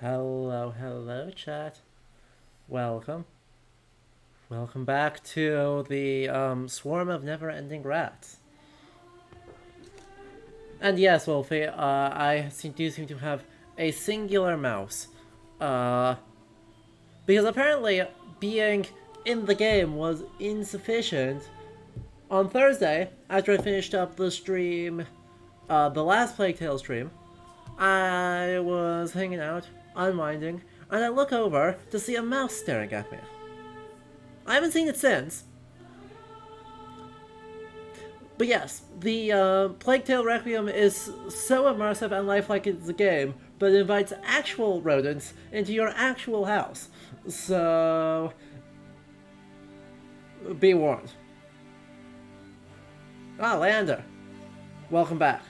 Hello, hello, chat. Welcome. Welcome back to the swarm of never-ending rats. And yes, Wolfie, do seem to have a singular mouse. Uh, because apparently being in the game was insufficient. On Thursday, after I finished up the stream, the last Plague Tale stream, I was hanging out, unwinding, and I look over to see a mouse staring at me. I haven't seen it since. But yes, the Plague Tale Requiem is so immersive and lifelike it's a game, but it invites actual rodents into your actual house. So, be warned. Ah, Leander. Welcome back.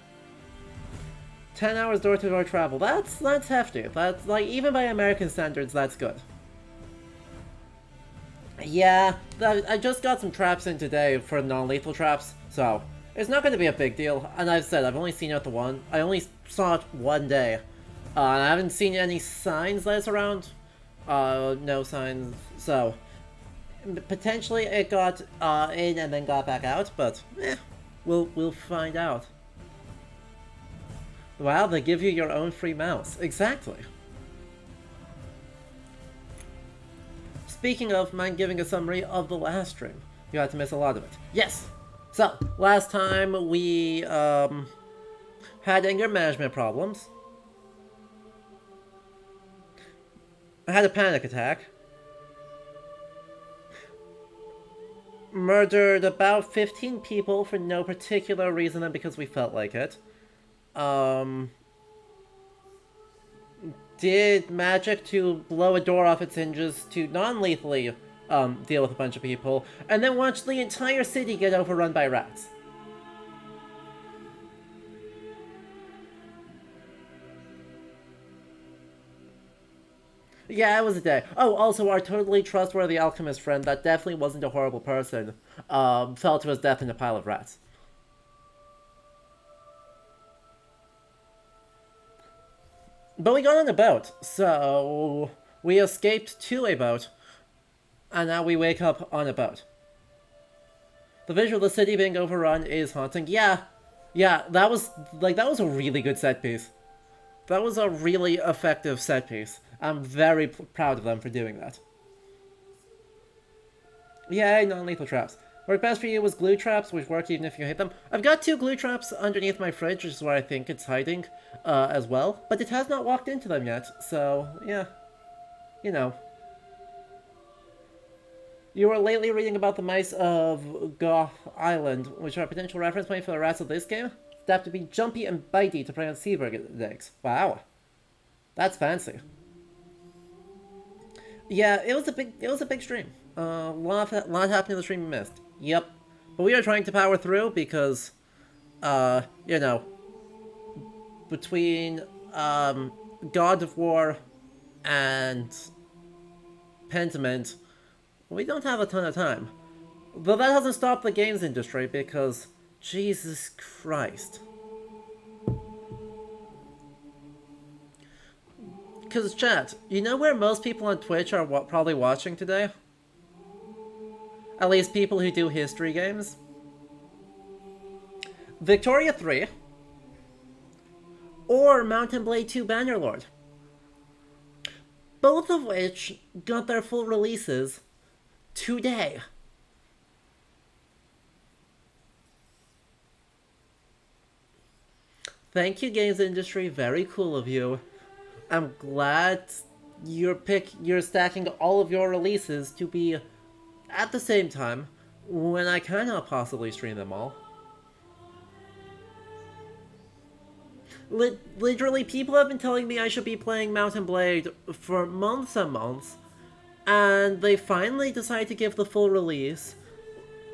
10 hours door-to-door travel. That's hefty. That's, like, even by American standards, that's good. Yeah, I just got some traps in today for non-lethal traps, so it's not going to be a big deal. And I've said I've only seen it the one. I only saw it one day, and I haven't seen any signs that it's around. No signs. So potentially it got in and then got back out, but we'll find out. Wow, they give you your own free mouse. Exactly. Speaking of, mind giving a summary of the last stream. You had to miss a lot of it. Yes! So, last time we had anger management problems. I had a panic attack. Murdered about 15 people for no particular reason and because we felt like it. Did magic to blow a door off its hinges to non-lethally deal with a bunch of people, and then watched the entire city get overrun by rats. Yeah, it was a day. Oh, also, our totally trustworthy alchemist friend that definitely wasn't a horrible person fell to his death in a pile of rats. But we got on a boat, so we escaped to a boat, and now we wake up on a boat. The visual of the city being overrun is haunting. Yeah, that was a really good set piece. That was a really effective set piece. I'm very proud of them for doing that. Yay, non-lethal traps. Work best for you was glue traps, which work even if you hit them. I've got 2 glue traps underneath my fridge, which is where I think it's hiding, as well. But it has not walked into them yet, so, yeah. You know. You were lately reading about the mice of Goth Island, which are a potential reference point for the rats of this game. They have to be jumpy and bitey to prey on seabird eggs. Wow. That's fancy. Yeah, it was a big stream. Lot happened in the stream we missed. Yep. But we are trying to power through because, you know, between, God of War and Pentiment, we don't have a ton of time. Though that hasn't stopped the games industry because, Jesus Christ. Because, chat, you know where most people on Twitch are probably watching today? At least people who do history games. Victoria 3 or Mountain Blade 2 Bannerlord. Both of which got their full releases today. Thank you, games industry. Very cool of you. I'm glad you're stacking all of your releases to be at the same time when I cannot possibly stream them all. Literally, people have been telling me I should be playing Mountain Blade for months and months, and they finally decide to give the full release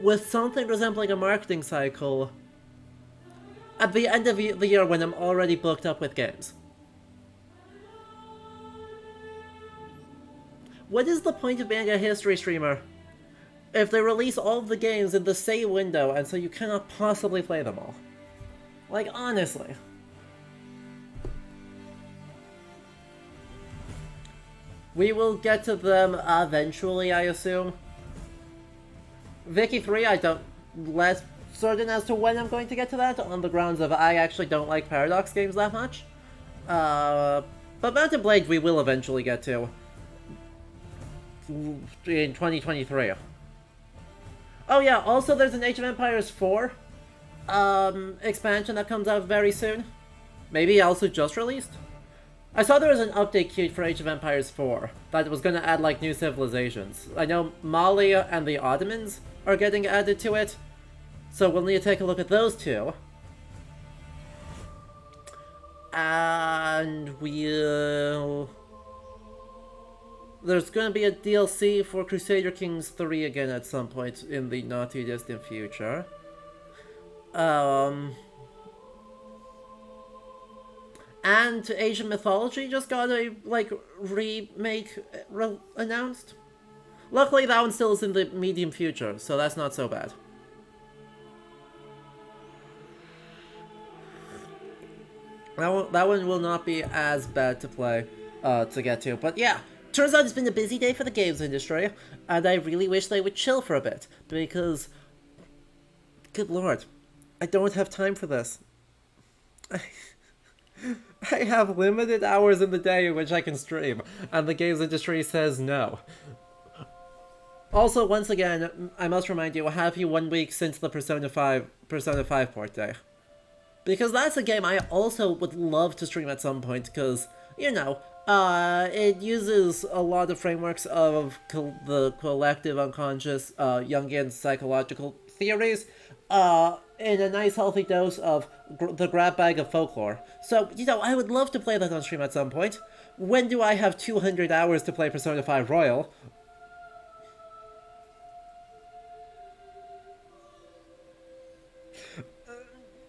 with something resembling a marketing cycle at the end of the year when I'm already booked up with games. What is the point of being a history streamer if they release all of the games in the same window and so you cannot possibly play them all? Like, honestly. We will get to them eventually, I assume. Vicky 3, I don't... less certain as to when I'm going to get to that, on the grounds of I actually don't like Paradox games that much. But Mountain Blade we will eventually get to. In 2023. Oh yeah, also there's an Age of Empires 4 expansion that comes out very soon. Maybe also just released. I saw there was an update queued for Age of Empires 4 that was going to add like new civilizations. I know Mali and the Ottomans are getting added to it, so we'll need to take a look at those two. And we'll... There's going to be a DLC for Crusader Kings 3 again at some point in the not too distant future. And Asian Mythology just got a, like, remake announced. Luckily, that one still is in the medium future, so that's not so bad. That one will not be as bad to play, to get to. But yeah, turns out it's been a busy day for the games industry, and I really wish they would chill for a bit, because, good lord, I don't have time for this. I have limited hours in the day in which I can stream, and the games industry says no. Also, once again, I must remind you, happy 1 week since the Persona 5 port day. Because that's a game I also would love to stream at some point, because, you know, it uses a lot of frameworks of the collective unconscious Jungian psychological theories, in a nice healthy dose of the grab bag of folklore. So, you know, I would love to play that on stream at some point. When do I have 200 hours to play Persona 5 Royal?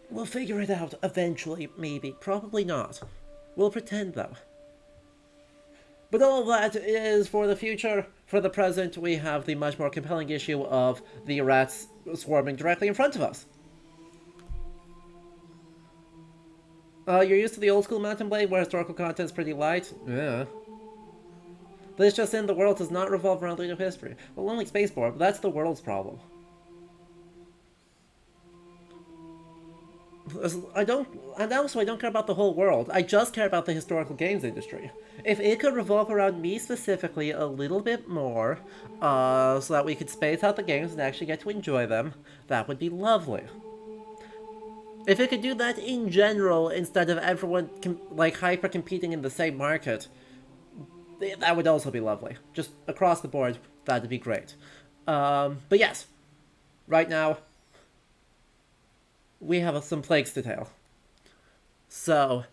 We'll figure it out eventually, maybe. Probably not. We'll pretend, though. But all that is for the future. For the present, we have the much more compelling issue of the rats swarming directly in front of us. You're used to the old school Mountain Blade where historical content's pretty light? Yeah. This just in, the world does not revolve around linear history. Well, unlike Spaceborne, but that's the world's problem. And also I don't care about the whole world. I just care about the historical games industry. If it could revolve around me specifically a little bit more, so that we could space out the games and actually get to enjoy them, that would be lovely. If it could do that in general, instead of everyone, like, hyper-competing in the same market, that would also be lovely. Just across the board, that'd be great. But yes, right now, we have some plagues to tell. So,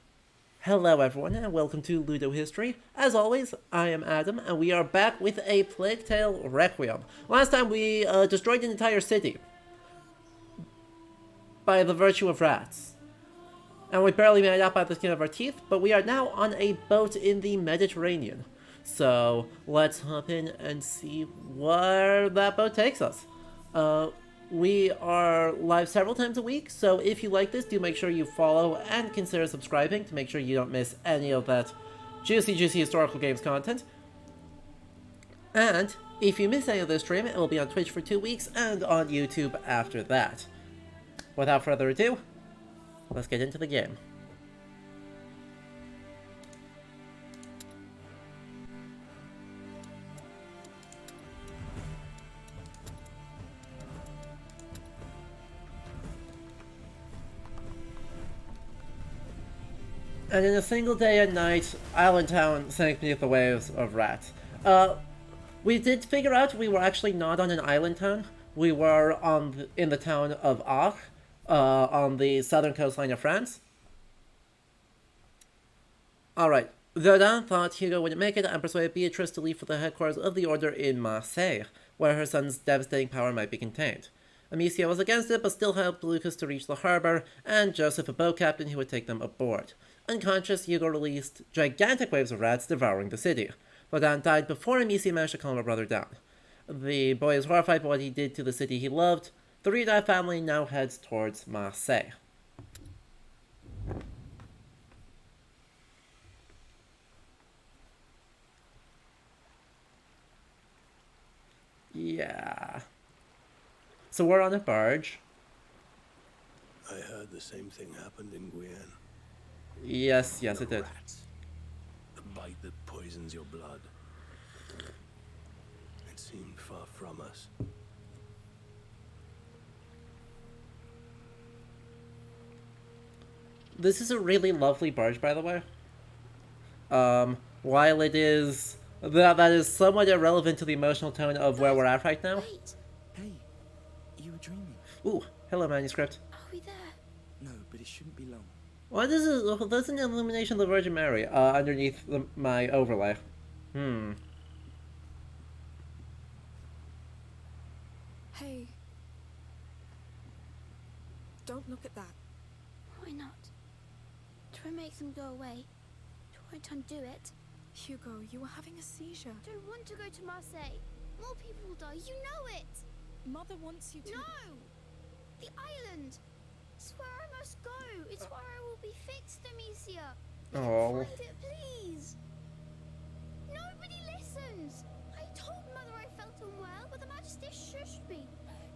hello everyone, and welcome to Ludo History. As always, I am Adam, and we are back with a Plague Tale Requiem. Last time we destroyed an entire city by the virtue of rats. And we barely made it out by the skin of our teeth, but we are now on a boat in the Mediterranean. So, let's hop in and see where that boat takes us. We are live several times a week, so if you like this, do make sure you follow and consider subscribing to make sure you don't miss any of that juicy historical games content. And if you miss any of this stream, it will be on Twitch for 2 weeks and on YouTube after that. Without further ado, let's get into the game. And in a single day and night, Island Town sank beneath the waves of rats. We did figure out we were actually not on an island town. We were in the town of Arc, on the southern coastline of France. Alright, Verdun thought Hugo wouldn't make it and persuaded Beatrice to leave for the headquarters of the Order in Marseille, where her son's devastating power might be contained. Amicia was against it, but still helped Lucas to reach the harbor, and Joseph a boat captain who would take them aboard. Unconscious, Hugo released gigantic waves of rats devouring the city. Verdun died before Amicia managed to calm her brother down. The boy is horrified by what he did to the city he loved. The Reda family now heads towards Marseille. Yeah. So we're on a barge. I heard the same thing happened in Guyenne. Yes, it The did. rats. The bite that poisons your blood. It seemed far from us. This is a really lovely barge, by the way. While it is that is somewhat irrelevant to the emotional tone of where we're at right now. Wait, Hey, you were dreaming. Ooh, hello manuscript. are we there? No, but it shouldn't be long. Well, this is an illumination of the Virgin Mary underneath my overlay. Hey. Don't look at that. Why not? Try and make them go away. Try to undo it. Hugo, you were having a seizure. Don't want to go to Marseille. More people will die. You know it. Mother wants you to. No! The island. It's where I must go. It's where I will be fixed, Amicia. Oh. Find it, please. Nobody listens. I told Mother I felt unwell, but the Majesty shushed me.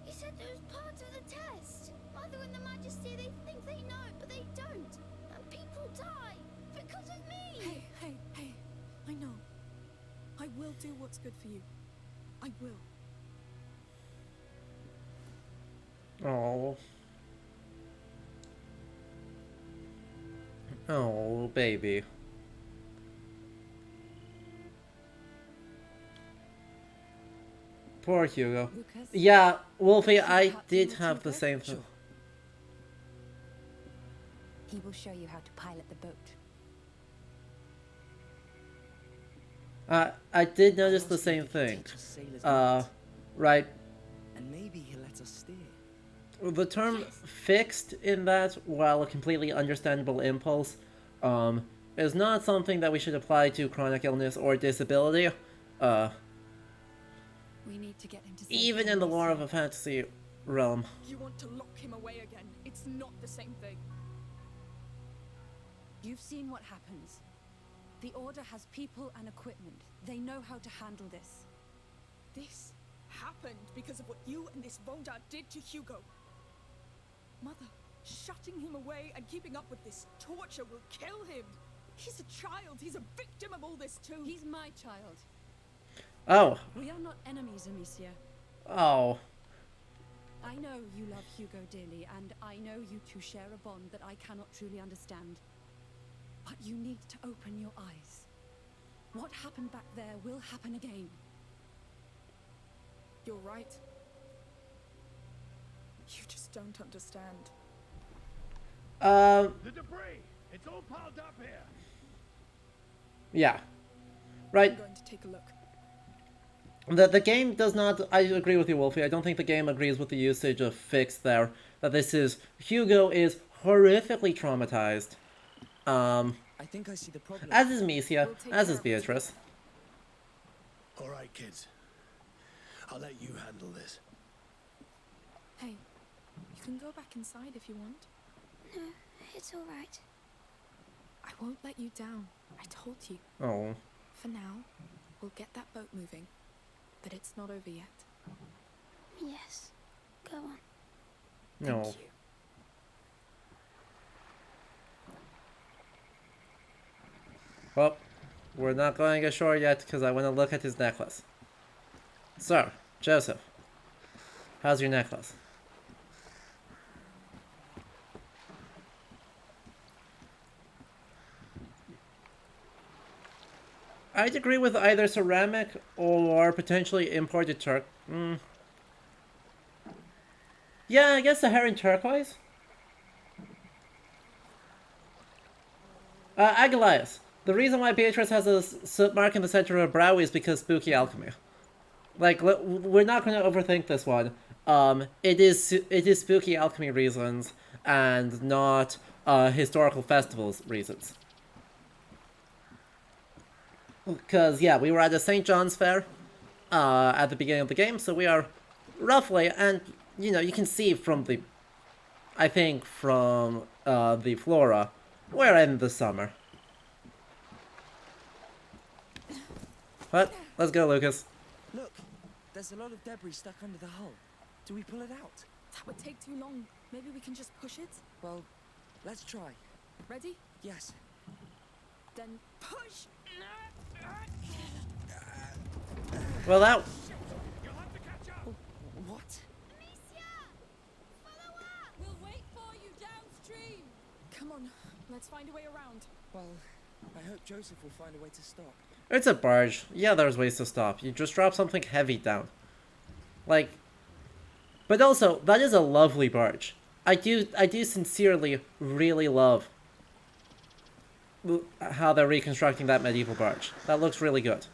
He said it was part of the test. Mother and the Majesty, they think they know, but they don't. And people die because of me. Hey. I know. I will do what's good for you. I will. Oh. Oh, baby. Poor Hugo. Lucas? Yeah, Wolfie, I did have the same thing. Sure. He will show you how to pilot the boat. I did notice the same thing. Right. And maybe he'll let us steer. The term fixed in that, while a completely understandable impulse, is not something that we should apply to chronic illness or disability. We need to get him to safety. Even in the lore of a fantasy realm. You want to lock him away again. It's not the same thing. You've seen what happens. The Order has people and equipment. They know how to handle this. This happened because of what you and this Vonda did to Hugo. Mother, shutting him away and keeping up with this torture will kill him. He's a child. He's a victim of all this too. He's my child. Oh. We are not enemies, Amicia. Oh. I know you love Hugo dearly, and I know you two share a bond that I cannot truly understand. But you need to open your eyes. What happened back there will happen again. You're right. You just don't understand. The debris! It's all piled up here! Yeah. Right. I'm going to take a look. The game does not. I agree with you, Wolfie. I don't think the game agrees with the usage of fixed there. That this is Hugo is horrifically traumatized. I think I see the problem. As is Misia, We'll take as care is of it. Beatrice. Alright, kids. I'll let you handle this. Hey, you can go back inside if you want. No, it's all right. I won't let you down. I told you. Oh. For now, we'll get that boat moving. But it's not over yet. Yes, go on. No. Thank you. Well, we're not going ashore yet because I want to look at his necklace. So, Joseph, how's your necklace? I'd agree with either ceramic or potentially imported Yeah, I guess Saharan turquoise. Agalias. The reason why Beatrice has a soot mark in the center of her brow is because spooky alchemy. Like, we're not going to overthink this one. It is spooky alchemy reasons and not historical festivals reasons. Because, yeah, we were at a St. John's Fair at the beginning of the game, so we are roughly, and, you know, you can see from the, I think, from the flora, we're in the summer. But, let's go, Lucas. Look, There's a lot of debris stuck under the hull. Do we pull it out? That would take too long. Maybe we can just push it? Well, let's try. Ready? Yes. Then push! Well, that... You'll have to catch up. What? Amicia! Follow up! We'll wait for you downstream. Come on, let's find a way around. Well, I hope Joseph will find a way to stop. It's a barge. Yeah, there's ways to stop. You just drop something heavy down. Like... But also, that is a lovely barge. I do sincerely really love how they're reconstructing that medieval barge. That looks really good.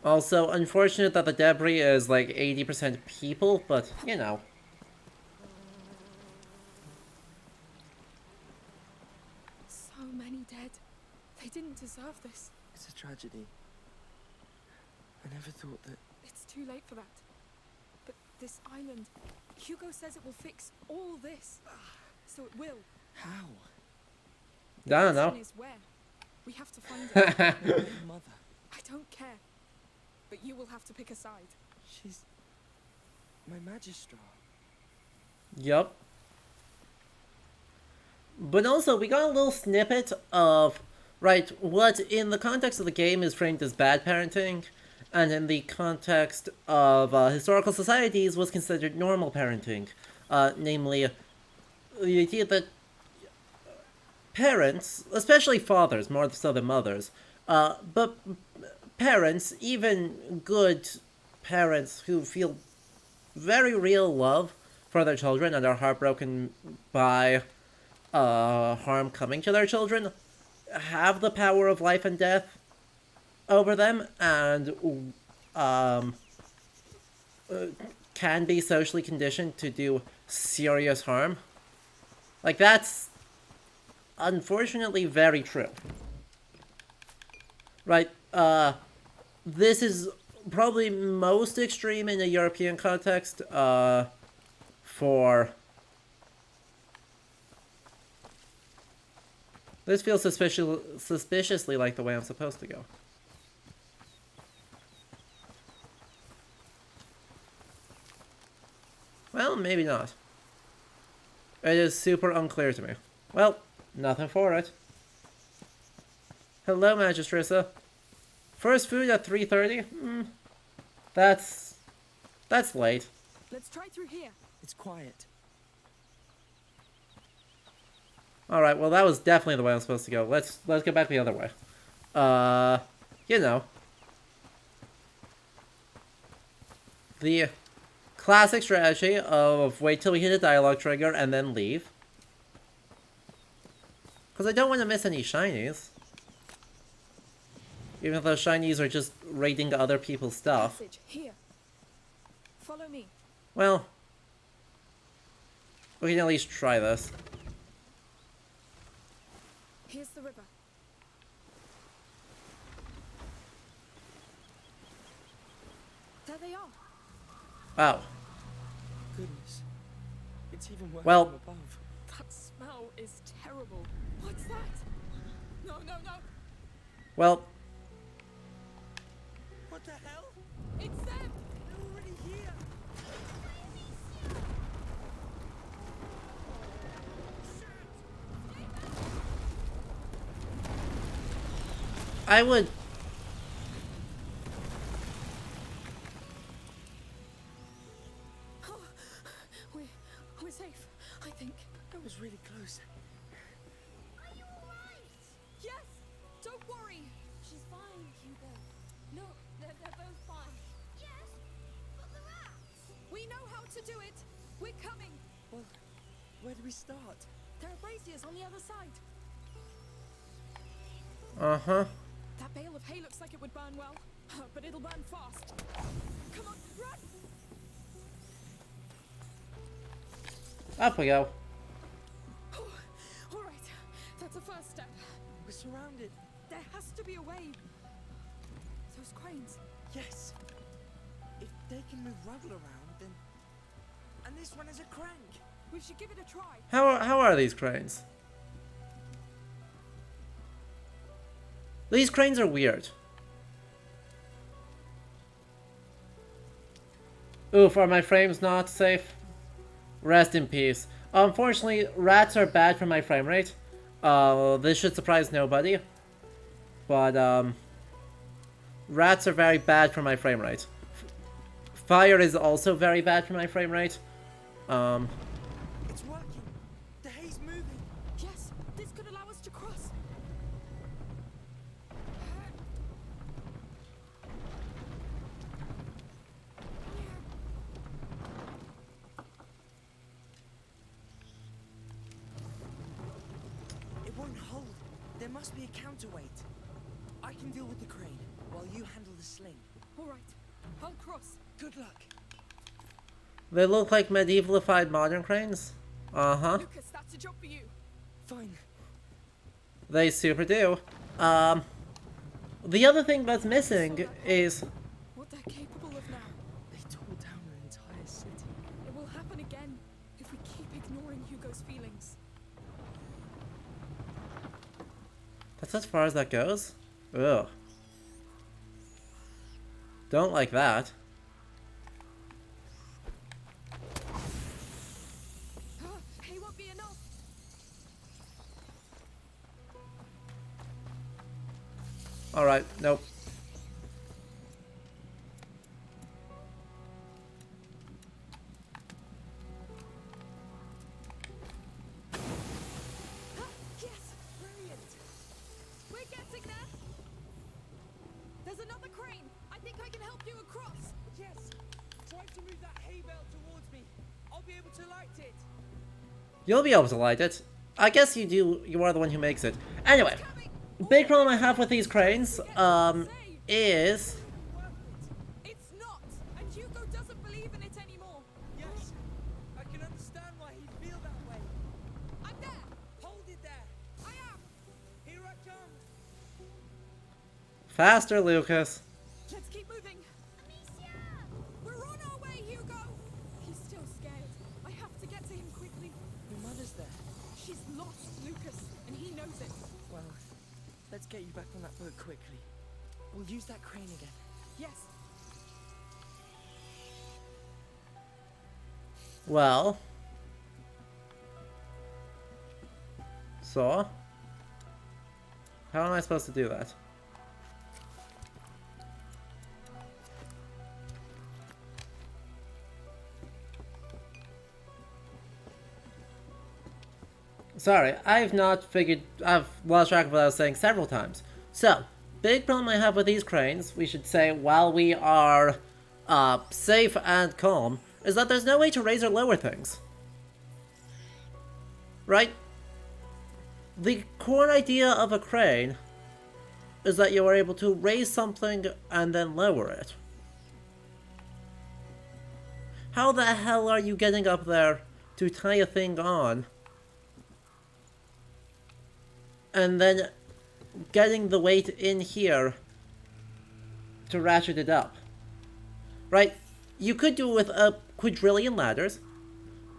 Also, unfortunate that the debris is like 80% people, but, you know. So many dead. They didn't deserve this. It's a tragedy. I never thought that... It's too late for that. But this island, Hugo says it will fix all this. So it will. How? I don't know. Question is where? We have to find it. My mother. I don't care. But you will have to pick a side. She's... my magistrar. Yup. But also, we got a little snippet of, right, what in the context of the game is framed as bad parenting, and in the context of historical societies was considered normal parenting. Namely, the idea that parents, especially fathers, more so than mothers, but parents, even good parents who feel very real love for their children and are heartbroken by harm coming to their children, have the power of life and death over them, and can be socially conditioned to do serious harm. Like, that's unfortunately very true. Right, this is probably most extreme in a European context, for... This feels suspiciously like the way I'm supposed to go. Well, maybe not. It is super unclear to me. Well, nothing for it. Hello, Magistressa. First food at 3:30? That's late. Let's try through here. It's quiet. Alright, well that was definitely the way I'm supposed to go. Let's get back the other way. You know. The classic strategy of wait till we hit a dialogue trigger and then leave. Because I don't want to miss any shinies. Even if those shinies are just raiding other people's stuff. Passage here. Follow me. Well, we can at least try this. Here's the river. There they are. Wow. Goodness. It's even worse Well- from above. That smell is terrible. What's that? No, no, no. Well, What the hell? It's them. They're already here. I would... Oh, we're safe, I think. That was really close. Are you alright? Yes. Don't worry. She's fine, Hugo. Look, they're both fine. Yes, but the rats. We know how to do it. We're coming. Well, where do we start? There are braziers on the other side. Uh-huh. That bale of hay looks like it would burn well, but it'll burn fast. Come on, run! Up we go. All right, that's a first step. We're surrounded. There has to be a way. Those cranes. Yes. If they can move rubble around, then... And this one has a crank. We should give it a try. How are these cranes? These cranes are weird. Oof, are my frames not safe? Rest in peace. Unfortunately, rats are bad for my frame rate. This should surprise nobody. But, rats are very bad for my frame rate. Fire is also very bad for my frame rate. It's working. The hay's moving. Yes, this could allow us to cross. It won't hold. There must be a counterweight. I can deal with the crane while you handle the sling. All right, I'll cross. Good luck. They look like medievalified modern cranes. Uh-huh. Lucas, that's a job for you. Fine. They super do. The other thing that's missing is... What they're capable of now. They tore down an entire city. It will happen again if we keep ignoring Hugo's feelings. That's as far as that goes? Ugh. Don't like that. Hay won't be enough. Alright, nope. Yes, brilliant. We're getting there. There's another crane. I think I can help you across. Yes. Try to move that hay bale towards me. I'll be able to light it. You'll be able to light it. I guess you do. You are the one who makes it. Anyway, big problem I have with these cranes, is... It's not, and Hugo doesn't believe in it anymore. Yes. I can understand why he'd feel that way. I'm there. Hold it there. I am. Here I come. Faster, Lucas. Let's keep moving. Amicia! We're on our way, Hugo. He's still scared. I have to get to him quickly. Your mother's there. She's lost, Lucas, and he knows it. Well, let's get you back on that boat quickly. We'll use that crane again. Yes. Well... So? How am I supposed to do that? Sorry, I've lost track of what I was saying several times. So, big problem I have with these cranes, we should say while we are safe and calm, is that there's no way to raise or lower things. Right? The core idea of a crane is that you are able to raise something and then lower it. How the hell are you getting up there to tie a thing on and then getting the weight in here to ratchet it up? Right? You could do it with a quadrillion ladders,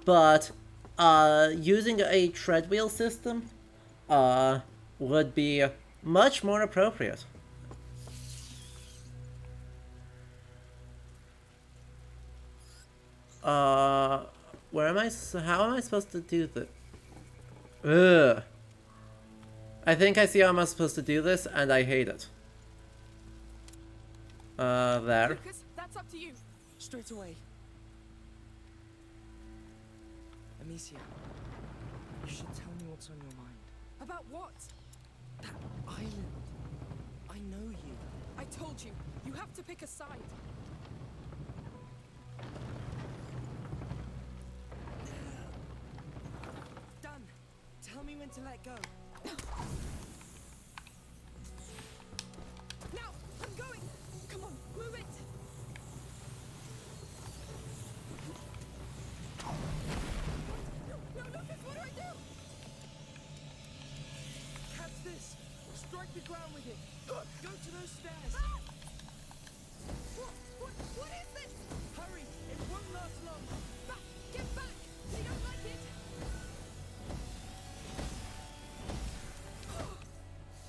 but using a treadwheel system would be much more appropriate. Where am I? How am I supposed to do this? Ugh. I think I see how I'm supposed to do this, and I hate it. There. Lucas, that's up to you. Straight away. Amicia, you should tell me what's on your mind. About what? That island. I know you. I told you. You have to pick a side. Done. Tell me when to let go. Now, I'm going. Come on, move it. No, Lucas, what do I do? Catch this. Strike the ground with it. Go to those stairs. What is this? Hurry. It won't last long. Back! Get back! They don't like it!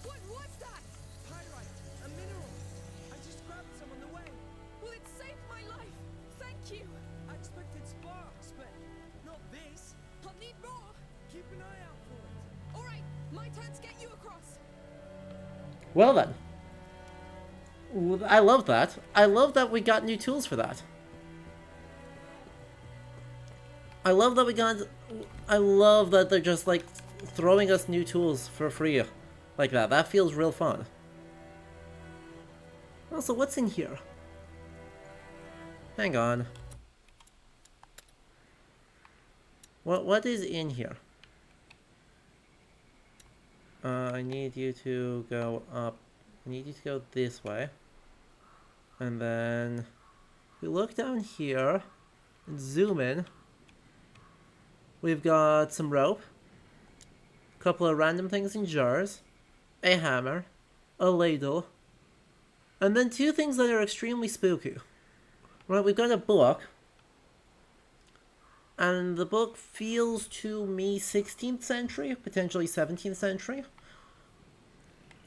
What was that? turn to get you across. Well then. I love that. I love that we got new tools for that. I love that we got... I love that they're just, like, throwing us new tools for free. Like that. That feels real fun. Also, what's in here? Hang on. What is in here? I need you to go up. I need you to go this way. And then if we look down here and zoom in, we've got some rope, a couple of random things in jars, a hammer, a ladle, and then two things that are extremely spooky. Right, we've got a book, and the book feels to me 16th century, potentially 17th century.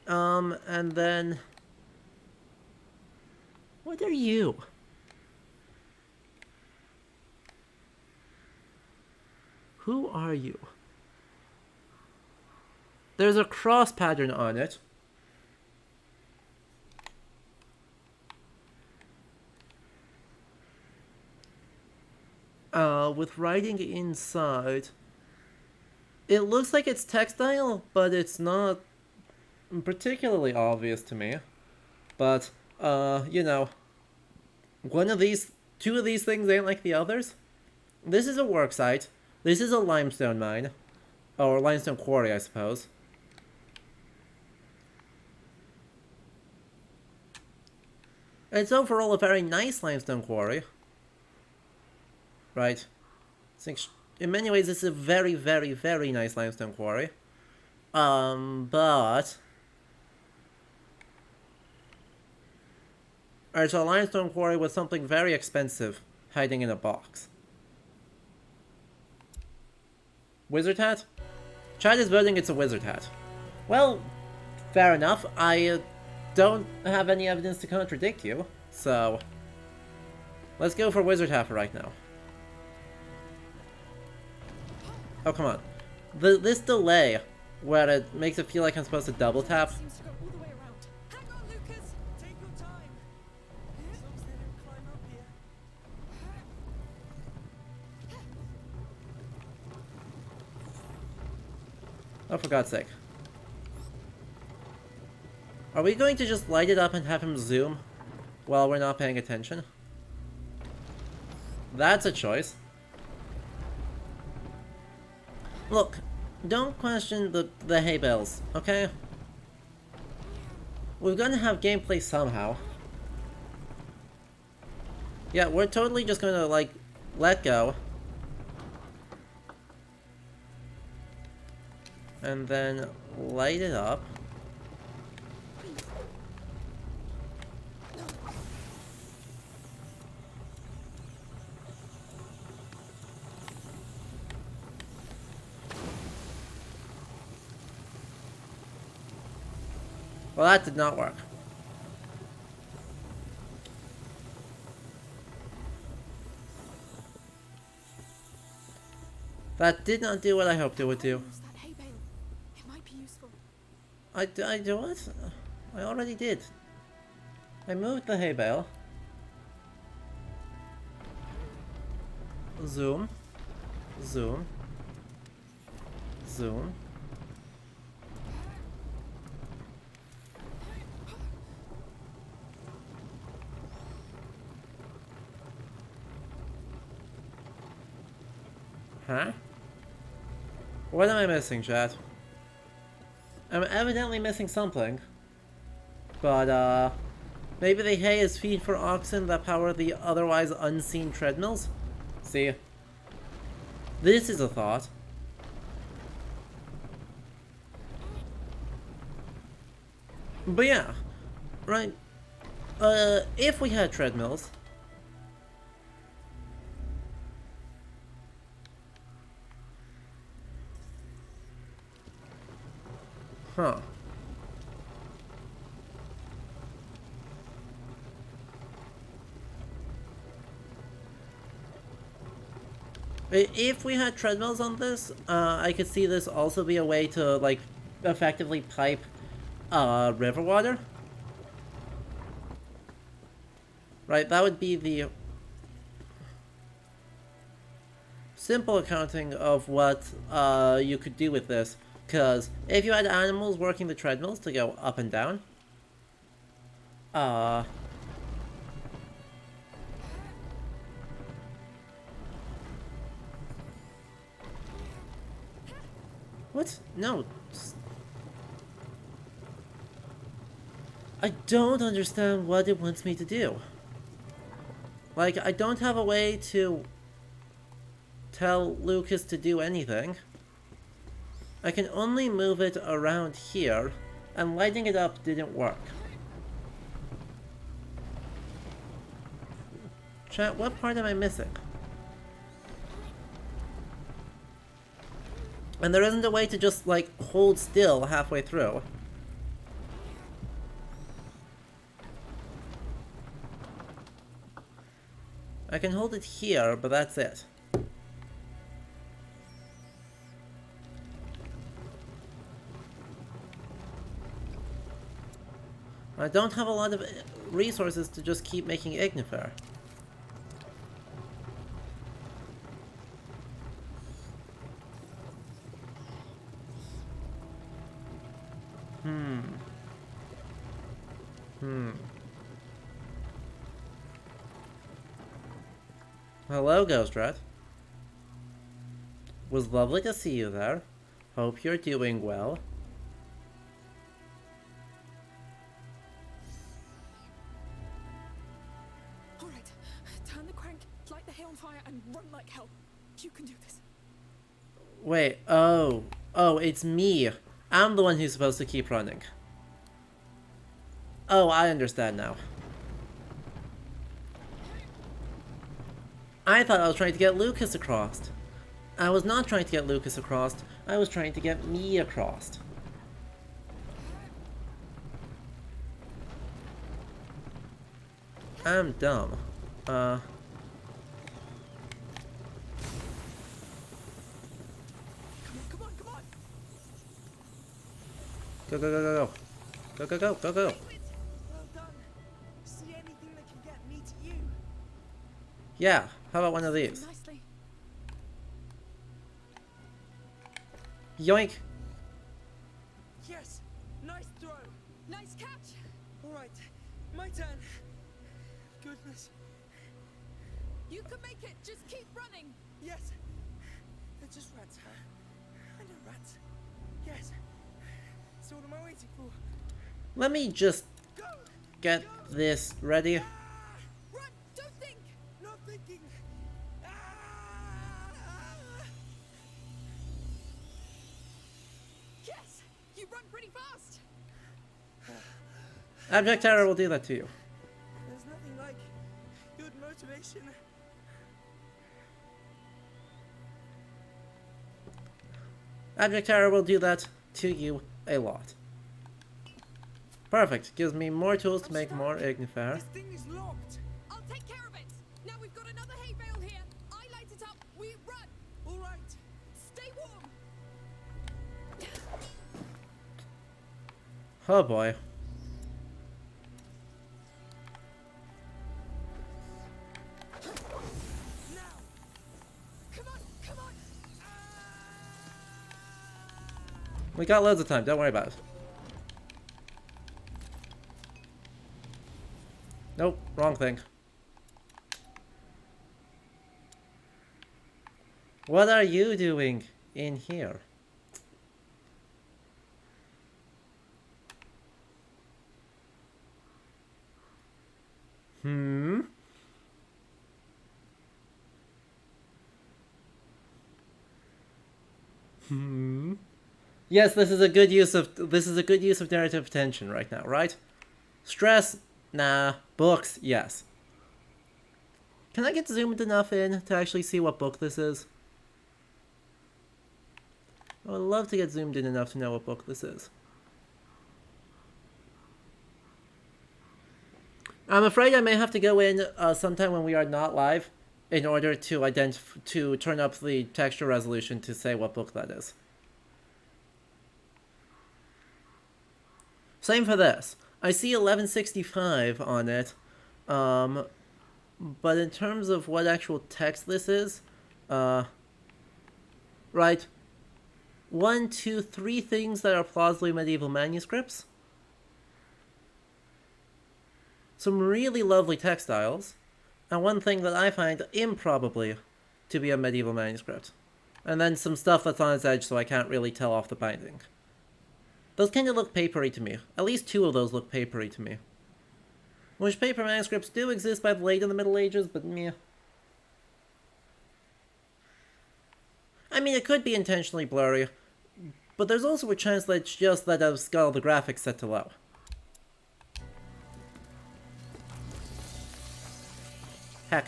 And then... what are you? Who are you? There's a cross pattern on it. With writing inside. It looks like it's textile, but it's not particularly obvious to me. But, you know, two of these things ain't like the others. This is a work site. This is a limestone mine. Or limestone quarry, I suppose. It's overall a very nice limestone quarry. Right. In many ways, it's a very, very, very nice limestone quarry. But... it's a limestone quarry with something very expensive hiding in a box. Wizard hat? Chad is voting it's a wizard hat. Well, fair enough. I don't have any evidence to contradict you, so... let's go for wizard hat for right now. Oh, come on. This delay, where it makes it feel like I'm supposed to double tap. Seems to go all the way around. Hang on, Lucas. Take your time. As long as they don't climb up here. Oh, for God's sake. Are we going to just light it up and have him zoom while we're not paying attention? That's a choice. Look, don't question the hay bales, okay? We're gonna have gameplay somehow. Yeah, we're totally just gonna, like, let go. And then light it up. Well, that did not work. That did not do what I hoped it would do. Use that hay bale. It might be useful. I do what? I already did. I moved the hay bale. Zoom. Zoom. Zoom. Huh? What am I missing, chat? I'm evidently missing something. But, maybe the hay is feed for oxen that power the otherwise unseen treadmills? See? This is a thought. But yeah, right. If we had treadmills... Huh. If we had treadmills on this, I could see this also be a way to, like, effectively pipe river water. Right, that would be the simple accounting of what you could do with this. Because if you had animals working the treadmills to go up and down, what? No. I don't understand what it wants me to do. Like, I don't have a way to tell Lucas to do anything. I can only move it around here, and lighting it up didn't work. Chat, what part am I missing? And there isn't a way to just, like, hold still halfway through. I can hold it here, but that's it. I don't have a lot of resources to just keep making Ignifer. Hello, Ghost Rat. Was lovely to see you there. Hope you're doing well. Alright, turn the crank, light the hay on fire, and run like hell. You can do this. Wait, oh, it's me. I'm the one who's supposed to keep running. Oh, I understand now. I thought I was trying to get Lucas across. I was not trying to get Lucas across. I was trying to get me across. I'm dumb. Come on, come on, come on! Go, go, go, go, go. Go, go, go, go, go. Well done. See anything that can get me to you? Yeah, how about one of these? Nicely. Yoink. Yes. Nice throw. Nice catch! All right. My turn. Goodness. You can make it, just keep running! Yes. They're just rats, huh? I know rats. Yes. So what am I waiting for? Let me just Go! get this ready. Run! Don't think! Not thinking. Ah! Yes! You run pretty fast! Abject Terror will do that to you. There's nothing like good motivation. Abject Terror will do that to you a lot. Perfect. Gives me more tools to make more Ignifer. This thing is locked. I'll take care of it! Now we've got another hay bale here. I light it up, we run! All right. Stay warm! Oh boy. Now. Come on, come on! We got loads of time, don't worry about it. Nope, wrong thing. What are you doing in here? Hmm? Yes, this is a good use of narrative tension right now, right? Stress, nah. Books, yes. Can I get zoomed enough in to actually see what book this is? I would love to get zoomed in enough to know what book this is. I'm afraid I may have to go in sometime when we are not live in order to turn up the texture resolution to say what book that is. Same for this. I see 1165 on it, but in terms of what actual text this is, right, 1, 2, 3 things that are plausibly medieval manuscripts. Some really lovely textiles, and one thing that I find improbably to be a medieval manuscript. And then some stuff that's on its edge so I can't really tell off the binding. Those kind of look papery to me. At least 2 of those look papery to me. Which paper manuscripts do exist by the late in the Middle Ages, but meh. I mean, it could be intentionally blurry, but there's also a chance that it's just that I've got all the graphics set to low. Heck,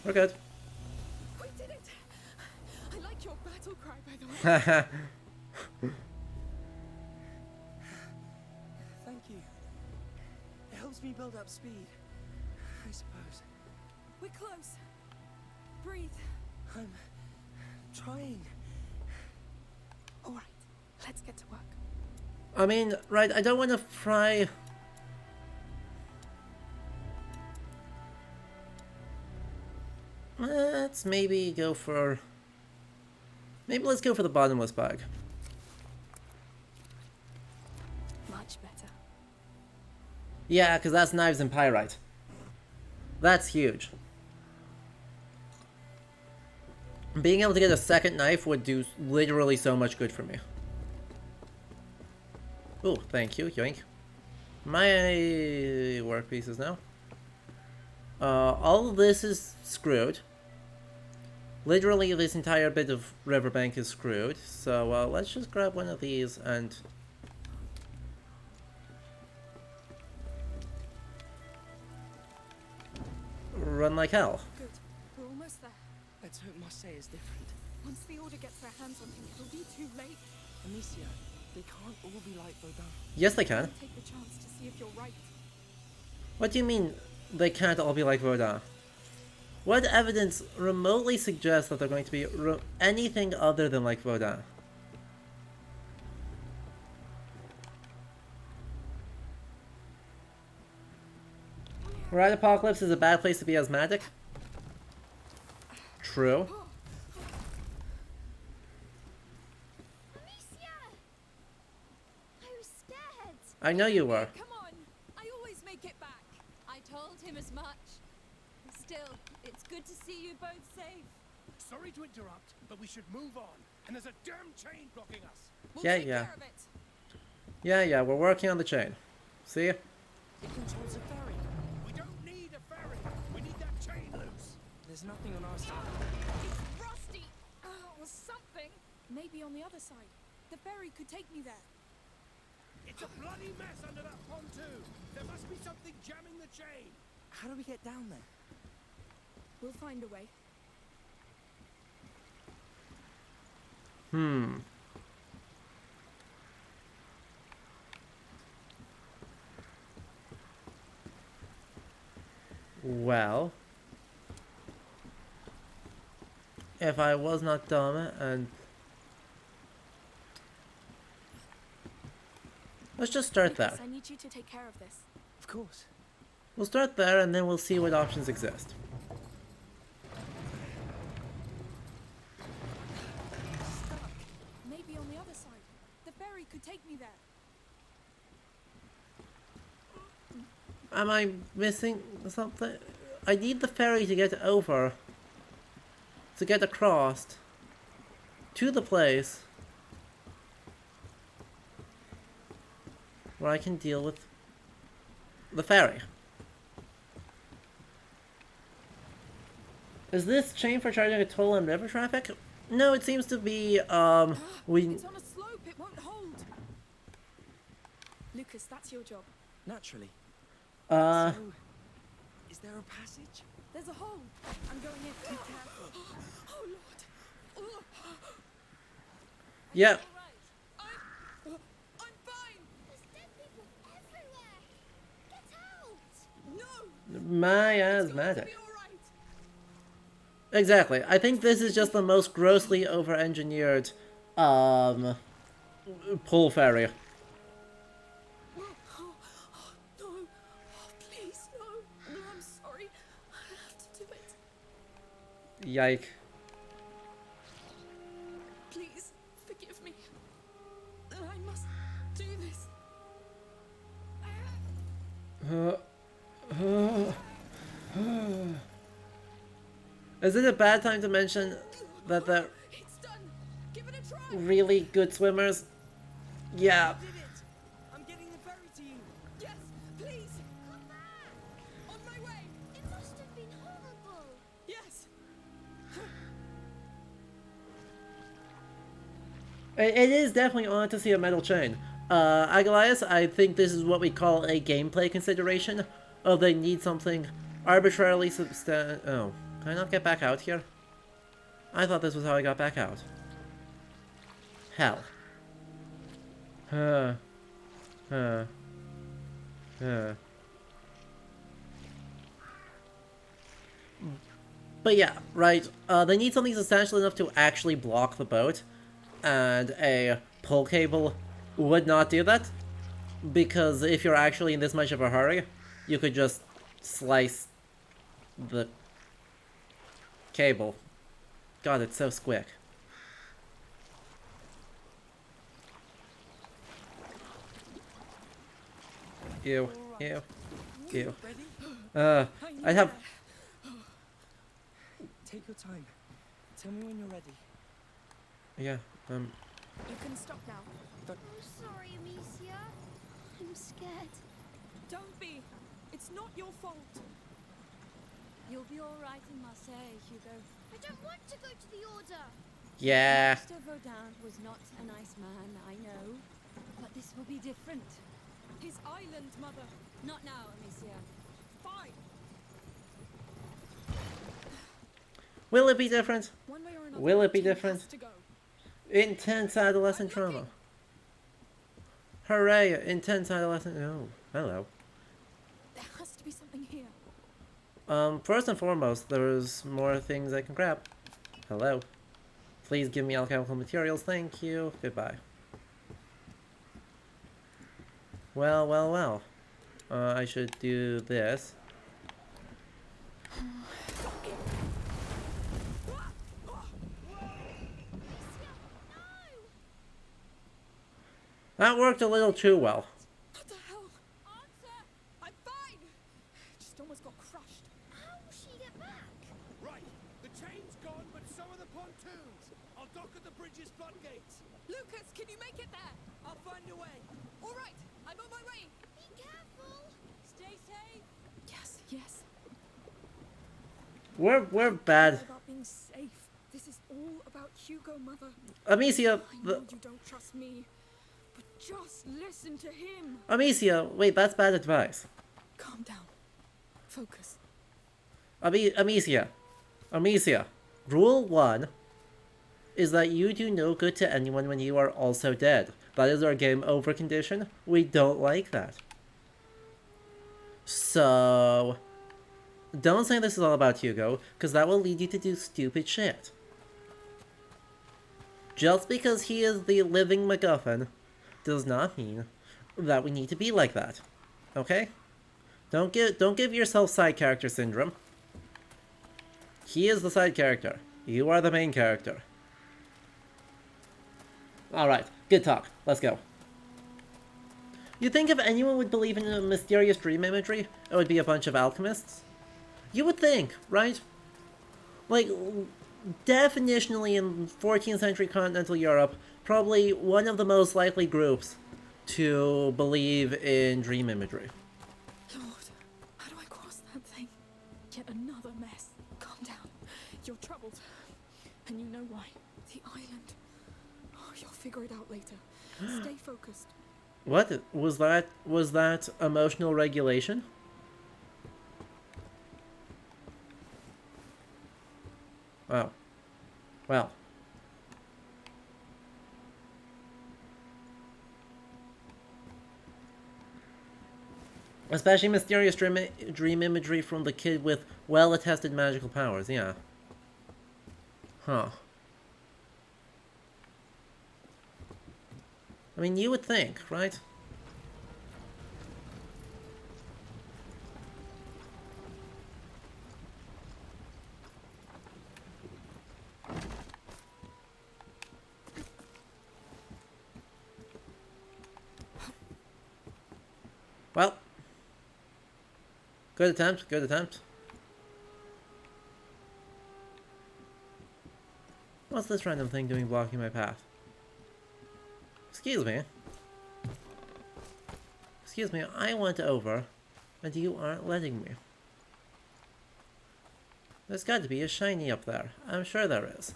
we're good. We did it! I like your battle cry, by the way. Thank you. It helps me build up speed, I suppose. We're close. Breathe. I'm trying. All right, let's get to work. I mean, right, I don't want to fry... Let's maybe go for... Maybe let's go for the bottomless bag. Much better. Yeah, because that's knives and pyrite. That's huge. Being able to get a second knife would do literally so much good for me. Oh, thank you, yoink. My work pieces now. All of this is screwed. Literally, this entire bit of riverbank is screwed. So let's just grab one of these and... run like hell. Good. We're almost there. Let's hope Marseille is different. Once the Order gets their hands on him, it'll be too late. Amicia, they can't all be like Vaudin. Yes, they can. Take the chance to see if you're right. What do you mean they can't all be like Vaudin? What evidence remotely suggests that they're going to be anything other than like Vaudin? Right, Apocalypse is a bad place to be asthmatic? True. Amicia! I was scared. I know you were. Come on! I always make it back. I told him as much. Still, it's good to see you both safe. Sorry to interrupt, but we should move on. And there's a damn chain blocking us. We'll Yeah, take yeah. care of it. Yeah, we're working on the chain. See ya. It controls a ferry. We don't need a ferry. We need that chain loose. There's nothing on our side. It's rusty! Or something. Maybe on the other side. The ferry could take me there. It's a bloody mess under that pontoon. There must be something jamming the chain. How do we get down there? We'll find a way. Well, if I was not dumb and... Let's just start there. Lucas, I need you to take care of this. Of course. We'll start there and then we'll see what options exist. Stuck. Maybe on the other side. The ferry could take me there. Am I missing something? I need the ferry to get over. To get across. To the place. Where I can deal with the ferry. Is this chain for charging a toll on river traffic? No, it seems to be, It's on a slope. It won't hold. Lucas, that's your job. Naturally. Uh, So, is there a passage? There's a hole. I'm going in. Be careful. Oh, Lord. Oh. yeah. I'm fine. There's dead people everywhere. Get out! No. My It's going to asthmatic. be all right. Exactly. I think this is just the most grossly over-engineered, pull ferry. No, please, no. No, I'm sorry. I have to do it. Yike. Please, forgive me. I must do this. Is it a bad time to mention that they're It's done. Give it a try. really good swimmers? Yeah. Did it! I'm getting the ferry to you. Yes, please. Come back! On my way. It must have been horrible. Yes. It is definitely odd to see a metal chain. Agalias, I think this is what we call a gameplay consideration. Oh, they need something arbitrarily Oh, can I not get back out here? I thought this was how I got back out. Hell. But yeah, right. They need something substantial enough to actually block the boat. And a pull cable would not do that. Because if you're actually in this much of a hurry, you could just slice the cable. God, it's so squick. Ew, ew, ew. Ready? I have... Take your time. Tell me when you're ready. Yeah, You can stop now. I'm sorry, Amicia. I'm scared. Don't be. It's not your fault. You'll be all right in Marseille, Hugo. I don't want to go to the Order. yeah. Master Vaudin was not a nice man, I know. But this will be different. His island, Mother. Not now, Amicia. Fine. Will it be different? One way or another. Will it be the team different? has to go. Intense adolescent trauma. Hooray, intense adolescent... Oh, hello. There has to be something here. First and foremost, there's more things I can grab. Hello. Please give me alchemical materials, thank you. Goodbye. Well, well, well. I should do this. That worked a little too well. What the hell? Answer! I'm fine! Just almost got crushed. How will she get back? Right, the chain's gone, but so are the pontoons. I'll dock at the bridge's floodgates. Lucas, can you make it there? I'll find a way. All right, I'm on my way. Be careful. Stay safe. Yes, yes. We're bad. About being safe. This is all about Hugo, Mother. Amicia, I know you don't trust me, but just listen to him. Amicia, wait, that's bad advice. Calm down. Focus. Amicia. Amicia. Rule 1 is that you do no good to anyone when you are also dead. That is our game over condition. We don't like that. So, don't say this is all about Hugo, because that will lead you to do stupid shit. Just because he is the living MacGuffin does not mean that we need to be like that. Okay? Don't give yourself side character syndrome. He is the side character. You are the main character. Alright, good talk. Let's go. You think if anyone would believe in a mysterious dream imagery, it would be a bunch of alchemists? You would think, right? Like, definitionally in 14th century continental Europe, probably one of the most likely groups to believe in dream imagery. Lord, how do I cross that thing? Yet another mess. Calm down. You're troubled. And you know why. The island. Oh, you'll figure it out later. Stay focused. What? Was that emotional regulation? Oh. Well. Especially mysterious dream imagery from the kid with well-attested magical powers, yeah. Huh. I mean, you would think, right? Well. Good attempt, good attempt. What's this random thing doing blocking my path? Excuse me. Excuse me, I went over, and you aren't letting me. There's got to be a shiny up there. I'm sure there is.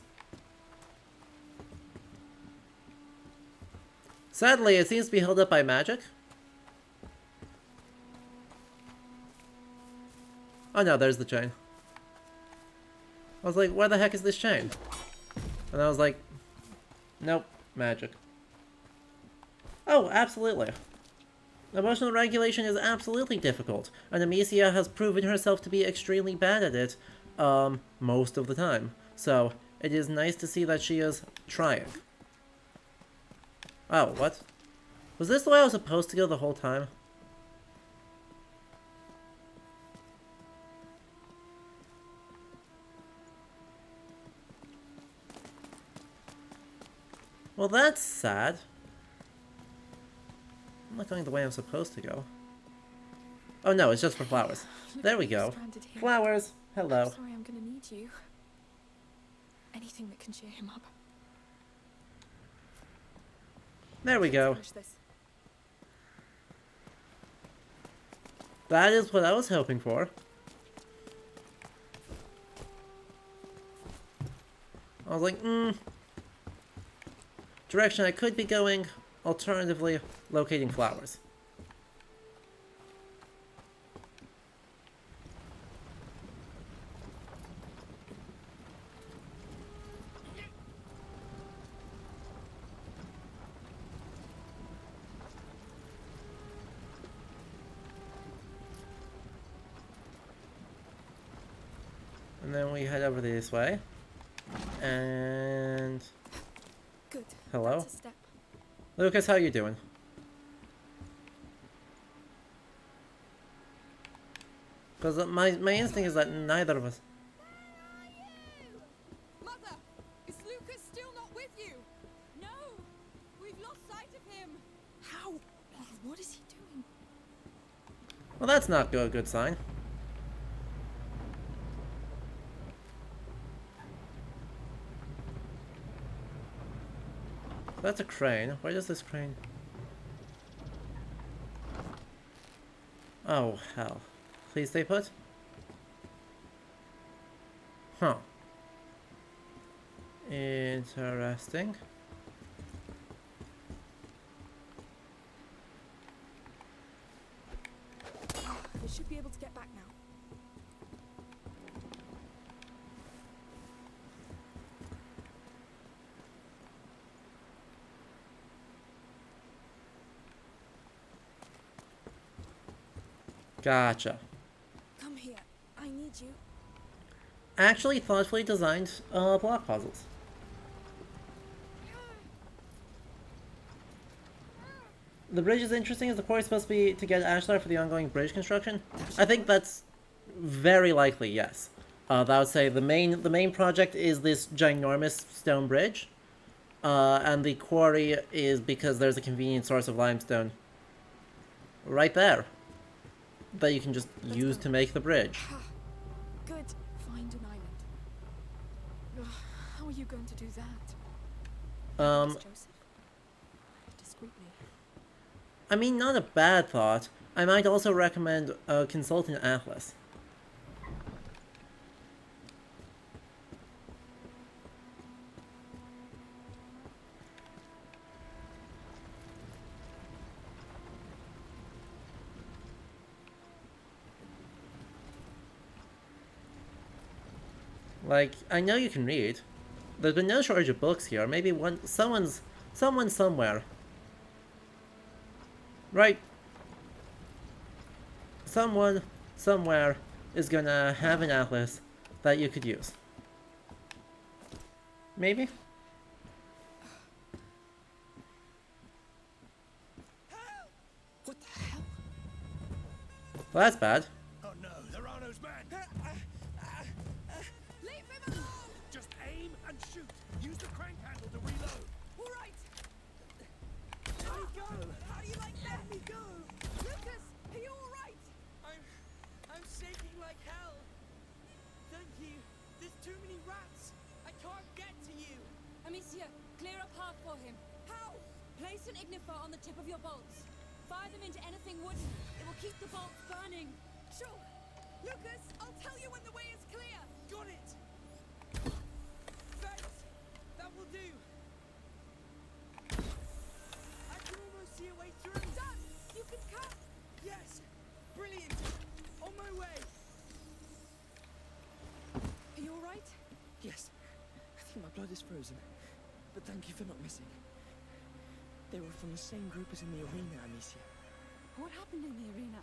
Sadly, it seems to be held up by magic. Oh no, there's the chain. I was like, where the heck is this chain? And I was like, nope, magic. Oh, absolutely. Emotional regulation is absolutely difficult, and Amicia has proven herself to be extremely bad at it, most of the time. So, it is nice to see that she is trying. Oh, what? Was this the way I was supposed to go the whole time? Well, that's sad. I'm not going the way I'm supposed to go. Oh no, it's just for flowers. There we go. Flowers. Hello. Sorry, I'm gonna need you. Anything that can cheer him up. There we go. Finish this. That is what I was hoping for. I was like, direction I could be going, alternatively, locating flowers. And then we head over this way. And... Good. Hello? That's a step. Lucas, how you doing? Because my instinct is that neither of us... Mother, is Lucas still not with you? No, we've lost sight of him. How? What is he doing? Well, that's not a good sign. That's a crane. Where does this crane... Oh, hell. Please stay put? Huh. Interesting. They should be able to get back now. Gotcha. Come here. I need you. Actually thoughtfully designed block puzzles. The bridge is interesting. Is the quarry supposed to be to get Ashlar for the ongoing bridge construction? I think that's very likely, yes. That would say the main project is this ginormous stone bridge. And the quarry is because there's a convenient source of limestone right there that you can just use to make the bridge. Good. Find an island. Ugh, how are you going to do that? Joseph? Discreetly. I mean, not a bad thought. I might also recommend consulting Atlas. Like, I know you can read. There's been no shortage of books here. Maybe someone somewhere. Right? Someone somewhere is gonna have an atlas that you could use. maybe? What the hell? Well, that's bad. Oh no, they're Arno's men! Leave him alone! Just aim and shoot! Use the crank handle to reload! All right. Let me go! How do you like that? Let me go! Lucas, are you all right? I'm shaking like hell. Thank you. There's too many rats. I can't get to you. Amicia, clear a path for him. How? Place an ignifer on the tip of your bolts. Fire them into anything wooden. It will keep the bolts burning. Sure. Lucas, I'll tell you when the way is clear. Got it. Thanks. That will do. I can almost see a way through. Done. You can come. Yes. Brilliant. On my way. Are you all right? Yes. I think my blood is frozen. But thank you for not missing. They were from the same group as in the arena, Amicia. What happened in the arena?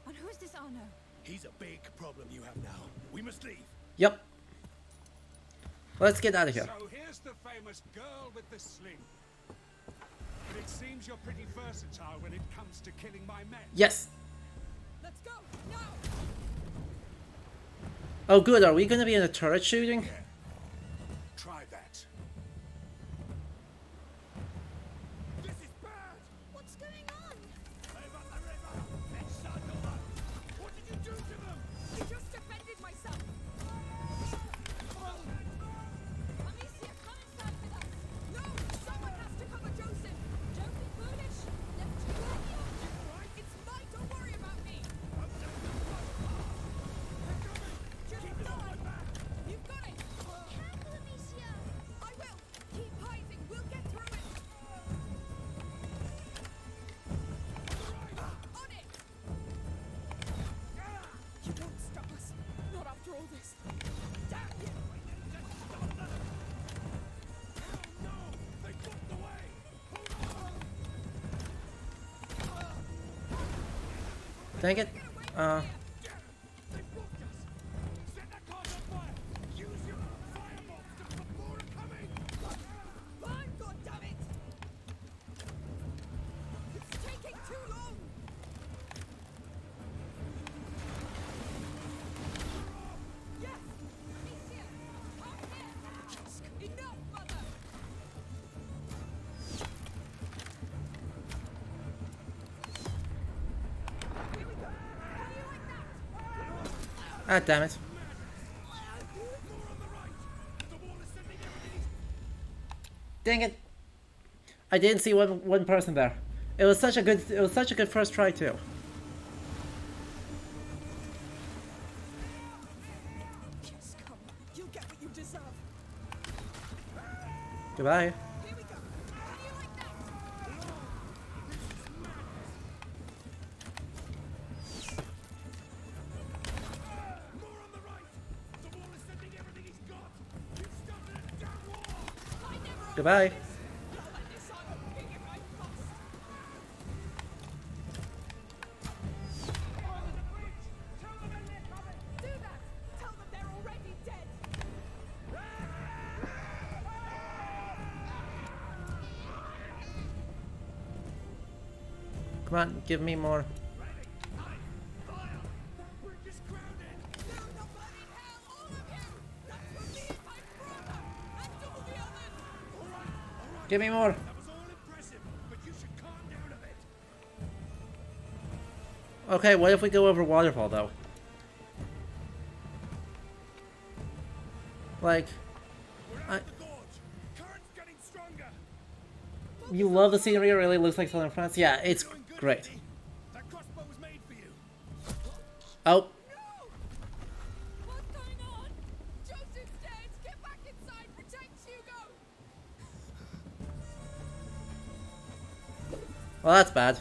And who is this Arno? He's a big problem you have now. We must leave. Yep. Let's get out of here. So here's the famous girl with the sling. But it seems you're pretty versatile when it comes to killing my men. Yes. Let's go now. Oh, good. Are we gonna be in a turret shooting? Yeah. Try that. This is bad! What's going on? Arriba, arriba! Ensandala! What did you do to them? I just defended myself. Amicia, come inside with us. No, someone has to cover Joseph. Don't be foolish. Left to you. Right, it's fine. Don't worry about me. Just Keep it on my die. back! You've got it. Careful, Amicia. I will. Keep hiding. We'll get through it. On it. You won't stop us. Not after all this. Damn you. No! They blocked the way! Hold on! Dang it. They blocked us! Set that car on fire! Use your firebolt to stop more coming! Fine, goddammit. It's taking too long. Yes. Amicia, up here. Enough, mother. Here we go. How do you like that? Ah, damn it. More on the right! The wall is sending everything! Dang it. I didn't see one person there. It was such a good first try too. Yes, come. You'll get what you deserve. Goodbye. Here we go. How do you like that? More on the right! The wall is sending everything he's got! You've started a damn war! I never Goodbye. I'll let this on a pig if I must. Do that. Tell them they're already dead. Come on, give me more. That bridge is grounded! No, not bloody hell, all of you. That's for me, my brother, and all the others. All right! Give me more. That was all impressive, but you should calm down a bit! Okay, what if we go over waterfall though? Like, We're I- out of the gorge! Current's getting stronger! you love the scenery. It really looks like southern France. Yeah, it's Doing good, great. Eddie. That crossbow was made for you! Oh, No! What's going on? Joseph's dead. Get back inside. Protect Hugo. well, that's bad.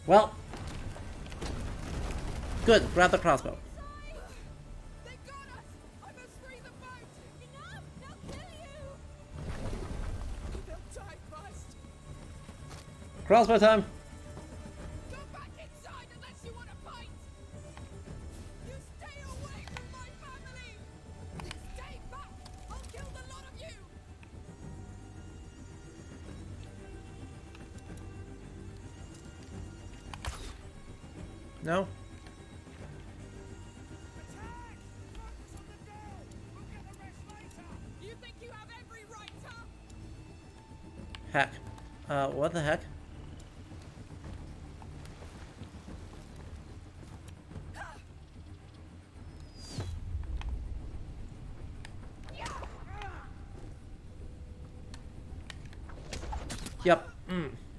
Well, good. Grab the crossbow. They got us. I must free the boat. Enough! They'll kill you! They'll die first. Crossbow time. Go back inside unless you want a fight. No? Attack! Focus on the girl! We'll get the rest later! You think you have every right, huh? Heck. What the heck? Yep.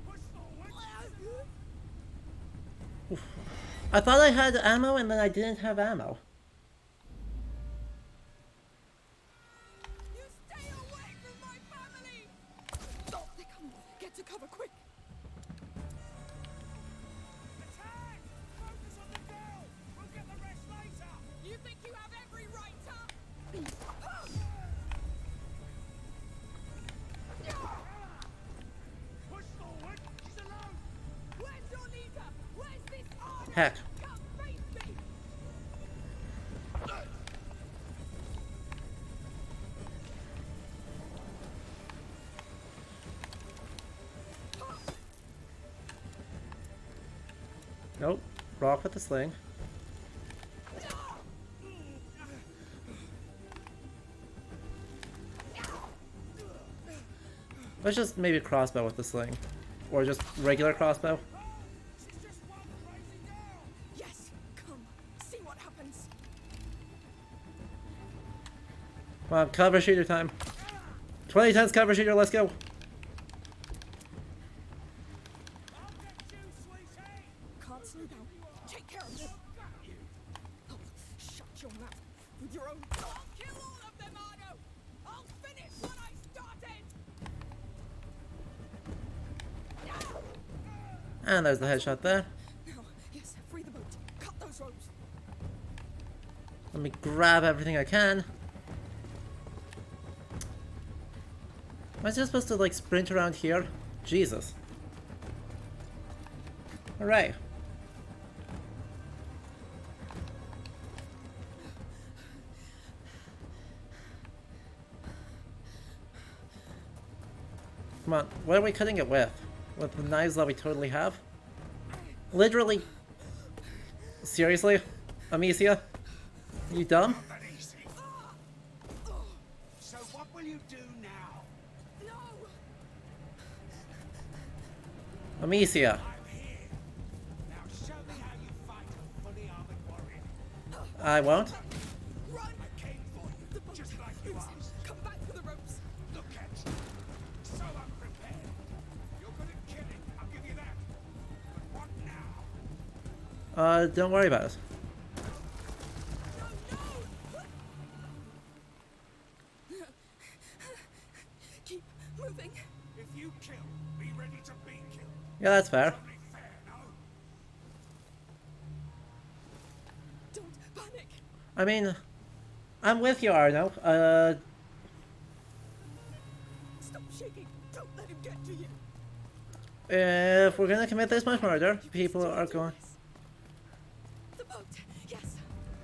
Push forward! I thought I had ammo and then I didn't have ammo. You stay away from my family! Oh, they come. Get to cover, quick! Attack! Focus on the girl! We'll get the rest later! You think you have every right, huh? Push forward! She's alone! Where's your leader? Where's this army? Heck. Come face me! Nope. Rock with the sling. Let's just maybe crossbow with the sling. Or just regular crossbow. She's just one crazy girl! Yes, come. See what happens. Come on, cover shooter time. 20 times cover shooter, let's go. I'll get you, sweetie! Can't slow down. Take care of them. Oh, shut your mouth with your own. I'll kill all of them, Arno. I'll finish what I started. And there's the headshot there. Now, yes, free the boat. Cut those ropes. Let me grab everything I can. Am I just supposed to like sprint around here? Jesus. Alright. Come on, what are we cutting it with? With the knives that we totally have? Literally. Seriously? Amicia? You dumb? Not that easy. So what will you do now? No. Amicia. I'm here. Now show me how you fight a fully armored warrior. I won't. Run. I came for you, just like you asked. Come back for the ropes. Look at you. So unprepared. You're good at killing, I'll give you that. But what now? Don't worry about it. Keep moving. If you kill, be ready to be killed. Yeah, that's fair. Only fair, no? Don't panic. I mean, I'm with you, Arno. Stop shaking. Don't let him get to you. If we're gonna commit this much murder, people are Do going... this. The boat. Yes.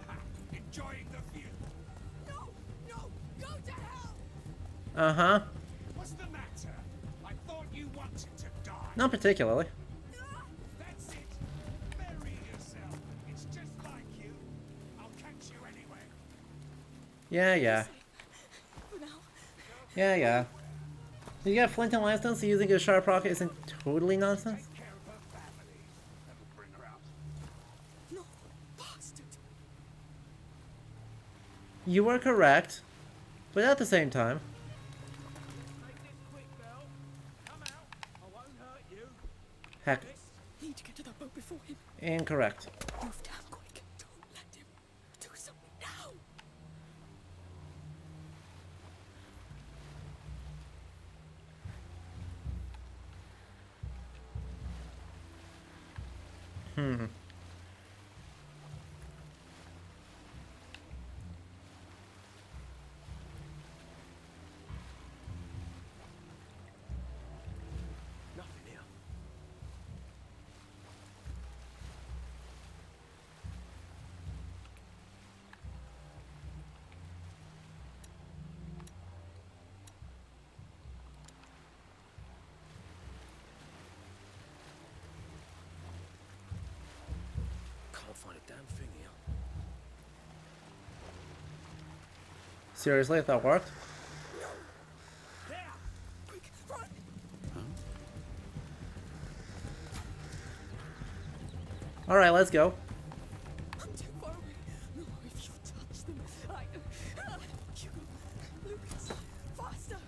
Ha, enjoying the view. No. No. Go to hell. Uh-huh. What's the matter? I thought you wanted to die. Not particularly. That's it. Bury yourself. It's just like you. I'll catch you anyway. Yeah. For now. Yeah. You got flint and limestone, so using a sharp rocket isn't totally nonsense? Take care of her family. That'll bring her out. No. Bastard. You were correct. But at the same time... Make this quick, girl. Come out. I won't hurt you. Heck, Need to get to that boat before him. incorrect. Move damn quick. Don't let him. Do something now. Nothing here. find a damn thing here. Seriously, that worked? There! Quick, run! Alright, let's go. I'm too far away. No, if you touch them, Hugo, Lucas, faster!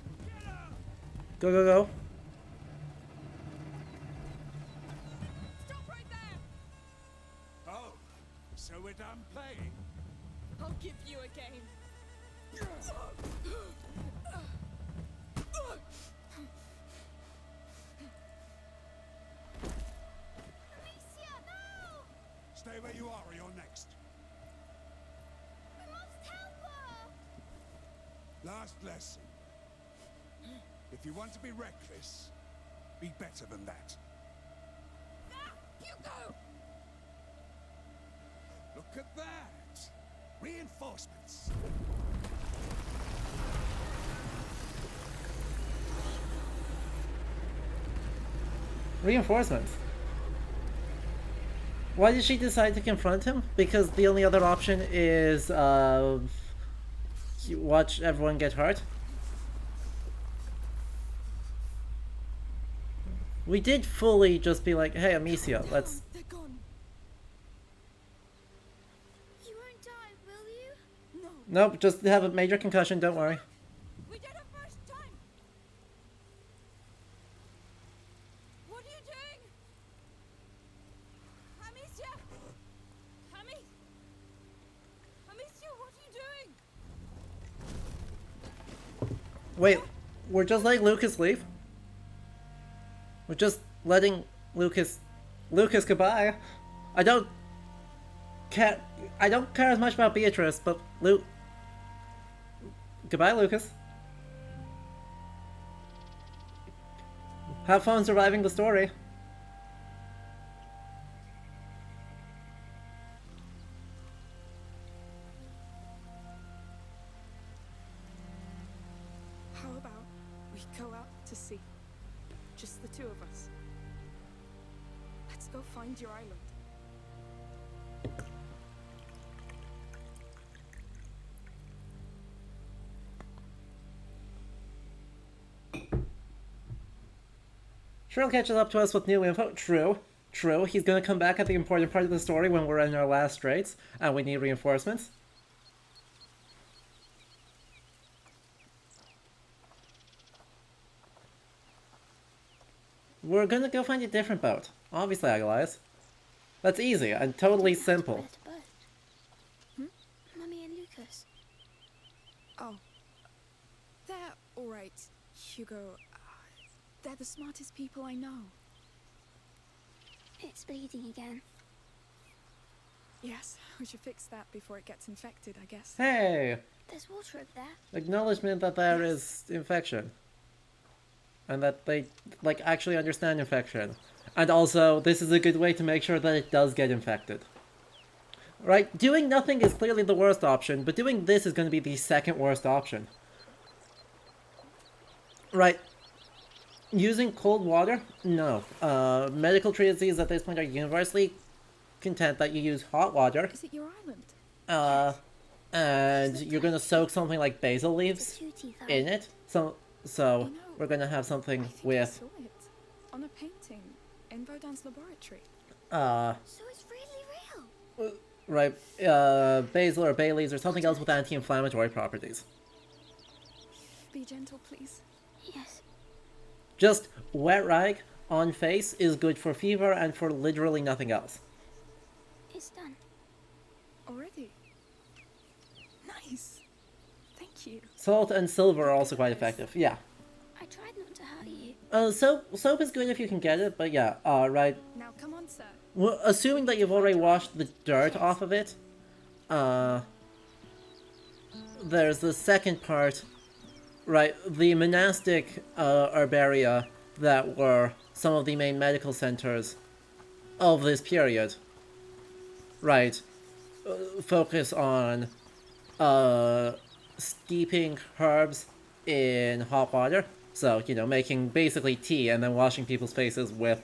Go, go, go. Stop right there! Oh, so we're done playing? I'll give you a game. Amicia, no! Stay where you are or you're next. We must help her! Last lesson. If you want to be reckless, be better than that. Hugo! Look at that! Reinforcements! Reinforcements. Why did she decide to confront him? Because the only other option is watch everyone get hurt. We did fully just be like, hey Amicia, let's... They're gone. You won't die, will you? No. Nope, just have a major concussion, don't worry. We did it first time. What are you doing? Amicia! Amicia, what are you doing? Wait, we're just letting Lucas leave? We're just letting Lucas goodbye. I don't care as much about Beatrice, but goodbye, Lucas. Have fun surviving the story. How about we go out to sea? Just the two of us. Let's go find your island. Cheryl catches up to us with new info. True. He's gonna come back at the important part of the story when we're in our last straits, and we need reinforcements. We're gonna go find a different boat. Obviously, Agalize. That's easy and totally simple. Where's the boat? Mummy and Lucas. Oh. They're alright, Hugo. They're the smartest people I know. It's bleeding again. Yes, we should fix that before it gets infected, I guess. Hey! There's water over there. Acknowledgement that there is infection. And that they, like, actually understand infection. And also, this is a good way to make sure that it does get infected. Right? Doing nothing is clearly the worst option, but doing this is going to be the second worst option. Right? Using cold water? No. Medical treatises at this point are universally content that you use hot water. Is it your island? And you're gonna soak something like basil leaves Two teeth out. in it. So we're gonna have something I think I with, saw it on a painting in Vaudin's laboratory. So it's really real. right, basil or bay leaves or something else with anti-inflammatory properties. Be gentle, please. Yes. Just wet rag on face is good for fever and for literally nothing else. It's done. Already? Nice. Thank you. Salt and silver are also quite effective. Yeah. I tried not to hurt you. Soap is good if you can get it, but yeah, right. Now come on, sir. Well, assuming that you've already washed the dirt off of it, there's the second part, right? The monastic herbaria that were some of the main medical centers of this period, right? Focus on steeping herbs in hot water. So, you know, making basically tea and then washing people's faces with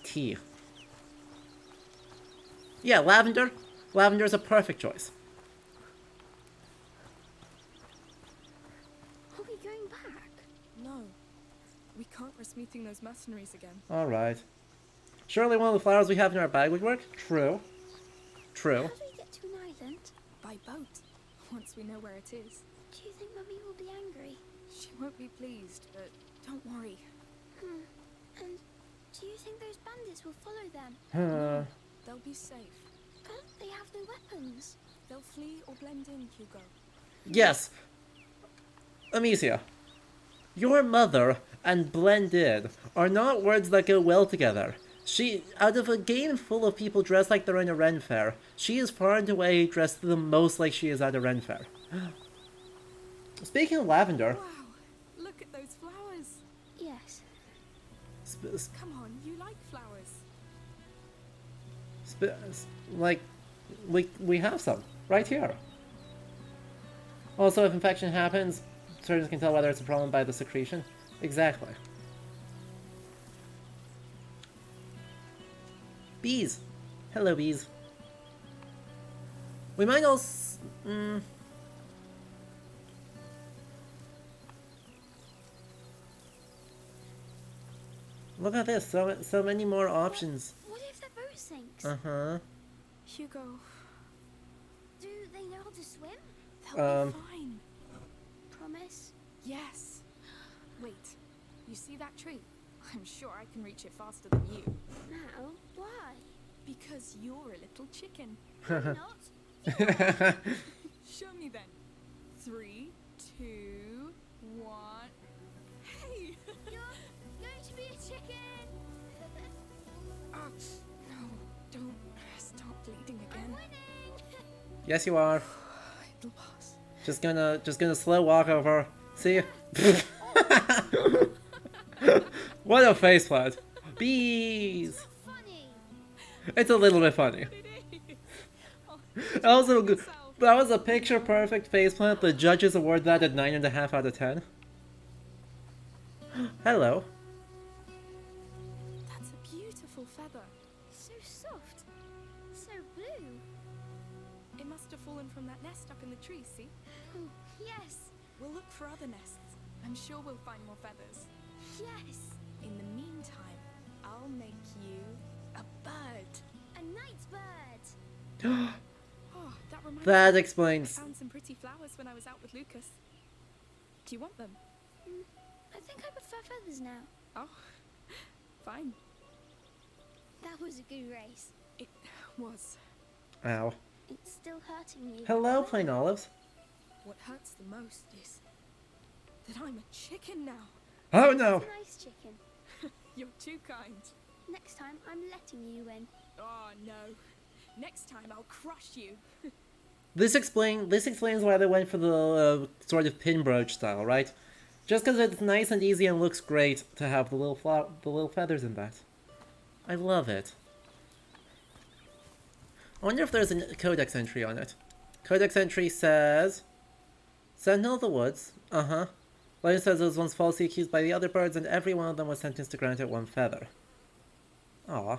tea. Yeah, lavender. Lavender is a perfect choice. Are we going back? No. We can't risk meeting those mercenaries again. Alright. Surely one of the flowers we have in our bag would work? True. True. How do we get to an island? By boat. Once we know where it is. Do you think Mummy will be angry? She won't be pleased, but don't worry. And do you think those bandits will follow them? They'll be safe. But they have no weapons. They'll flee or blend in, Hugo. Yes. Amicia. Your mother and blend in are not words that go well together. Out of a game full of people dressed like they're in a Ren fair, she is far and away dressed the most like she is at a Ren fair. Speaking of lavender, Wow! Look at those flowers! Yes. Come on, you like flowers. like, we have some right here. Also, if infection happens, surgeons can tell whether it's a problem by the secretion. Exactly. Bees. Hello, bees. We might also... Look at this, so many more options. What if their boat sinks? Uh-huh. Hugo, Do they know how to swim? they'll be fine. Promise? Yes. Wait, you see that tree? I'm sure I can reach it faster than you. Now? Why? Because you're a little chicken. I'm not. Show me then. 3, 2, 1. Hey! You're going to be a chicken! Ah, no, don't stop bleeding I'm again. winning! Yes, you are. It'll pass. Just gonna slow walk over. See you. What a faceplant. Bees. Funny! It's a little bit funny. It is. Oh, Also, yourself. that was a picture perfect faceplant. The judges award that at 9.5 out of 10. Hello. That's a beautiful feather. So soft. So blue. It must have fallen from that nest up in the tree, see? Oh, yes. We'll look for other nests. I'm sure we'll find more feathers. Yes. In the meantime, I'll make you a bird. A night bird. Oh, that reminds That me. I explains. found some pretty flowers when I was out with Lucas. Do you want them? I think I prefer feathers now. Oh, fine. That was a good race. It was. Ow. It's still hurting me. Hello, plain olives. What hurts the most is that I'm a chicken now. Oh no. Nice chicken. You're too kind. Next time, I'm letting you win. Oh, no. Next time I'll crush you. This explains why they went for the sort of pin brooch style, right? Just because it's nice and easy and looks great to have the little feathers in that. I love it. I wonder if there's a codex entry on it. Codex entry says, Sentinel of the Woods. Uh-huh. Legend says it was once falsely accused by the other birds, and every one of them was sentenced to grant it one feather. Aw.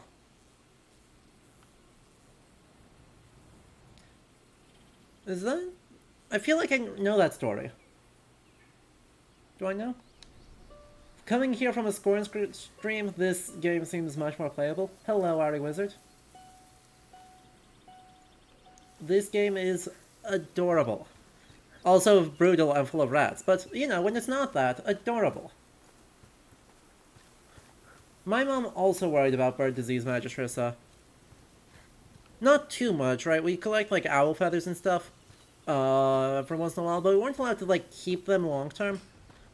Is that... I feel like I know that story. Do I know? Coming here from a scoring stream, this game seems much more playable. Hello, Ari Wizard. This game is adorable. Also brutal and full of rats, but, you know, when it's not that, adorable. My mom also worried about bird disease, Magistressa. Not too much, right? We collect, like, owl feathers and stuff, for once in a while, but we weren't allowed to, like, keep them long term.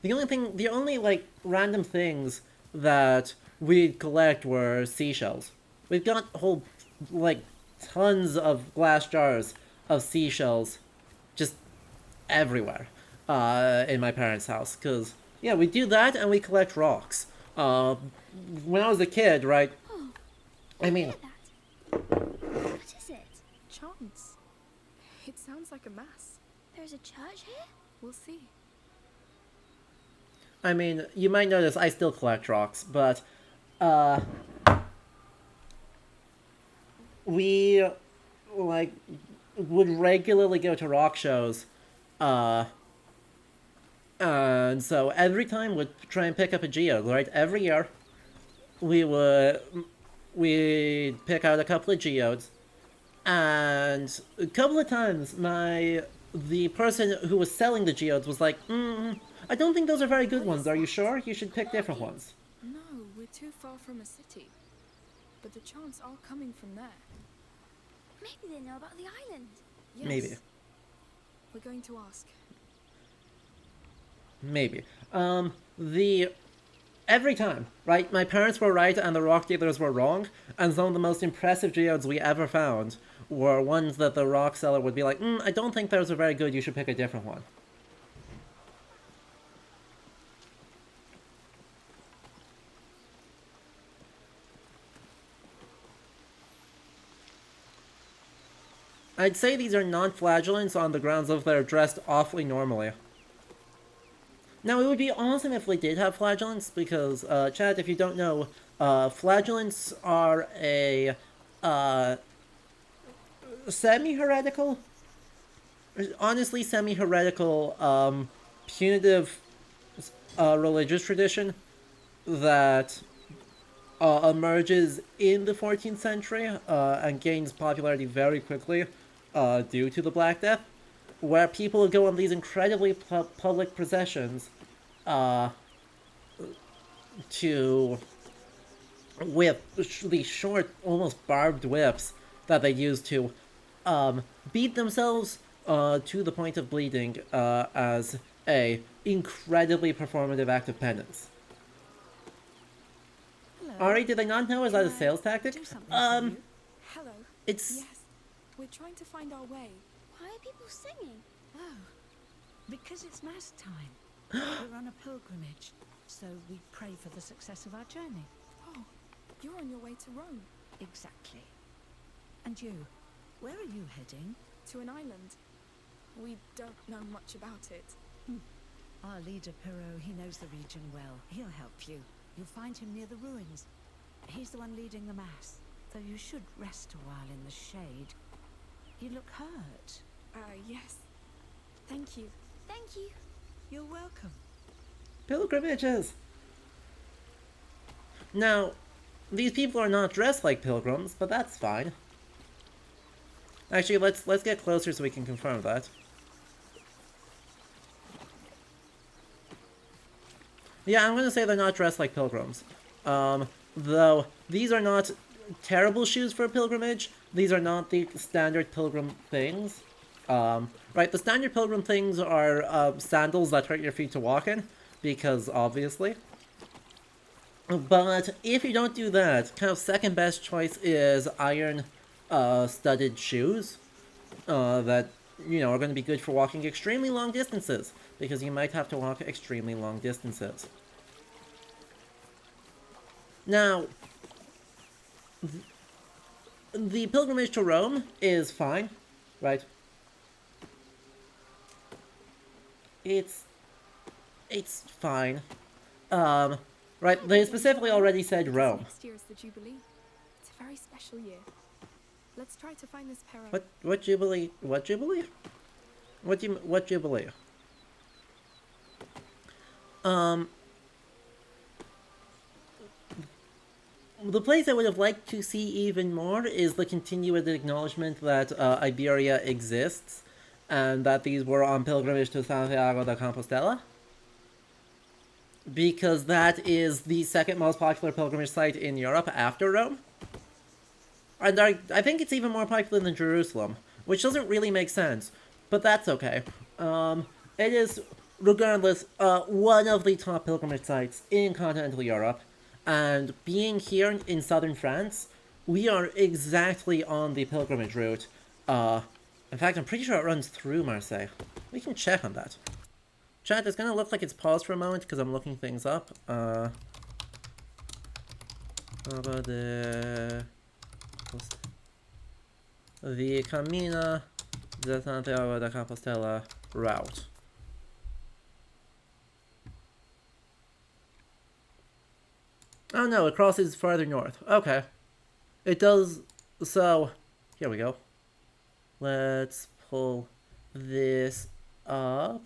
The only, like, random things that we'd collect were seashells. We've got whole, like, tons of glass jars of seashells just everywhere in my parents' house. Because, yeah, we do that and we collect rocks. When I was a kid, right, I mean... Hear that? What is it? Chants. It sounds like a mass. There's a church here? We'll see. I mean, you might notice I still collect rocks, but, we like would regularly go to rock shows, uh, and so every time we'd try and pick up a geode. Right, every year we would we'd pick out a couple of geodes, and a couple of times the person who was selling the geodes was like, I don't think those are very good ones. Are you sure? You should pick different ones. No, we're too far from a city. But the chants are coming from there. Maybe they know about the island. Yes. Maybe. We're going to ask. Maybe. Every time, right? My parents were right and the rock dealers were wrong, and some of the most impressive geodes we ever found were ones that the rock seller would be like, I don't think those are very good, you should pick a different one. I'd say these are non-flagellants on the grounds of they're dressed awfully normally. Now, it would be awesome if we did have flagellants, because, chat, if you don't know, flagellants are a, semi-heretical, honestly semi-heretical, punitive, religious tradition that, emerges in the 14th century, and gains popularity very quickly, due to the Black Death, where people would go on these incredibly public processions, with these short, almost barbed whips that they use to, beat themselves, to the point of bleeding, as a incredibly performative act of penance. Hello. Ari, did I not know? Is that a Can I sales tactic? do something for you? Hello. It's... Yes. We're trying to find our way. Why are people singing? Oh, because it's Mass time. We're on a pilgrimage, so we pray for the success of our journey. Oh, you're on your way to Rome. Exactly. And you, where are you heading? To an island. We don't know much about it. Our leader, Perot, he knows the region well. He'll help you. You'll find him near the ruins. He's the one leading the Mass, though you should rest a while in the shade. You look hurt. Yes. Thank you. Thank you. You're welcome. pilgrimages! Now, these people are not dressed like pilgrims, but that's fine. Actually, let's get closer so we can confirm that. Yeah, I'm gonna say they're not dressed like pilgrims. Though, these are not terrible shoes for a pilgrimage. These are not the standard pilgrim things. Right, the standard pilgrim things are sandals that hurt your feet to walk in, because obviously. But if you don't do that, kind of second best choice is iron studded shoes that, you know, are going to be good for walking extremely long distances, because you might have to walk extremely long distances. Now, the pilgrimage to Rome is fine, right? It's fine. Right, they specifically already said Because Rome. Next year is the Jubilee. It's a very special year. Let's try to find this Perot. What Jubilee? What Jubilee? What Jubilee? The place I would have liked to see even more is the continued acknowledgement that Iberia exists, and that these were on pilgrimage to Santiago de Compostela. Because that is the second most popular pilgrimage site in Europe after Rome. And I think it's even more popular than Jerusalem, which doesn't really make sense, but that's okay. It is, regardless, one of the top pilgrimage sites in continental Europe, and being here in southern France, we are exactly on the pilgrimage route. In fact, I'm pretty sure it runs through Marseille. We can check on that. Chat, it's gonna look like it's paused for a moment because I'm looking things up. How about the Camino de Santiago de Compostela route? Oh no, it crosses farther north. Okay. It does So, here we go. Let's pull this up.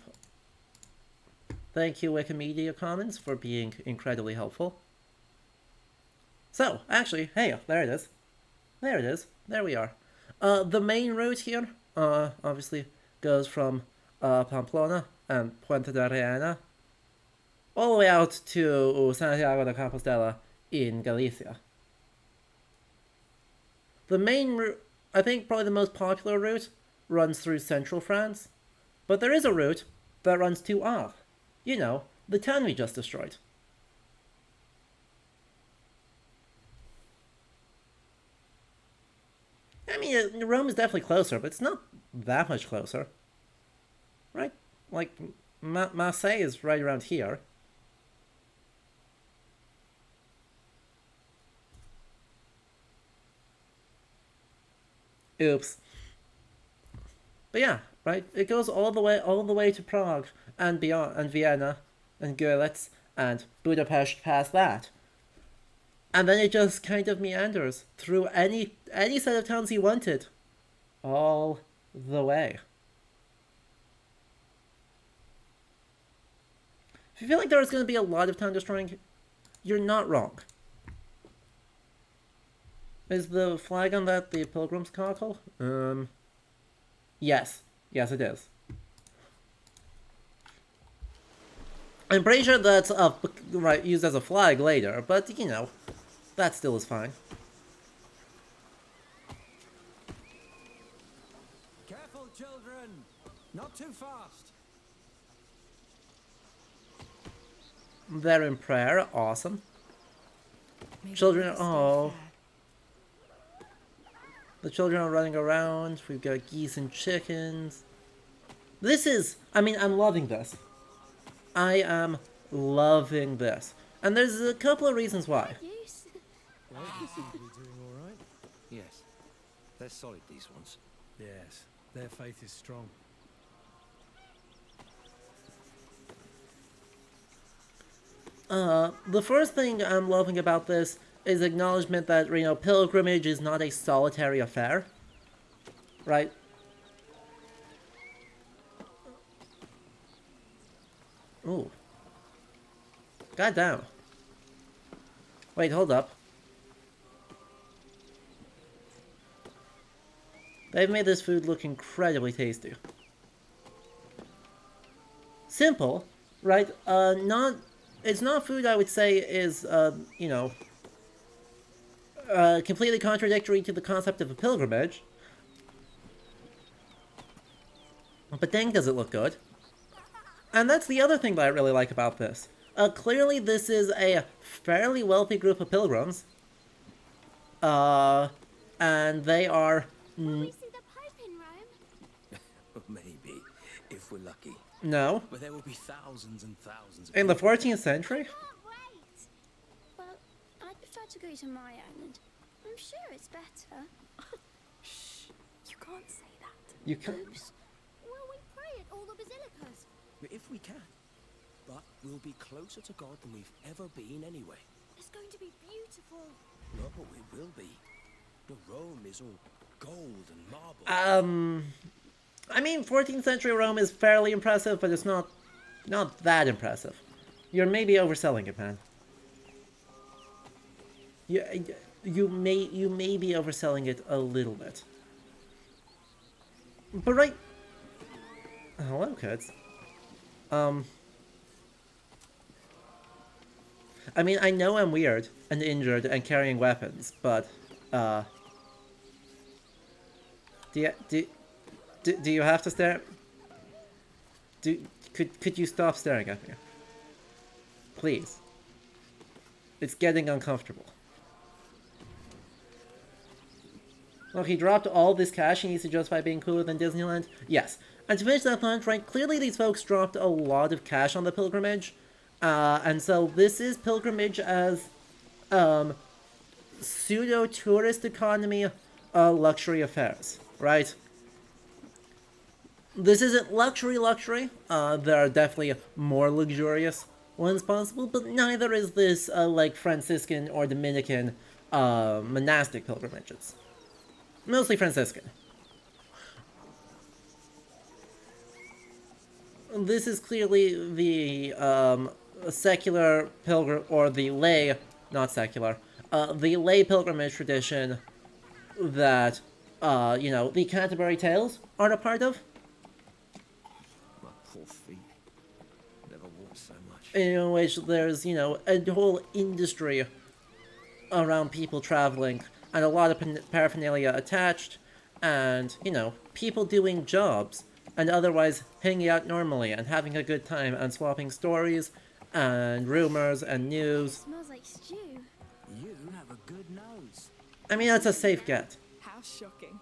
Thank you, Wikimedia Commons, for being incredibly helpful. So, actually, hey, there it is. There it is. There we are. The main route here, obviously, goes from Pamplona and Puente de Reina all the way out to Santiago de Compostela in Galicia. The main route, I think probably the most popular route, runs through central France, but there is a route that runs to Arles. You know, the town we just destroyed. I mean, Rome is definitely closer, but it's not that much closer. Right? Like, Marseille is right around here. Oops. But yeah, right? It goes all the way to Prague and beyond, and Vienna and Görlitz and Budapest past that. And then it just kind of meanders through any set of towns you wanted. All the way. If you feel like there's going to be a lot of town destroying, you're not wrong. Is the flag on that the Pilgrim's Cockle? Yes. Yes, it is. I'm pretty sure that's used as a flag later, but you know, that still is fine. Careful, children! Not too fast! They're in prayer, awesome. Maybe Children, we can stay oh. fair. The children are running around, we've got geese and chickens. This is, I mean, I'm loving this. I am loving this. And there's a couple of reasons why. Use. Well, you seem to be doing all right. Yes. They're solid, these ones. Yes, their faith is strong. The first thing I'm loving about this is acknowledgement that, you know, pilgrimage is not a solitary affair. Right? Ooh. Goddamn. Wait, hold up. They've made this food look incredibly tasty. Simple, right? It's not food I would say is, you know, completely contradictory to the concept of a pilgrimage. But dang, does it look good. And that's the other thing that I really like about this. Clearly this is a fairly wealthy group of pilgrims. And they are... Will we see the Pope in Rome? Maybe, if we're lucky. No. But there will be thousands and thousands of In the people. 14th century? Can't wait! Well, I'd prefer to go to my island. I'm sure it's better. Shh. You can't say that. You can... Oops. Well, we pray at all the basilicas. If we can. But we'll be closer to God than we've ever been anyway. It's going to be beautiful. No, but we will be. The Rome is all gold and marble. I mean, 14th century Rome is fairly impressive, but it's not that impressive. You're maybe overselling it, man. You may be overselling it a little bit. But right... Hello, kids. I mean, I know I'm weird and injured and carrying weapons, but, do you have to stare? Could you stop staring at me? Please. It's getting uncomfortable. Look, he dropped all this cash he needs to justify being cooler than Disneyland? Yes. And to finish that point, right, clearly these folks dropped a lot of cash on the pilgrimage. And so this is pilgrimage as pseudo-tourist economy luxury affairs, right? This isn't luxury. There are definitely more luxurious ones possible, but neither is this like Franciscan or Dominican monastic pilgrimages. Mostly Franciscan. This is clearly the secular pilgrim, or the lay, not secular, the lay pilgrimage tradition that, you know, the Canterbury Tales aren't a part of. My poor feet. Never walked so much. In which there's, you know, a whole industry around people traveling and a lot of paraphernalia attached, and, you know, people doing jobs and otherwise hanging out normally and having a good time and swapping stories and rumors and news. Smells like stew. You have a good nose. I mean, that's a safe get. How shocking.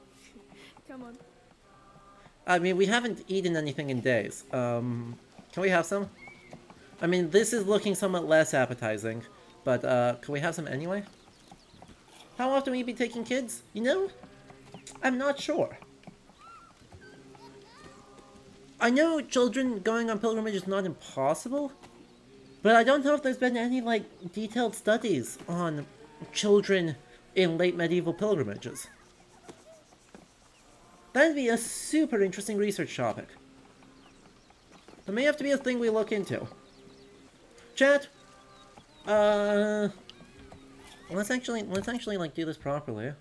Come on. I mean, we haven't eaten anything in days. Can we have some? I mean, this is looking somewhat less appetizing, but can we have some anyway? How often will you be taking kids? You know, I'm not sure. I know children going on pilgrimage is not impossible, but I don't know if there's been any, like, detailed studies on children in late medieval pilgrimages. That'd be a super interesting research topic. That may have to be a thing we look into. Chat, let's actually like do this properly.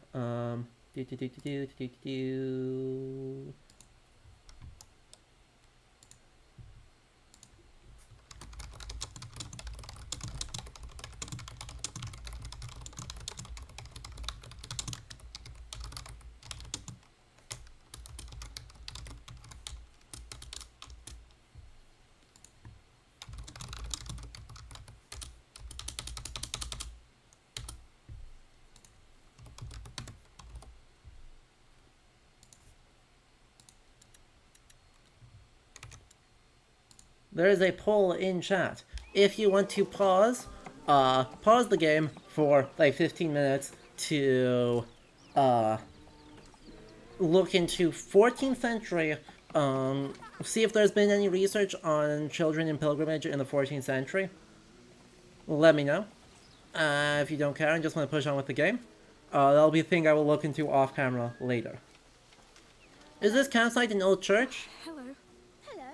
There is a poll in chat. If you want to pause the game for like 15 minutes to look into 14th century, see if there's been any research on children in pilgrimage in the 14th century, let me know. If you don't care and just want to push on with the game, that'll be a thing I will look into off camera later. Is this campsite an old church? Hello. Hello.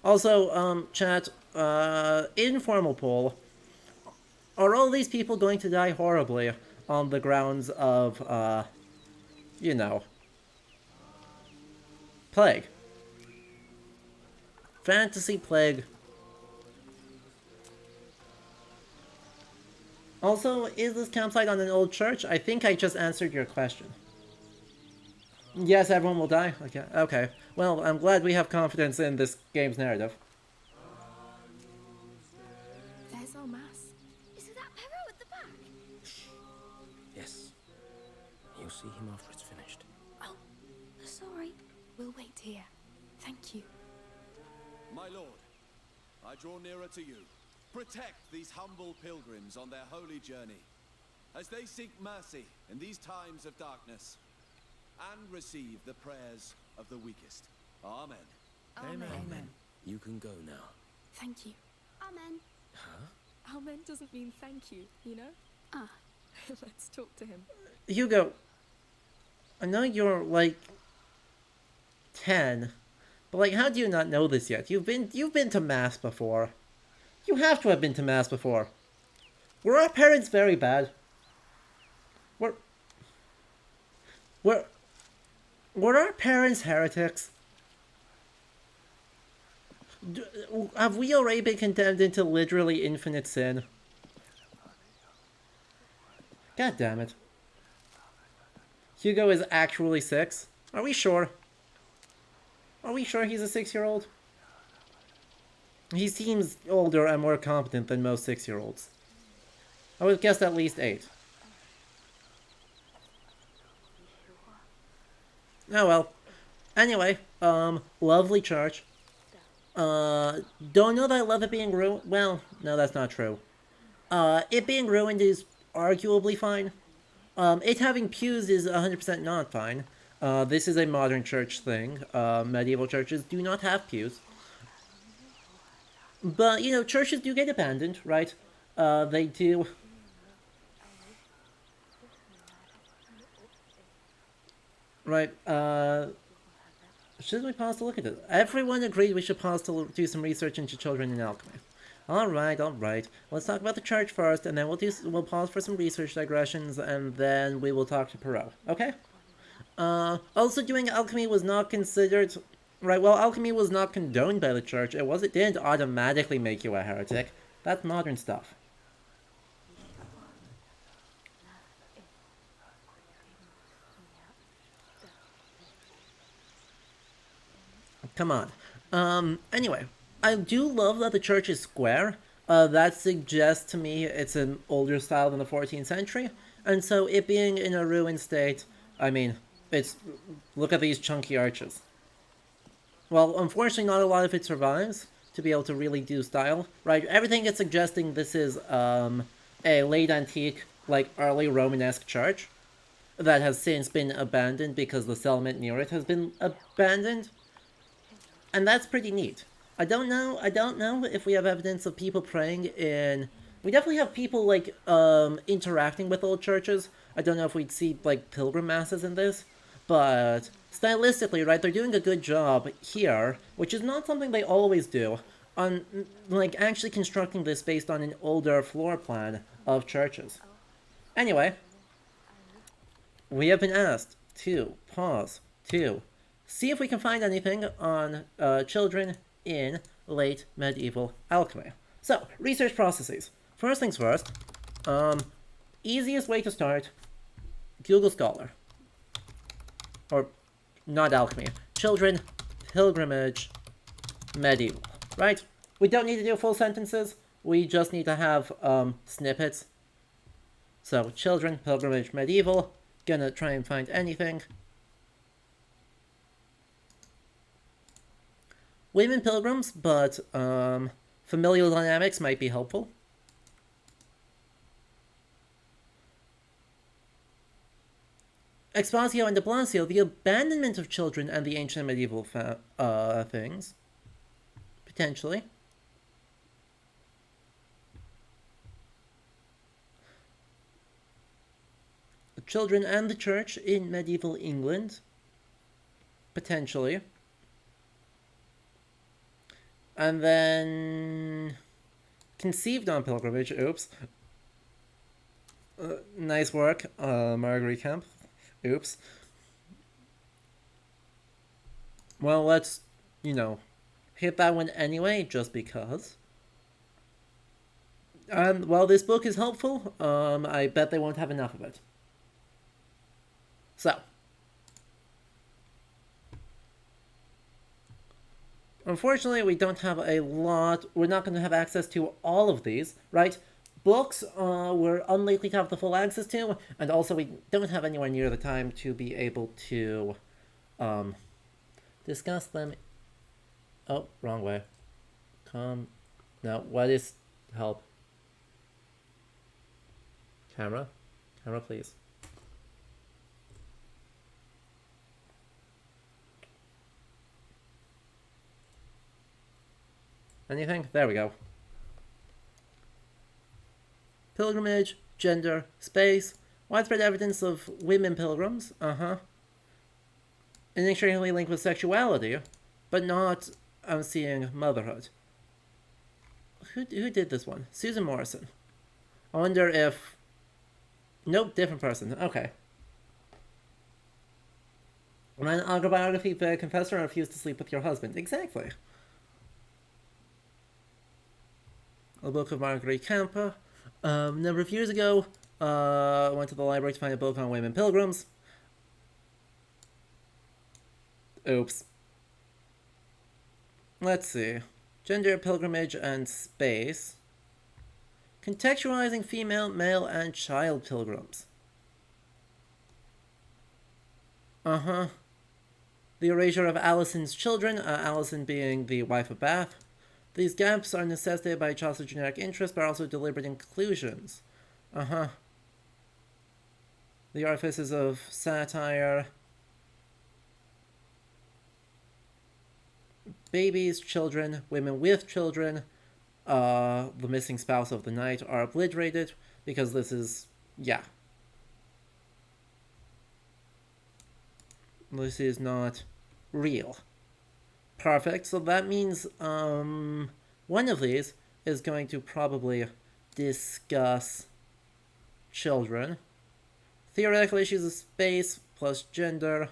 Also, chat, informal poll. Are all these people going to die horribly on the grounds of, you know, plague? Fantasy plague. Also, is this campsite on an old church? I think I just answered your question. Yes, everyone will die? Okay. Okay. Well, I'm glad we have confidence in this game's narrative. There's our mass. Is it that Perro at the back? Yes. You'll see him after it's finished. Oh, sorry. We'll wait here. Thank you. My lord, I draw nearer to you. Protect these humble pilgrims on their holy journey, as they seek mercy in these times of darkness, and receive the prayers of the weakest. Amen. Amen. You can go now. Thank you. Amen. Amen doesn't mean thank you, you know? Ah. Let's talk to him. Hugo, I know you're like 10, but like, how do you not know this yet? You've been to mass before. You have to have been to mass before. Were our parents very bad? Were our parents heretics? Have we already been condemned into literally infinite sin? God damn it. Hugo is actually 6? Are we sure? Are we sure he's a 6-year-old? He seems older and more competent than most 6-year-olds. I would guess at least 8. Oh well. Anyway, lovely church. Don't know that I love it being ruined. Well, no, that's not true. It being ruined is arguably fine. It having pews is 100% not fine. This is a modern church thing. Medieval churches do not have pews. But, you know, churches do get abandoned, right? They do. Right, should we pause to look at it? Everyone agreed we should pause to do some research into children in alchemy. Alright, alright. Let's talk about the church first, and then we'll pause for some research digressions, and then we will talk to Perot. Okay? Also doing alchemy was not considered... Right, well, alchemy was not condoned by the church. It didn't automatically make you a heretic. That's modern stuff. Come on. Anyway, I do love that the church is square. That suggests to me it's an older style than the 14th century. And so it being in a ruined state, I mean, look at these chunky arches. Well, unfortunately not a lot of it survives to be able to really do style. Right, everything is suggesting this is a late antique, like early Romanesque church that has since been abandoned because the settlement near it has been abandoned. And that's pretty neat. I don't know if we have evidence of people praying in... We definitely have people, like, interacting with old churches. I don't know if we'd see, like, pilgrim masses in this. But stylistically, right, they're doing a good job here, which is not something they always do, on, like, actually constructing this based on an older floor plan of churches. Anyway, we have been asked to pause to see if we can find anything on children in late medieval alchemy. So, research processes. First things first, easiest way to start, Google Scholar. Or, not alchemy. Children, pilgrimage, medieval. Right? We don't need to do full sentences. We just need to have snippets. So, children, pilgrimage, medieval. Gonna try and find anything. Women pilgrims, but familial dynamics might be helpful. Exposio and de Blasio, the abandonment of children and the ancient medieval things. Potentially. Children and the church in medieval England. Potentially. And then... Conceived on pilgrimage, oops. Nice work, Marguerite Camp. Oops. Well, let's, hit that one anyway, just because. And while this book is helpful, I bet they won't have enough of it. So. Unfortunately, we don't have a lot. We're not going to have access to all of these, right? Books we're unlikely to have the full access to, and also we don't have anywhere near the time to be able to discuss them. Oh, wrong way. No, what is help? Camera, please. Anything? There we go. Pilgrimage, gender, space, widespread evidence of women pilgrims, inextricably linked with sexuality, but not, I'm seeing motherhood. Who did this one? Susan Morrison. I wonder if... Nope, different person, okay. An autobiography by a confessor and refused to sleep with your husband. Exactly. A book of Marguerite Campa. A number of years ago, I went to the library to find a book on women pilgrims. Oops. Let's see. Gender, pilgrimage, and space. Contextualizing female, male, and child pilgrims. The erasure of Alison's children, Alison being the wife of Bath. These gaps are necessitated by Chaucer's generic interest, but also deliberate inclusions. The artifices of satire. Babies, children, women with children, the missing spouse of the night are obliterated, because this is, yeah. This is not real. Perfect. So that means one of these is going to probably discuss children. Theoretical issues of space plus gender.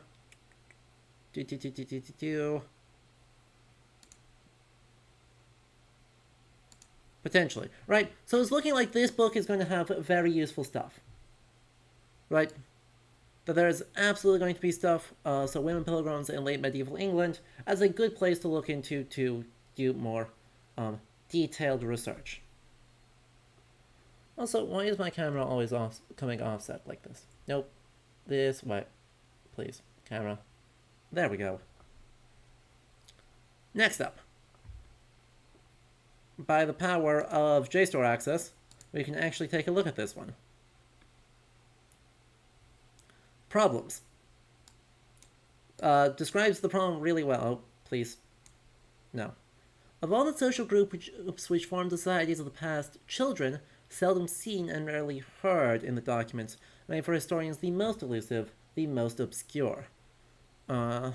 Potentially. Right? So it's looking like this book is going to have very useful stuff. Right? That there's absolutely going to be stuff, so women pilgrims in late medieval England, as a good place to look into to do more detailed research. Also, why is my camera always coming offset like this? Nope. This way. Please. Camera. There we go. Next up. By the power of JSTOR access, we can actually take a look at this one. Problems. Describes the problem really well. Oh, please. No. Of all the social groups which formed the societies of the past, children, seldom seen and rarely heard in the documents, remain for historians the most elusive, the most obscure. The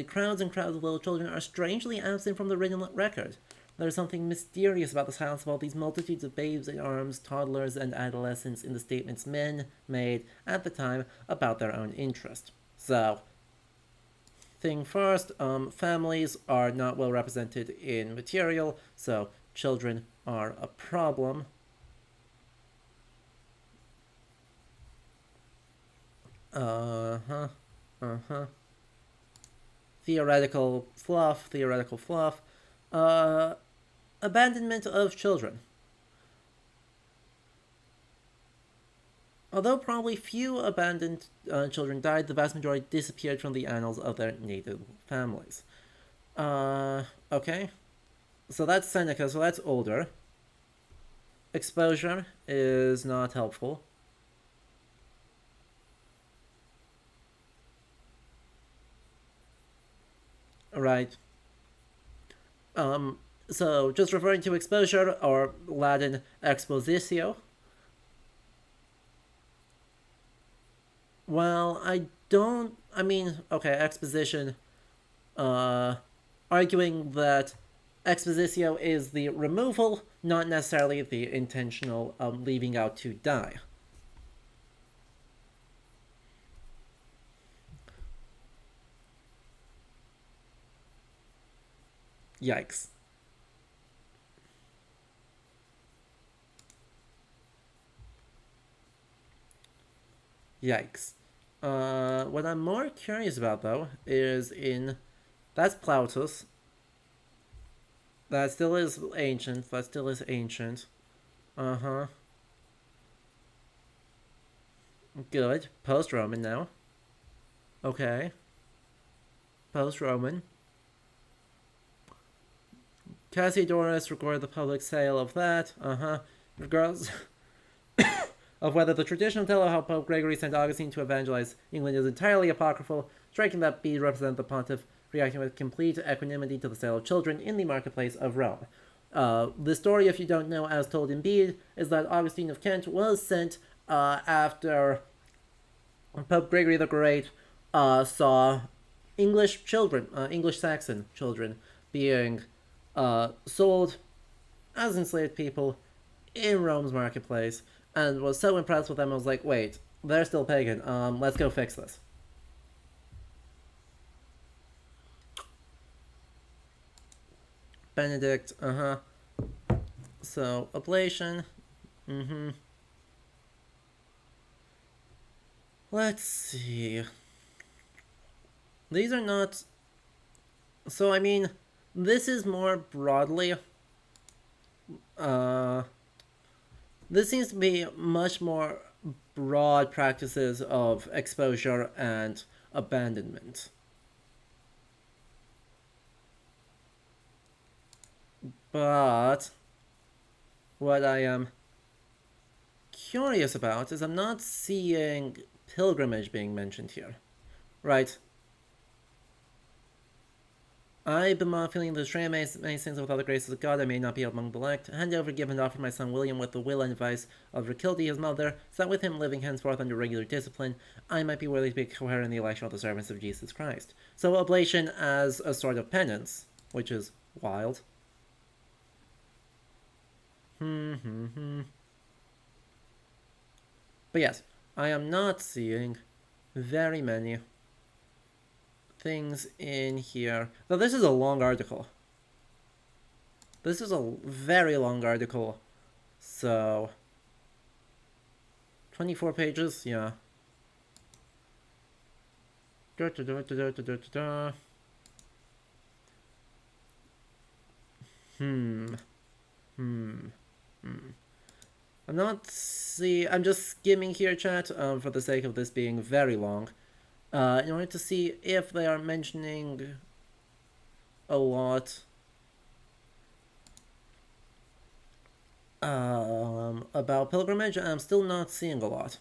crowds and crowds of little children are strangely absent from the written record. There is something mysterious about the silence of all these multitudes of babes in arms, toddlers, and adolescents in the statements men made at the time about their own interest. So, thing first, families are not well represented in material, so children are a problem. Theoretical fluff. Abandonment of children. Although probably few abandoned children died, the vast majority disappeared from the annals of their native families. Okay. So that's Seneca, so that's older. Exposure is not helpful. Right. So just referring to exposure, or Latin expositio. Well, okay, exposition, arguing that expositio is the removal, not necessarily the intentional leaving out to die. Yikes. Yikes. What I'm more curious about, though, is that's Plautus. That still is ancient. Good. Post-Roman now. Okay. Post-Roman. Cassiodorus recorded the public sale of that. Regardless of whether the traditional tale of how Pope Gregory sent Augustine to evangelize England is entirely apocryphal, striking that Bede represented the pontiff reacting with complete equanimity to the sale of children in the marketplace of Rome. The story, if you don't know, as told in Bede, is that Augustine of Kent was sent after Pope Gregory the Great saw English children, English Saxon children, being sold as enslaved people in Rome's marketplace, and was so impressed with them, I was like, wait, they're still pagan, let's go fix this. Benedict, So, ablation, Let's see. These are not... So, this is more broadly... This seems to be much more broad practices of exposure and abandonment. But what I am curious about is I'm not seeing pilgrimage being mentioned here. Right. I bemoan feeling the stray many sins without the graces of God, I may not be among the elect. Hand over, give, and offer my son William with the will and advice of Rakilde, his mother, so that with him living henceforth under regular discipline, I might be worthy to be coherent in the election of the servants of Jesus Christ. So oblation as a sort of penance, which is wild. But yes, I am not seeing very many things in here. Though this is a long article. This is a very long article. So 24 pages, yeah. I'm just skimming here, chat, for the sake of this being very long. In order to see if they are mentioning a lot about pilgrimage. I'm still not seeing a lot.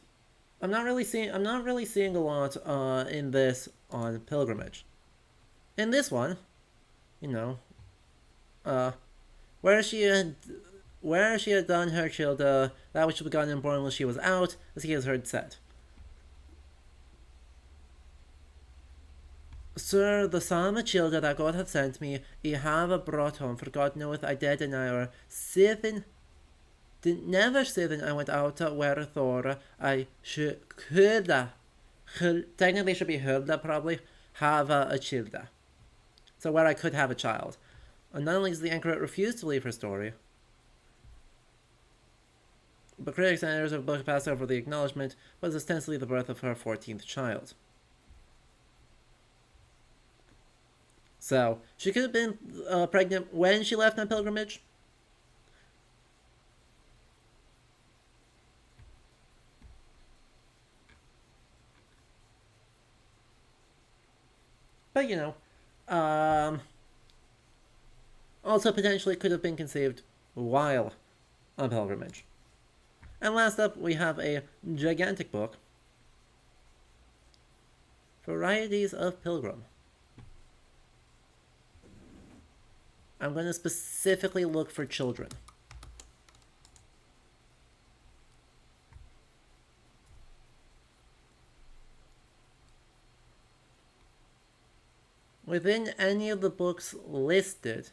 I'm not really seeing a lot in this on pilgrimage. In this one, you know, where she had done her child, that which was begun and born while she was out, as he has heard said. Sir, the psalm childer that God hath sent me, I have brought home, for God knoweth I did deny her. Never sithen I went out wherethore I coulda, technically should be coulda probably, have a childa. So where I could have a child. And not only does the anchorite refuse to believe her story, but critics and editors of the book passed over the acknowledgement was ostensibly the birth of her 14th child. So, she could have been pregnant when she left on pilgrimage. But, you know, also potentially could have been conceived while on pilgrimage. And last up, we have a gigantic book, Varieties of Pilgrim. I'm going to specifically look for children. Within any of the books listed,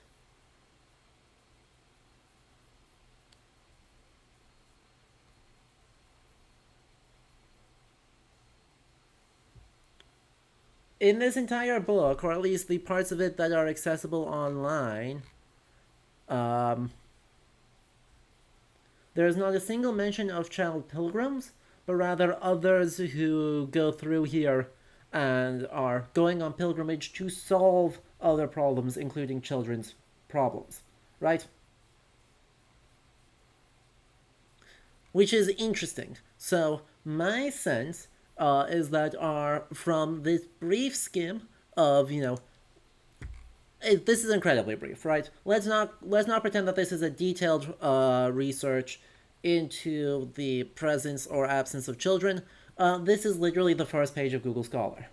in this entire book, or at least the parts of it that are accessible online, there is not a single mention of child pilgrims, but rather others who go through here and are going on pilgrimage to solve other problems, including children's problems, right? Which is interesting. So my sense is that from this brief skim of, you know, this is incredibly brief, right? Let's not pretend that this is a detailed research into the presence or absence of children. This is literally the first page of Google Scholar.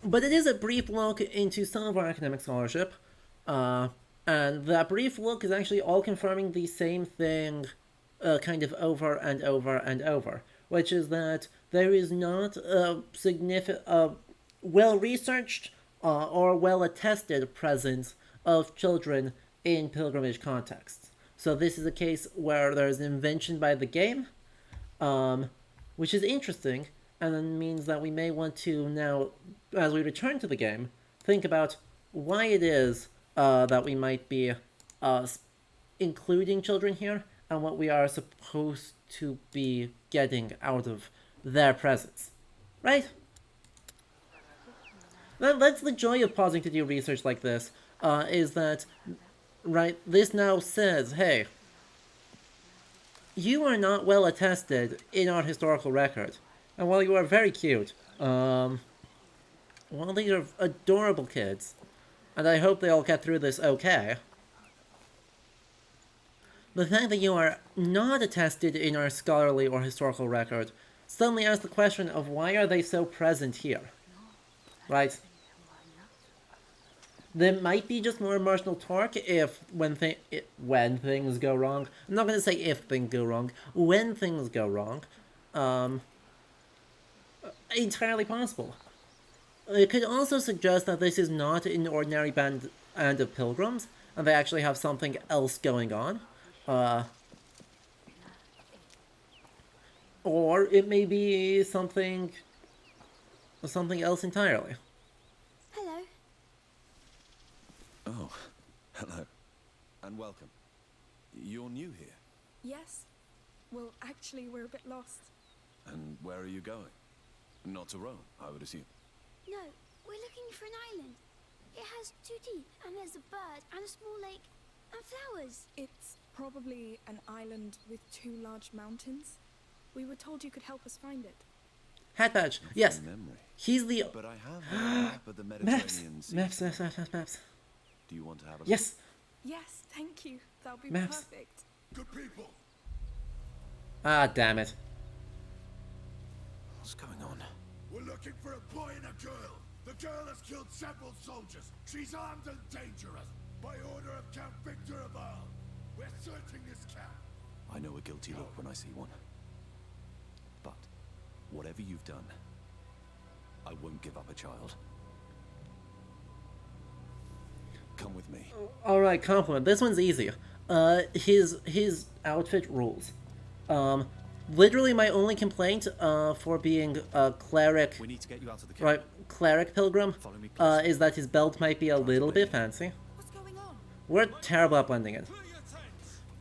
But it is a brief look into some of our academic scholarship. And that brief look is actually all confirming the same thing kind of over and over and over, which is that there is not a significant, well-researched or well-attested presence of children in pilgrimage contexts. So this is a case where there's an invention by the game, which is interesting, and then means that we may want to now, as we return to the game, think about why it is that we might be including children here, and what we are supposed to be getting out of their presence. Right? That's the joy of pausing to do research like this, is that, right, this now says, hey, you are not well attested in our historical record. And while you are very cute, well, these are adorable kids, and I hope they all get through this okay. The fact that you are not attested in our scholarly or historical record suddenly ask the question of why are they so present here, right? There might be just more emotional torque if when things go wrong. I'm not gonna say if things go wrong. When things go wrong, entirely possible. It could also suggest that this is not an ordinary band of pilgrims, and they actually have something else going on. Or it may be something else entirely. Hello. Oh, hello. And welcome. You're new here. Yes. Well, actually, we're a bit lost. And where are you going? Not to Rome, I would assume. No, we're looking for an island. It has 2 teeth, and there's a bird, and a small lake, and flowers. It's probably an island with 2 large mountains. We were told you could help us find it. Hat badge. Yes. Memory. He's the But I have a map of the Mediterranean Sea. Maps. Do you want to have a look? Yes. Yes, thank you. That'll be Maps. perfect. Good people. Ah, damn it. What's going on? We're looking for a boy and a girl. The girl has killed several soldiers. She's armed and dangerous. By order of Count Victor of Arles. We're searching this camp. I know a guilty look when I see one. But whatever you've done, I won't give up a child. Come with me. Alright, compliment. This one's easy. His outfit rules. Literally my only complaint, for being a cleric, We need to get you out of the camp. right, cleric pilgrim, Follow me closely. is that his belt might be a little bit fancy. What's going on? We're terrible at blending it.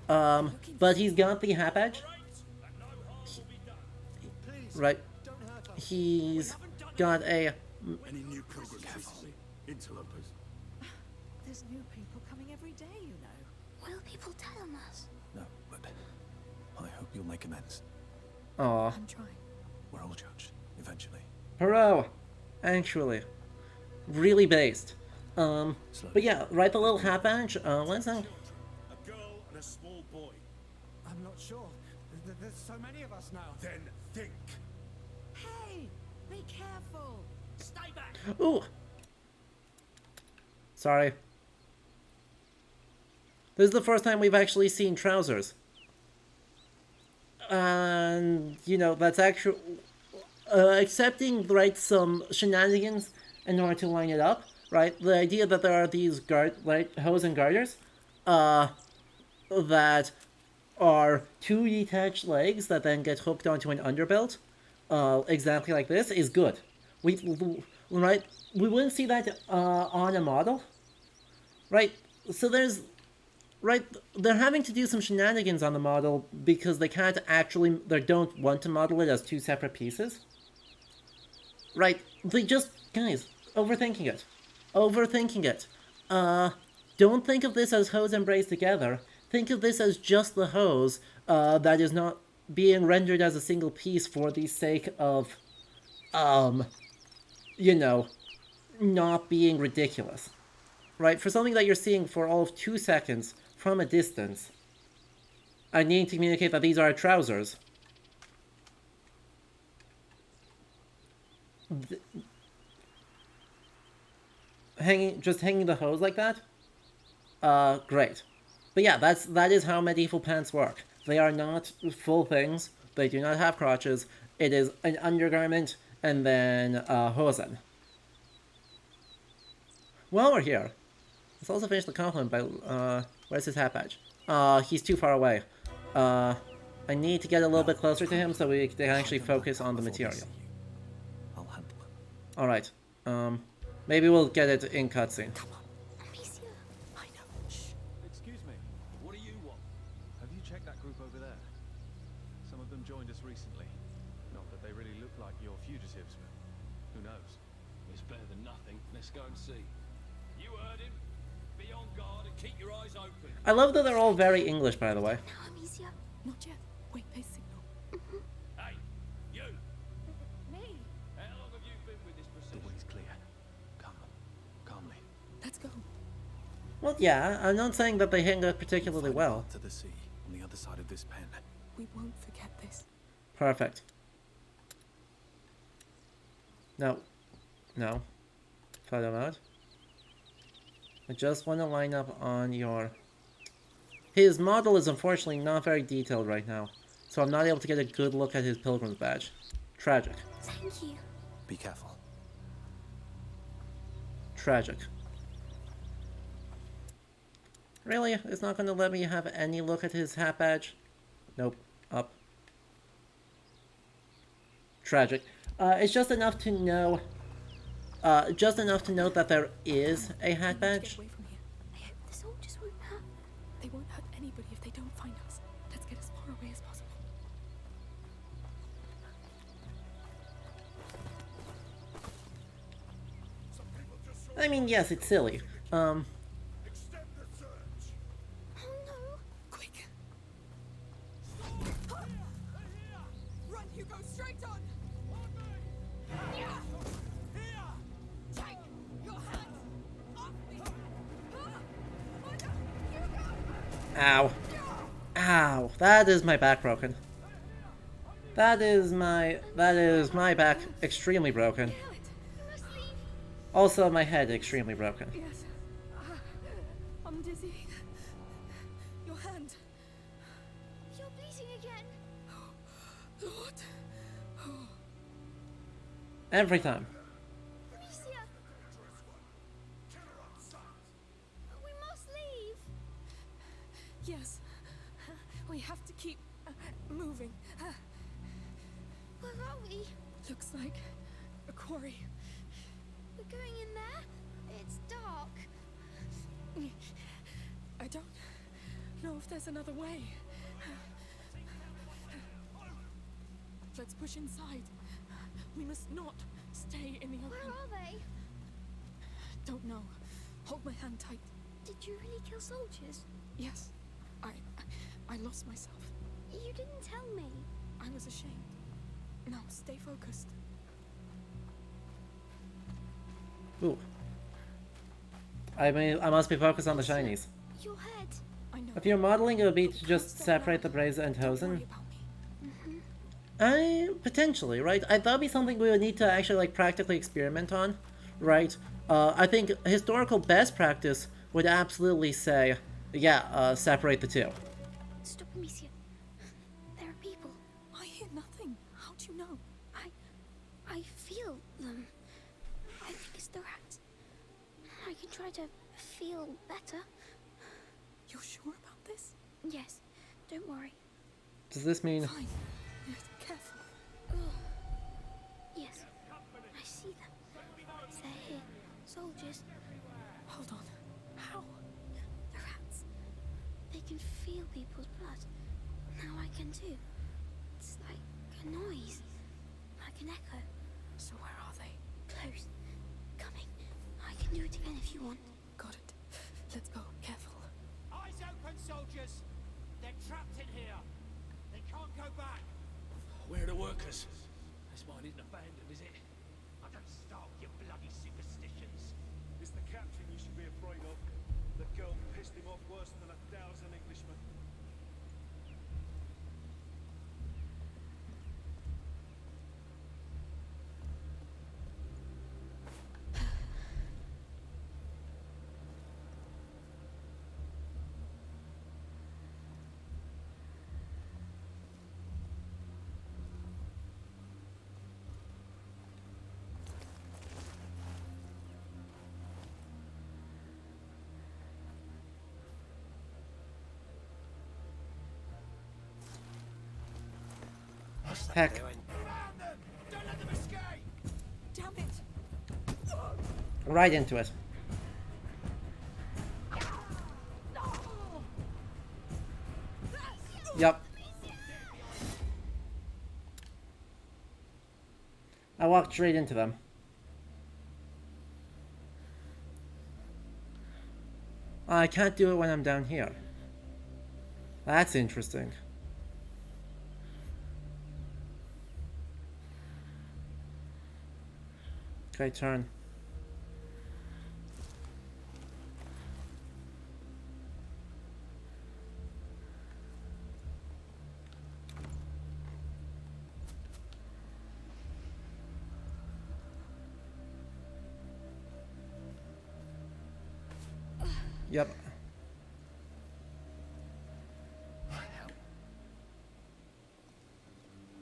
But he's got the hat badge. Right. He's got a... Any new pilgrims recently? Interlopers. There's new people coming every day, you know. Will people tell on us? No, but I hope you'll make amends. Aw. I'm trying. We're all judged, eventually. Hurrah! Actually. Really based. But yeah, right, the little hat badge, what's that? A girl and a small boy. I'm not sure. There's so many of us now. Then think. Hey, be careful. Stay back. Ooh! Sorry. This is the first time we've actually seen trousers. And, you know, that's actually... accepting, right, some shenanigans in order to line it up, right? The idea that there are these hose and garters, that are 2 detached legs that then get hooked onto an underbelt, exactly like this, is good. We wouldn't see that, on a model, right? So there's... Right, they're having to do some shenanigans on the model because they can't actually, they don't want to model it as 2 separate pieces. Right, they just, guys, overthinking it. Overthinking it. Don't think of this as hose and brace together. Think of this as just the hose, that is not being rendered as a single piece for the sake of, you know, not being ridiculous. Right, for something that you're seeing for all of 2 seconds from a distance, I need to communicate that these are trousers. Just hanging the hose like that? Great. But yeah, that is how medieval pants work. They are not full things, they do not have crotches, it is an undergarment and then, hosen. While we're here, let's also finish the compliment by, where's his hat badge? He's too far away. I need to get a little bit closer to him so we can actually focus on the material. I'll handle it. Alright, maybe we'll get it in cutscene. Amicia. I know. Shh. Excuse me, what do you want? Have you checked that group over there? Some of them joined us recently. Not that they really look like your fugitives, but who knows? It's better than nothing. Let's go and see. You heard him. Be on guard and keep your eyes open. I love that they're all very English, by the way. Now, Amicia. Not yet. Wait, they signal. Hey, you! Me? How long have you been with this The procession? way's clear. Come, calmly. Let's go. Well, yeah, I'm not saying that they hang out particularly Find a well. path to the sea, on the other side of this pen. We won't forget this. Perfect. No. No. Photo mode. I just want to line up on your... His model is unfortunately not very detailed right now, so I'm not able to get a good look at his pilgrim's badge. Tragic. Thank you. Be careful. Tragic. Really? It's not going to let me have any look at his hat badge? Nope. Up. Tragic. It's just enough to know... just enough to note that there is a hat Get badge. away from here. I hope the soldiers won't hurt. They won't hurt anybody if they don't find us. Let's get as far away as possible. I mean, yes, it's silly. Extend the search. Oh no! Quick! Run, Hugo, straight on! Yeah! Here! Take your hands off me! Oh no! Hugo! Ow. Ow. That is my back broken. That is my back extremely broken. Kill it! We must leave. Also, my head extremely broken. Yes. I'm dizzy. Your hand. You're bleeding again. Lord. Every time. Amicia! We must leave. Yes. We have to keep moving. Where are we? Looks like a quarry. We're going in there? It's dark. I don't know if there's another way. Let's push inside. We must not stay in the Where open. are they? Don't know. Hold my hand tight. Did you really kill soldiers? Yes. I lost myself. You didn't tell me. I was ashamed. Now stay focused. Ooh. I mean, I must be focused on the shinies. Your head. I know. If you're modeling, it would be to Don't just stay separate loud. the Brazen and Don't Hosen. worry about me. Potentially, right? That'd be something we would need to actually, like, practically experiment on, right? I think historical best practice would absolutely say, yeah, separate the two. Stop, Amicia. There are people. I hear nothing. How do you know? I feel them. I think it's the rats. I can try to feel better. You're sure about this? Yes, don't worry. Does this mean... Fine. Yes, careful. Yes, I see them. They're here. Soldiers. Hold on. How? The rats. They can feel people's blood. Now I can too. It's like a noise. Like an echo. So where are they? Close. Coming. I can do it again if you want. Got it. Let's go. Careful. Eyes open, soldiers! They're trapped in here! They can't go back! Where are the workers? This mine isn't abandoned, is it? I don't start with your bloody superstitions. It's the captain you should be afraid of. The girl pissed him off worse than 1,000 Englishmen. Heck. Found them! Don't let them escape! Damn it! Right into it. Yup. I walked straight into them. I can't do it when I'm down here. That's interesting. Okay, turn. Yep.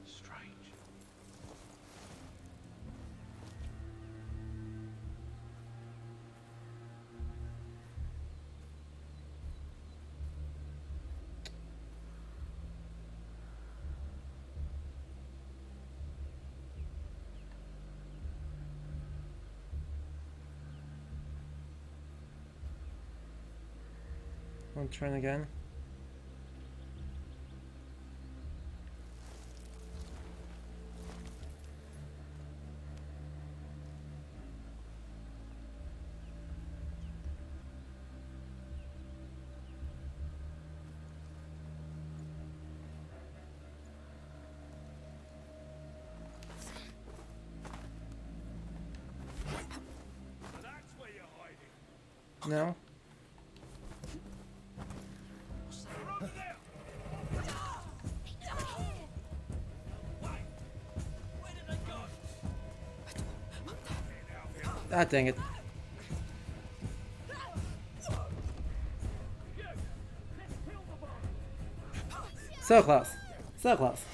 Strange. I'll turn again. That's where you're hiding. No? Over there. Where did they go? Ah, dang it. So close. So close.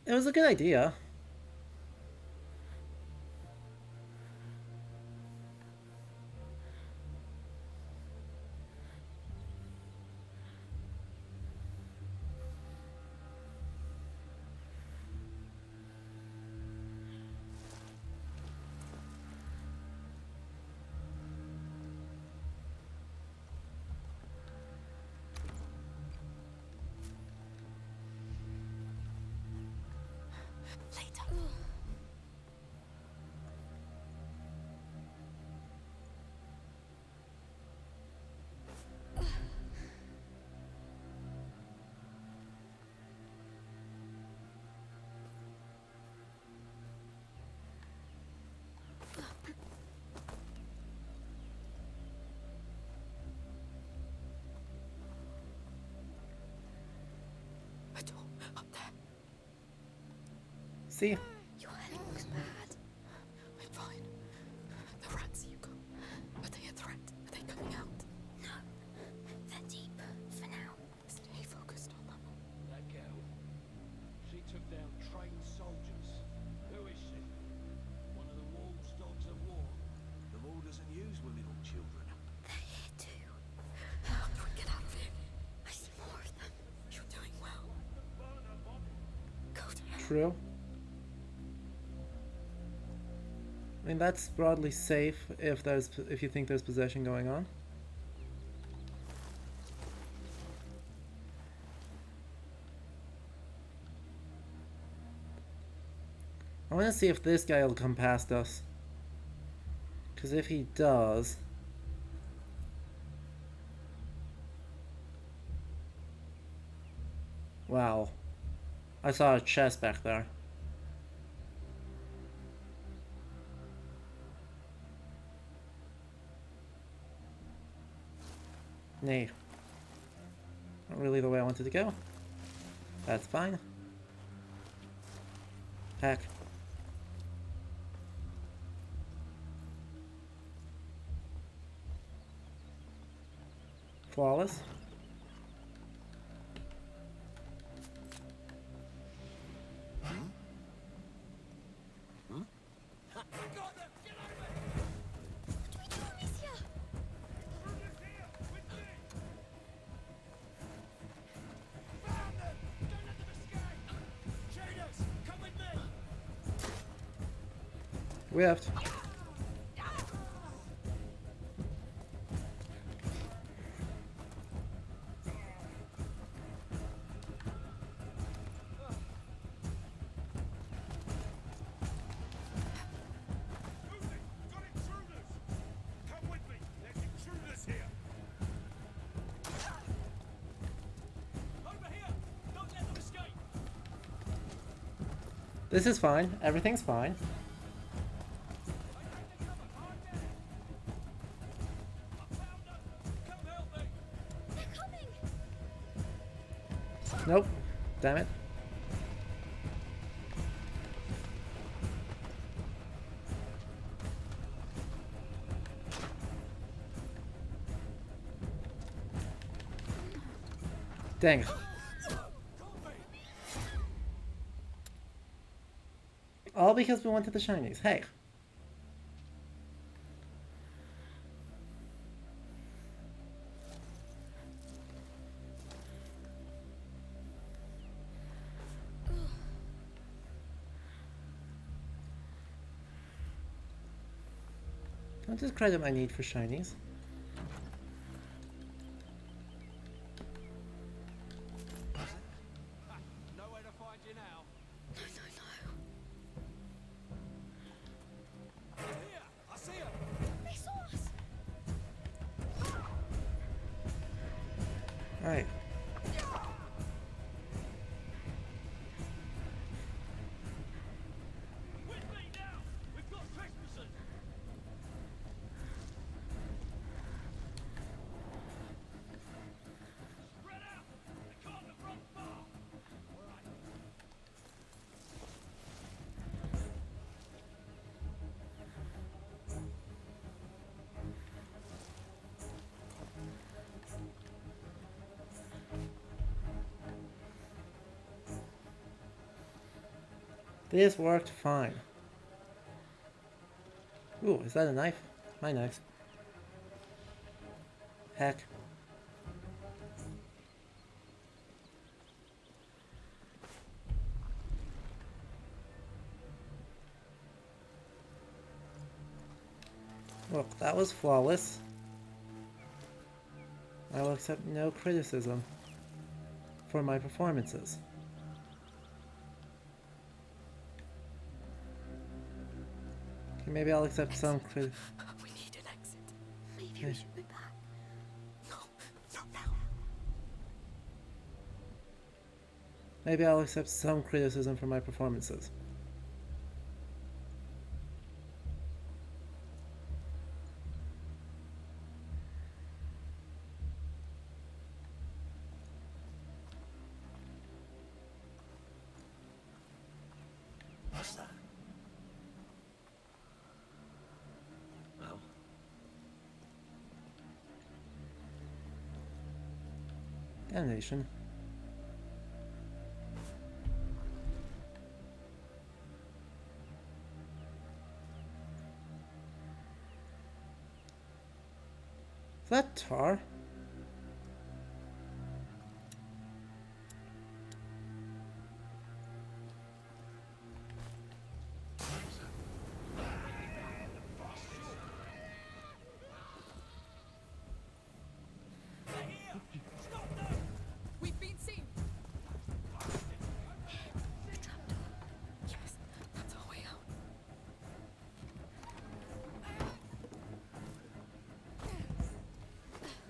It was a good idea. See? Your head looks mad. I'm fine. The rats, Hugo. Are they a threat? Are they coming out? No. They're deep for now. Stay focused on them. That girl. She took down trained soldiers. Who is she? One of the wolves' dogs of war. The law doesn't use with little children. They're here too. Get out of here. I see more of them. You're doing well. Go to hell. True. I mean, that's broadly safe if you think there's possession going on. I want to see if this guy will come past us. Because if he does... Wow. I saw a chest back there. Nay. Not really the way I wanted to go. That's fine. Heck. Flawless. Whiffed. This is fine. Everything's fine. Nope. Damn it. Dang it. All because we wanted the shinies. Hey. Don't discredit my need for shinies. Nowhere to find you now. No, no, no. They're here. I see them. They saw us. Alright. With me now. We've got trespassers. Spread out. They can't have run far. All right. This worked fine. Ooh, is that a knife? My knife. Heck. Well, that was flawless. I will accept no criticism for my performances. Okay, maybe I'll accept some criticism. We need an exit. Maybe we should be back. No, not now. Maybe I'll accept some criticism for my performances. What's that? Well, Damnation. Is that tar? We've been seen. The trapdoor. Yes, that's our way out.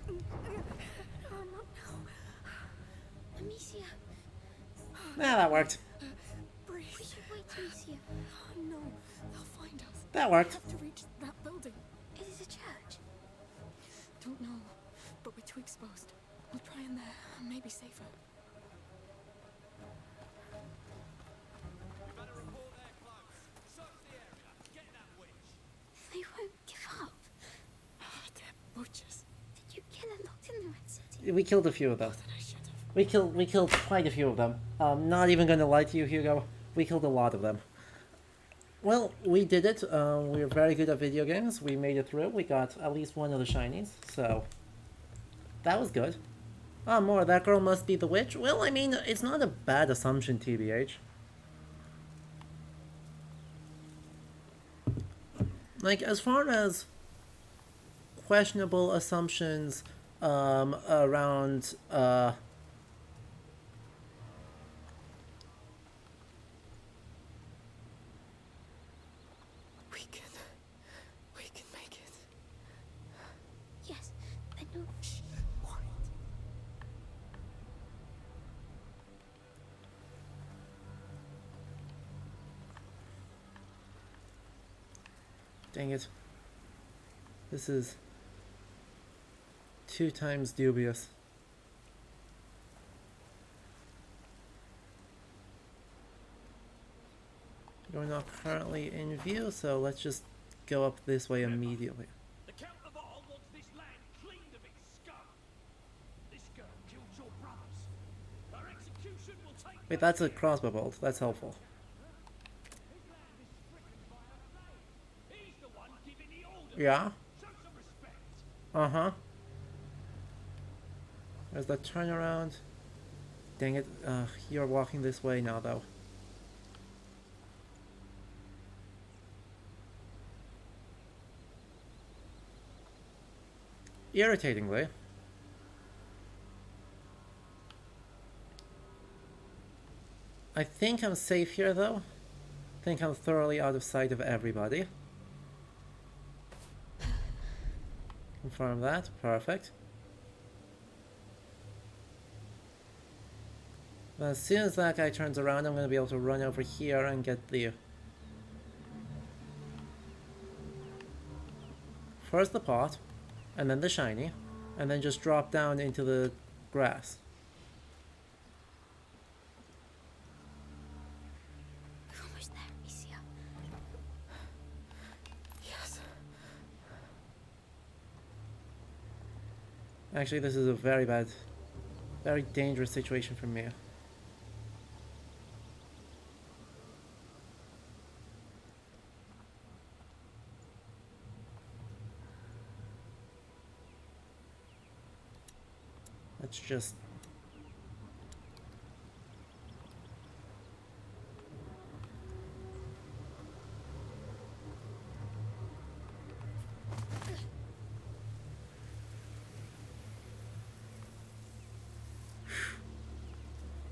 No, not now. Amicia, Yeah, that worked. Breathe. we should wait, Amicia. Oh no, they'll find us. That We worked. have to reach that building. Is it a church? Don't know, but we're too exposed. We'll try in there. Maybe safer. You better report their close. Search the area. Get that witch. They won't give up. They're butchers. Did you kill her locked in the Red City? We killed a few of them. That I should have. We killed quite a few of them. Not even gonna lie to you, Hugo. We killed a lot of them. Well, we did it. We were very good at video games. We made it through. We got at least one of the shinies, so that was good. Oh, more. That girl must be the witch. Well, I mean, it's not a bad assumption, TBH. Like, as far as questionable assumptions around We can make it. Yes. I know. Shh, quiet. dang it. This is 2 times dubious. You're not currently in view, so let's just go up this way immediately. The Count of Arl wants this land cleaned of its scum. This girl killed your brothers. Wait, that's a crossbow bolt. That's helpful. Yeah? Uh-huh. There's that turnaround. Dang it. You're walking this way now, though. Irritatingly. I think I'm safe here, though. I think I'm thoroughly out of sight of everybody. Confirm that. Perfect. But as soon as that guy turns around, I'm going to be able to run over here and get the... First the pot, and then the shiny, and then just drop down into the grass. We're almost there, Isia. Yes. Actually, this is a very bad, very dangerous situation for me. Let's just...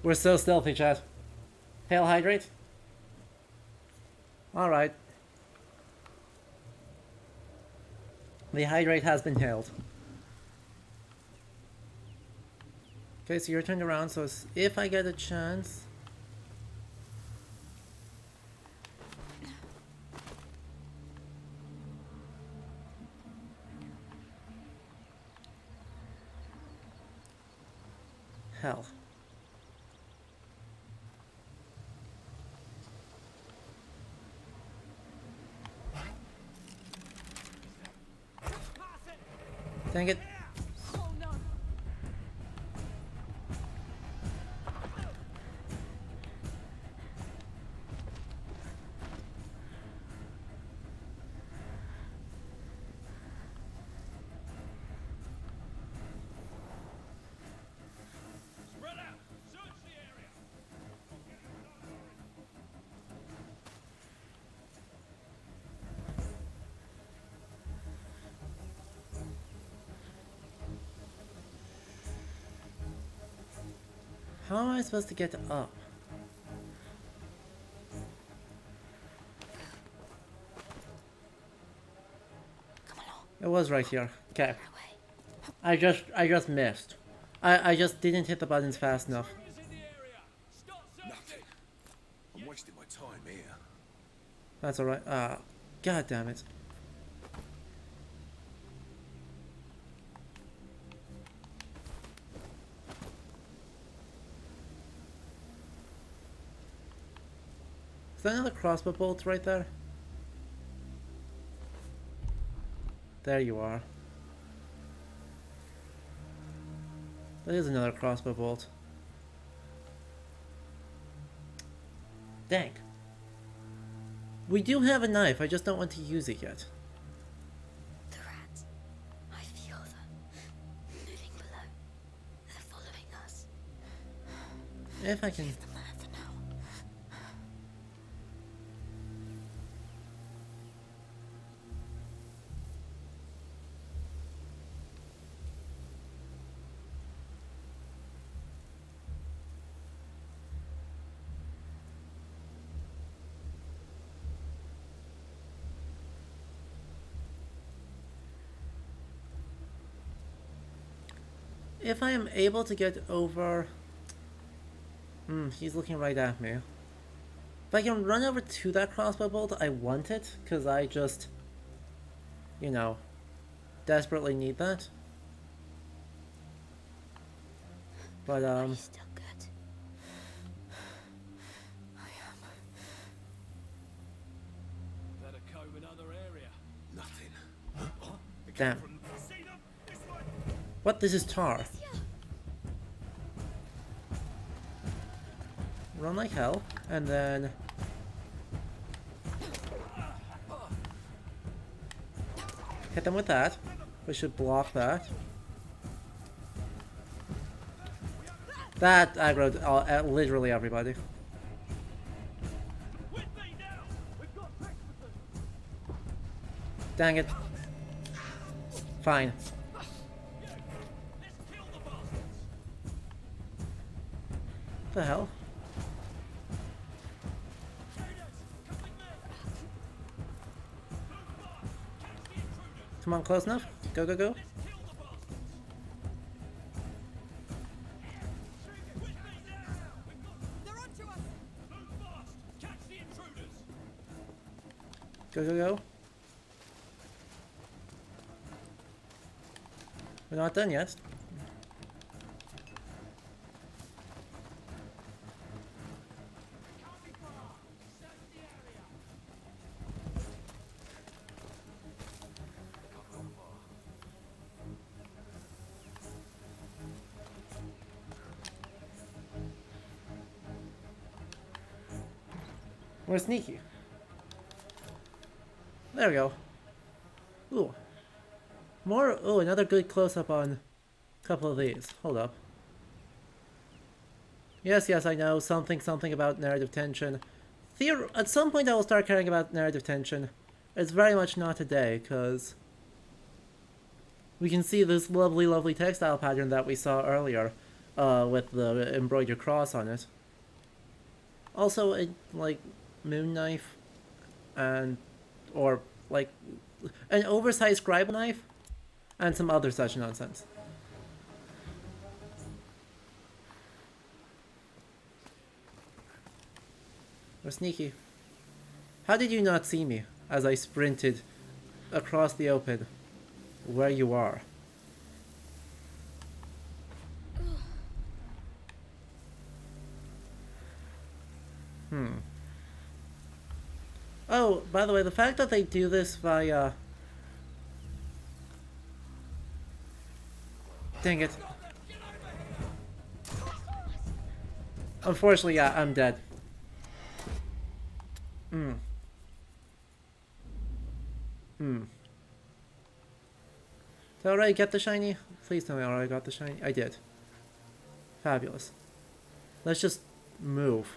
We're so stealthy, chat. Hail hydrate? Alright. The hydrate has been hailed. Okay, so you're turned around, so if I get a chance... Hell. Dang it. How am I supposed to get up? It was right here. Okay. I just missed. I just didn't hit the buttons fast enough. Nothing. I'm wasting my time here. That's alright. God damn it. Is that another crossbow bolt right there? There you are. That is another crossbow bolt. Dang. We do have a knife, I just don't want to use it yet. The rats. I feel them. Moving below. They're following us. If I can... Leave them there for now. If I am able to get over... he's looking right at me. If I can run over to that crossbow bolt, I want it, because I just, you know, desperately need that. But, Are still good? I am. Better comb another area. Nothing. Damn. What? This is tar. run like hell, and then hit them with that. We should block that. That aggroed literally everybody. Dang it. Fine. What the hell? Come on, close enough. Go, go, go. Go, go, go. We're not done yet. We're sneaky. There we go. Ooh. More. Oh, another good close-up on a couple of these. Hold up. Yes, yes, I know. Something about narrative tension. At some point I will start caring about narrative tension. It's very much not today, because we can see this lovely, lovely textile pattern that we saw earlier with the embroidered cross on it. Also, like, moon knife and... or, like, an oversized scribe knife and some other such nonsense. We're sneaky. How did you not see me as I sprinted across the open where you are? Oh, by the way, the fact that they do this via... Dang it. Unfortunately, yeah, I'm dead. Did I already get the shiny? Please tell me I already got the shiny. I did. Fabulous. Let's just move.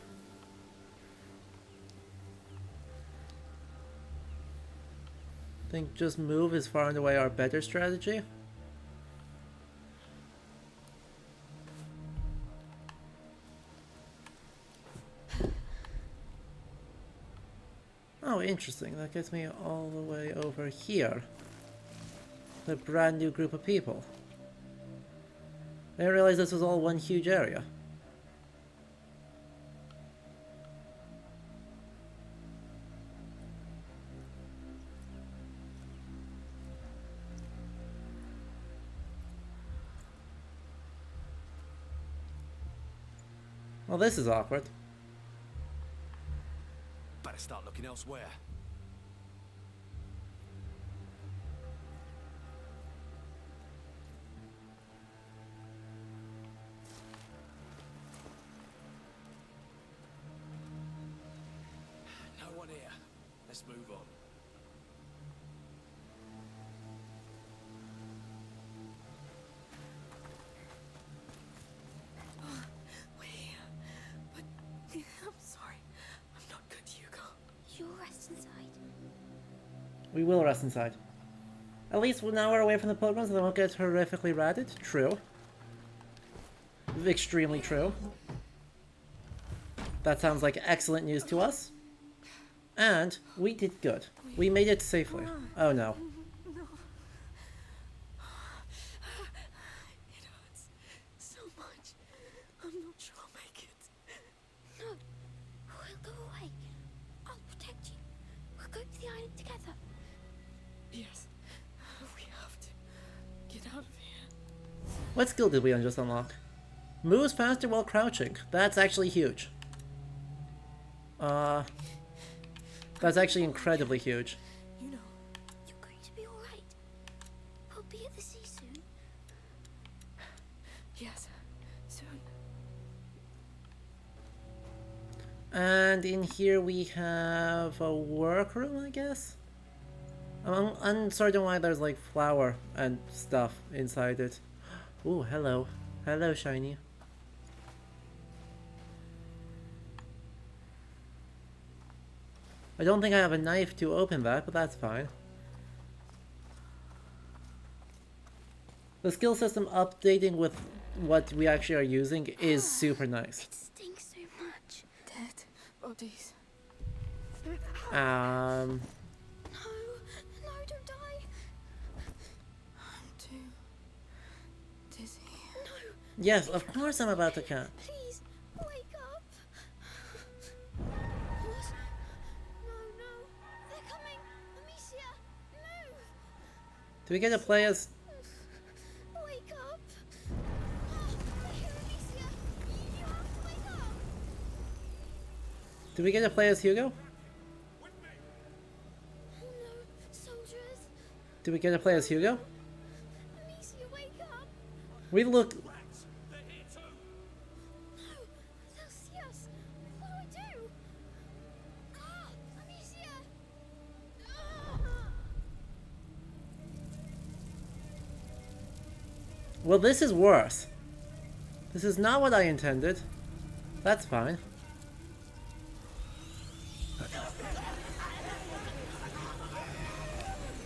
I think just move is far and away our better strategy. Oh, interesting. That gets me all the way over here. A brand new group of people. I didn't realize this was all one huge area. Well, this is awkward. Better start looking elsewhere. No one here. Let's move on. I'm sorry. I'm not good, Hugo. You'll rest inside. We will rest inside. At least now we're away from the pilgrims and they won't get horrifically ratted. True. Extremely true. That sounds like excellent news to us. And we did good. We made it safely. Oh no. No. It hurts so much. I'm not sure I'll make it. No. We'll go away. I'll protect you. We'll go to the island together. Yes. We have to get out of here. What skill did we just unlock? Moves faster while crouching. That's actually huge. That's actually incredibly huge. You know, You're going to be alright. We'll be at the sea soon. yes, soon. And in here we have a workroom, I guess? I'm uncertain why there's like flour and stuff inside it. Ooh, hello. Hello, shiny. I don't think I have a knife to open that, but that's fine. The skill system updating with what we actually are using is super nice. It stinks so much. Dead bodies. No, no, don't die. I'm too dizzy. No, Yes, of course I'm about to count. please, wake up. What? No, no, they're coming. Amicia, move. Do we get to play as... Wake up. They're here, Amicia. You have to wake up. Do we get to play as Hugo? Oh no, soldiers. Do we get to play as Hugo? Amicia, wake up. We look... No, they'll see us. What do I do? Amicia. Well, this is worse. This is not what I intended. That's fine.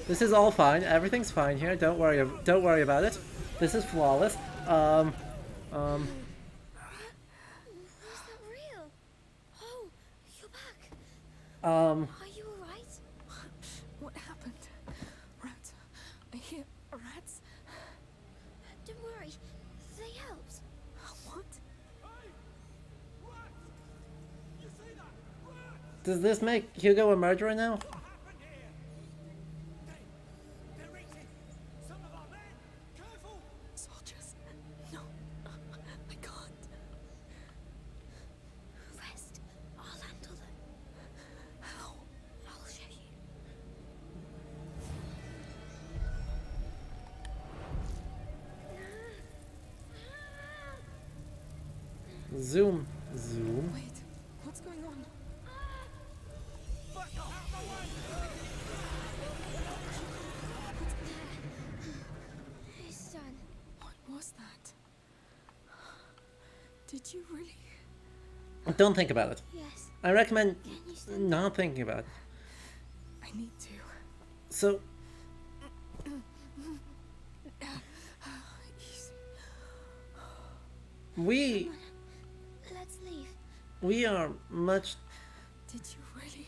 This is all fine. Everything's fine here. Don't worry about it. This is flawless. Is that real? Oh, you're back. Are you alright? What happened? Rats. I hear rats. Don't worry. They helped. What? Does this make Hugo a murderer now? Soldiers. No. I can't. Rest. I'll handle them. How? I'll show you. Zoom. Zoom. Wait. What's going on? It's done. What was that? Did you really? Don't think about it. Yes. I recommend Can you stand not thinking about it. I need to. So, Easy. Let's leave. we are much... Did you really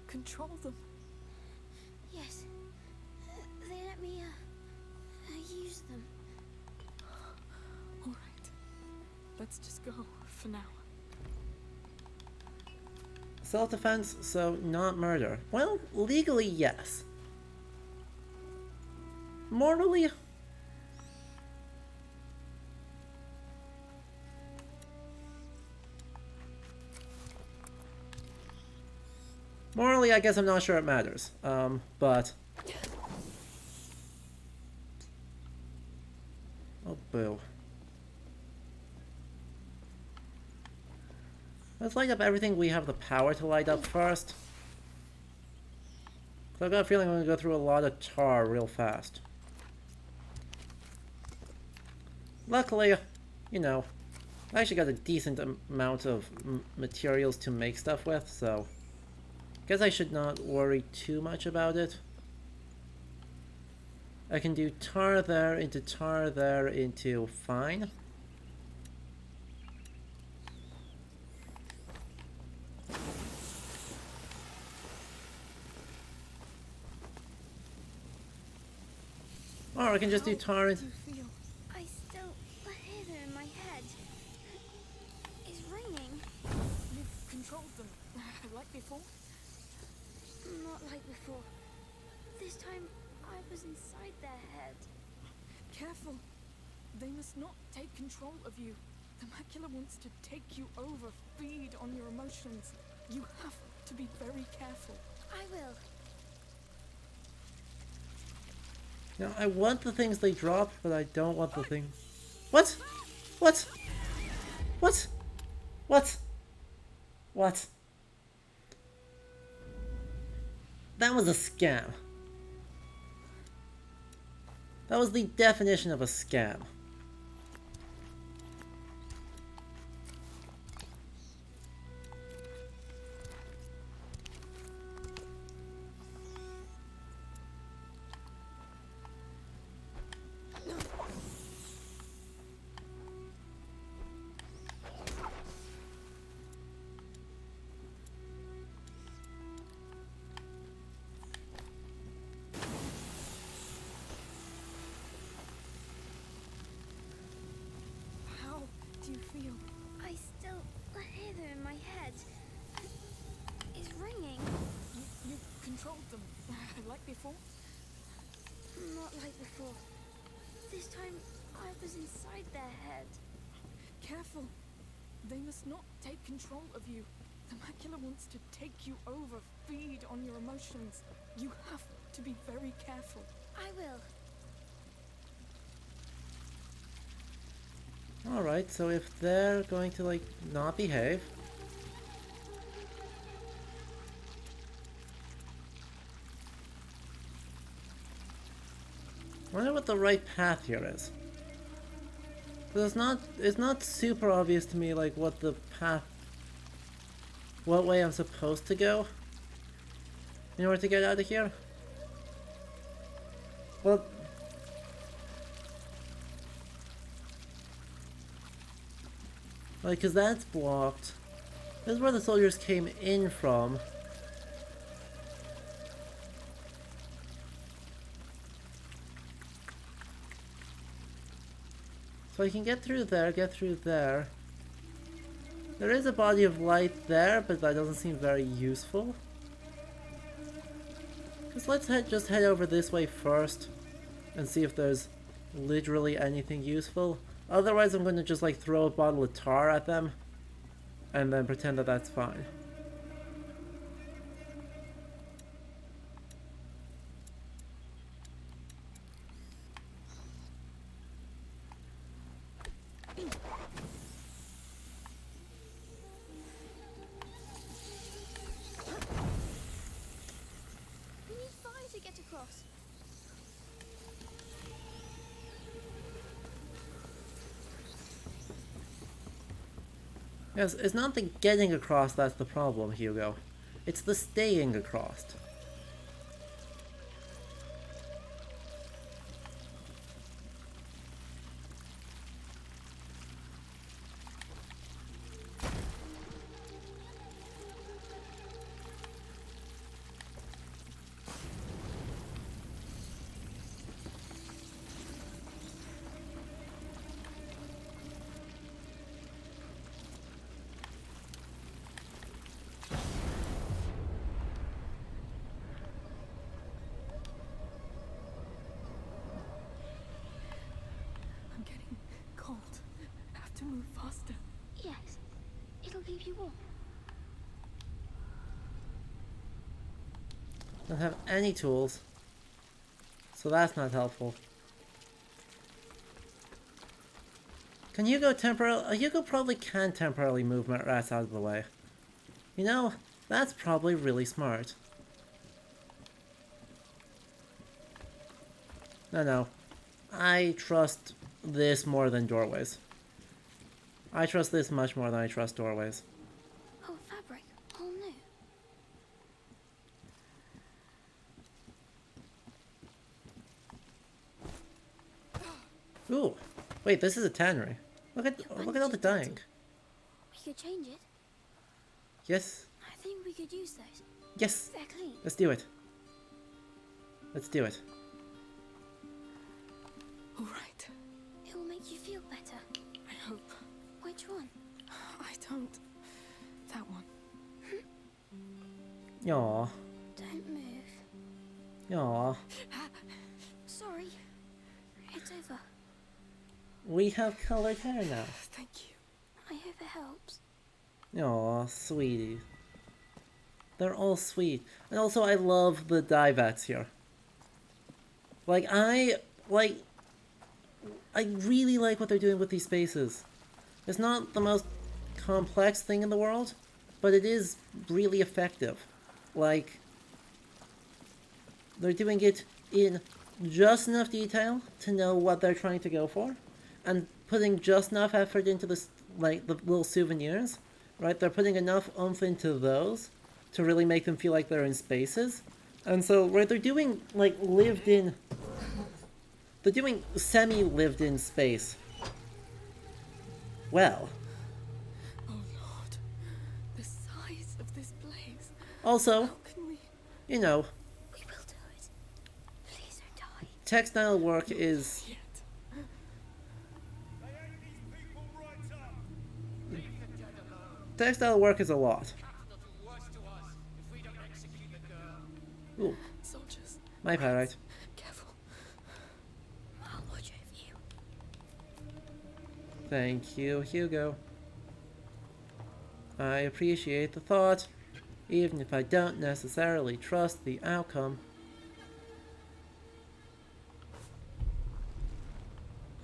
control them? Yes. They let me, use them. All right. Let's just go for now. Self-defense, so not murder. Well, legally, yes. Morally... Morally, I guess I'm not sure it matters. But... Oh, boo. Let's light up everything we have the power to light up first. So I've got a feeling I'm going to go through a lot of tar real fast. Luckily, you know, I actually got a decent amount of materials to make stuff with, so... Guess I should not worry too much about it. I can do tar there into fine. Or I can just do tar and... I still hear them in my head. It's ringing. You've controlled them like before? Not like before. This time, I was inside their head. Careful. They must not take control of you. The macula wants to take you over, feed on your emotions. You have to be very careful. I will. Now, I want the things they drop, but I don't want the thing... What? What? What? What? What? That was a scam. That was the definition of a scam. How do you feel? I still hear them in my head. It's ringing. You controlled them like before? Not like before. This time I was inside their head. Careful. They must not take control of you. The macula wants to take you over, feed on your emotions. You have to be very careful. I will. Alright, so if they're going to, like, not behave... I wonder what the right path here is. Because it's not super obvious to me, like, what the path... what way I'm supposed to go in order to get out of here. Well... like, because that's blocked. This is where the soldiers came in from. So I can get through there, get through there. There is a body of light there, but that doesn't seem very useful. Let's just head over this way first and see if there's literally anything useful. Otherwise I'm going to just like throw a bottle of tar at them and then pretend that that's fine. We need fire to get across. Yes, it's not the getting across that's the problem, Hugo. It's the staying across. I'm getting cold. Have to move faster. Yes, it'll keep you warm. Don't have any tools, so that's not helpful. Can Hugo temporarily... Hugo probably can temporarily move my rats out of the way. You know, that's probably really smart. No. I trust this more than doorways. I trust this much more than I trust doorways. Oh, fabric, all new. Ooh, wait, this is a tannery. Look at all the dyeing. We could change it. Yes, I think we could use those. yes. They're clean. Let's do it. Let's do it. All right. It will make you feel better. I hope. Which one? I don't. That one. Aw, Don't move. aw. Sorry. It's over. We have colored hair now. Thank you. I hope it helps. Aw, sweetie. They're all sweet. And also, I love the dye vats here. I really like what they're doing with these spaces. It's not the most complex thing in the world, but it is really effective. Like, they're doing it in just enough detail to know what they're trying to go for, and putting just enough effort into this, like the little souvenirs, right? They're putting enough oomph into those to really make them feel like they're in spaces. And so, right, they're doing like lived-in, they're doing semi-lived-in space. Well. Oh Lord, the size of this place. Also, How can we? you know, We will do it. Please don't die. textile work is Yet. textile work is a lot. Ooh, Soldiers, my pyrite. careful. I'll watch over you. Thank you, Hugo. I appreciate the thought, even if I don't necessarily trust the outcome.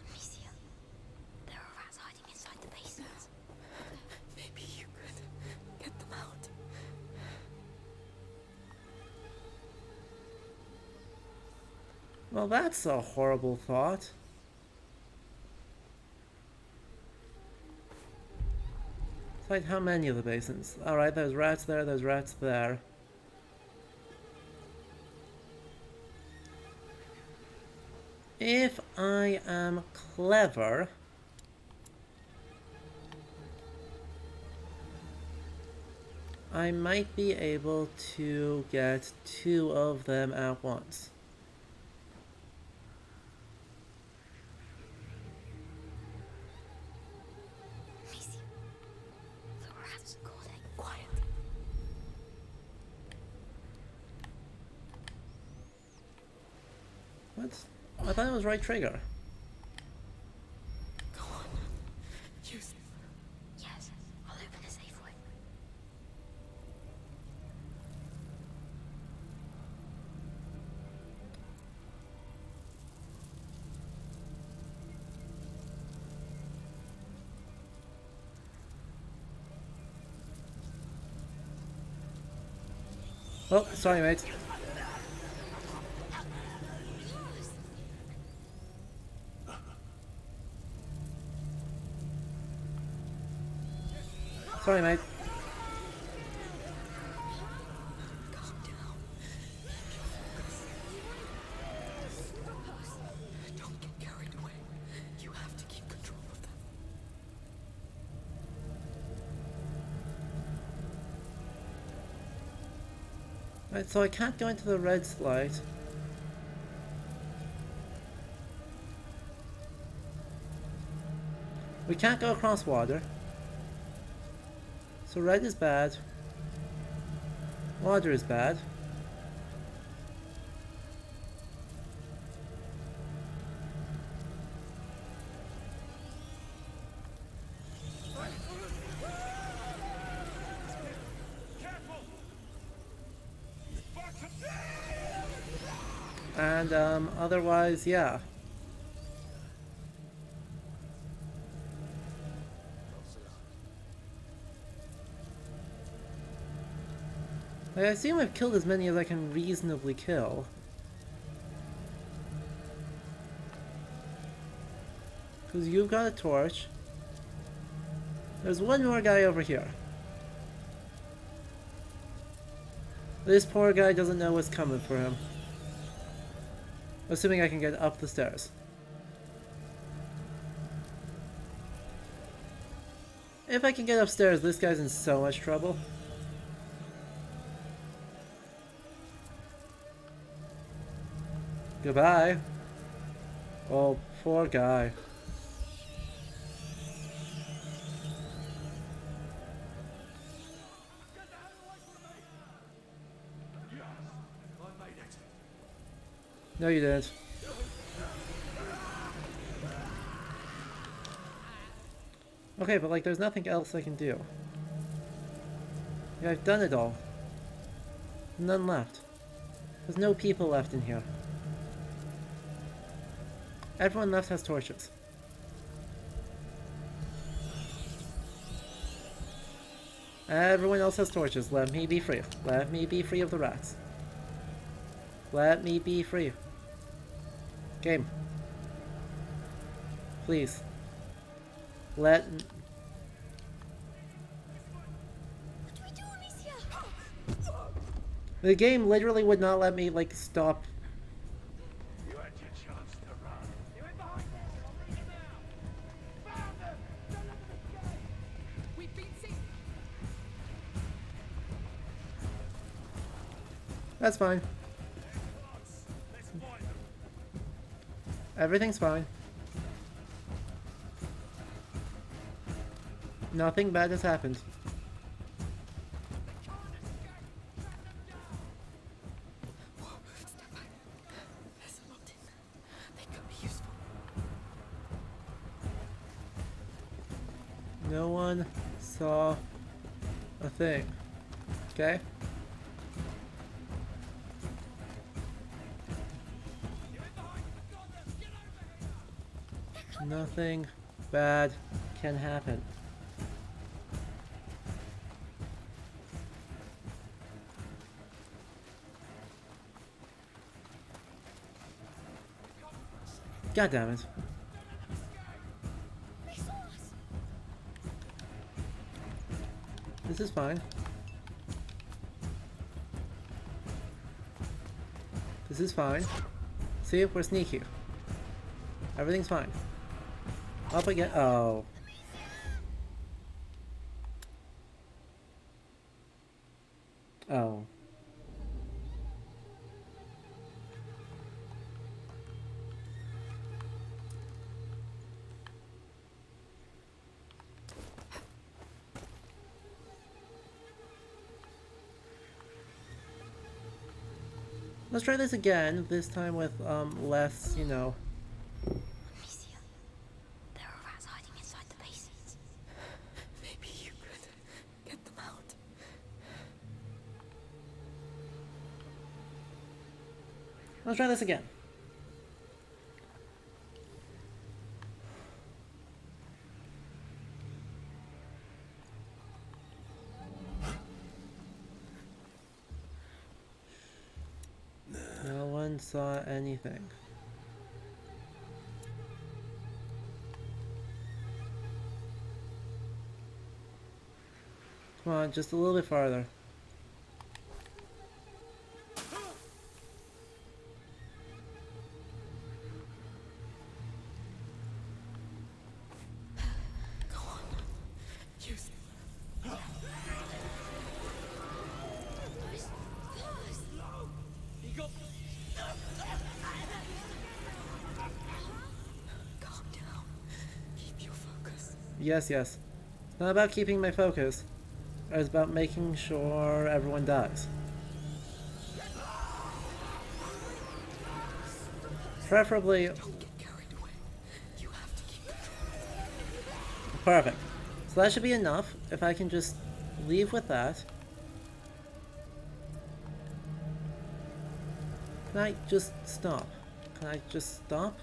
Amicia, there are rats hiding inside the basement. Maybe you could get them out. Well, that's a horrible thought. Like, how many of the basins? Alright, there's rats there, there's rats there. If I am clever, I might be able to get 2 of them at once. Amicia, the rats are calling. Quiet. What? I thought it was right trigger. Go on. Use it. Yes, I'll open a safe way. Oh, sorry, mate. Sorry, mate. Calm down. Don't get carried away. You have to keep control of them. Right, so I can't go into the red slide. We can't go across water. So red is bad. Water is bad. And otherwise, yeah. I assume I've killed as many as I can reasonably kill. Because you've got a torch. There's one more guy over here. This poor guy doesn't know what's coming for him. Assuming I can get up the stairs. If I can get upstairs, this guy's in so much trouble. Goodbye. Oh, poor guy. No, you didn't. Okay, but like, there's nothing else I can do. Yeah, I've done it all. None left. There's no people left in here. Everyone left has torches. Everyone else has torches. Let me be free. Let me be free of the rats. Let me be free. Game. Please. What do we do, Amicia? The game literally would not let me, like, stop. You had your chance to run. You in behind there! I'll bring them out! Found them! Don't let them escape! We've been seen. That's fine. Let's find them. Everything's fine. Nothing bad has happened. Step back. There's a lot in there. They could be useful. No one saw a thing. Okay? Nothing bad can happen. God damn it. They saw us. This is fine. This is fine. See, we're sneaky. Everything's fine. Up again. Oh. Oh. Let's try this again, this time with less, you know. Amicia, there are rats hiding inside the basins. Maybe you could get them out. Let's try this again. No one saw anything. Come on, just a little bit farther. Go on. Use it. He got... Calm down. Keep your focus. Yes, yes. It's not about keeping my focus. It's about making sure everyone dies. Preferably... Don't get carried away. You have to keep control. Perfect. So that should be enough. If I can just leave with that. Can I just stop? Can I just stop?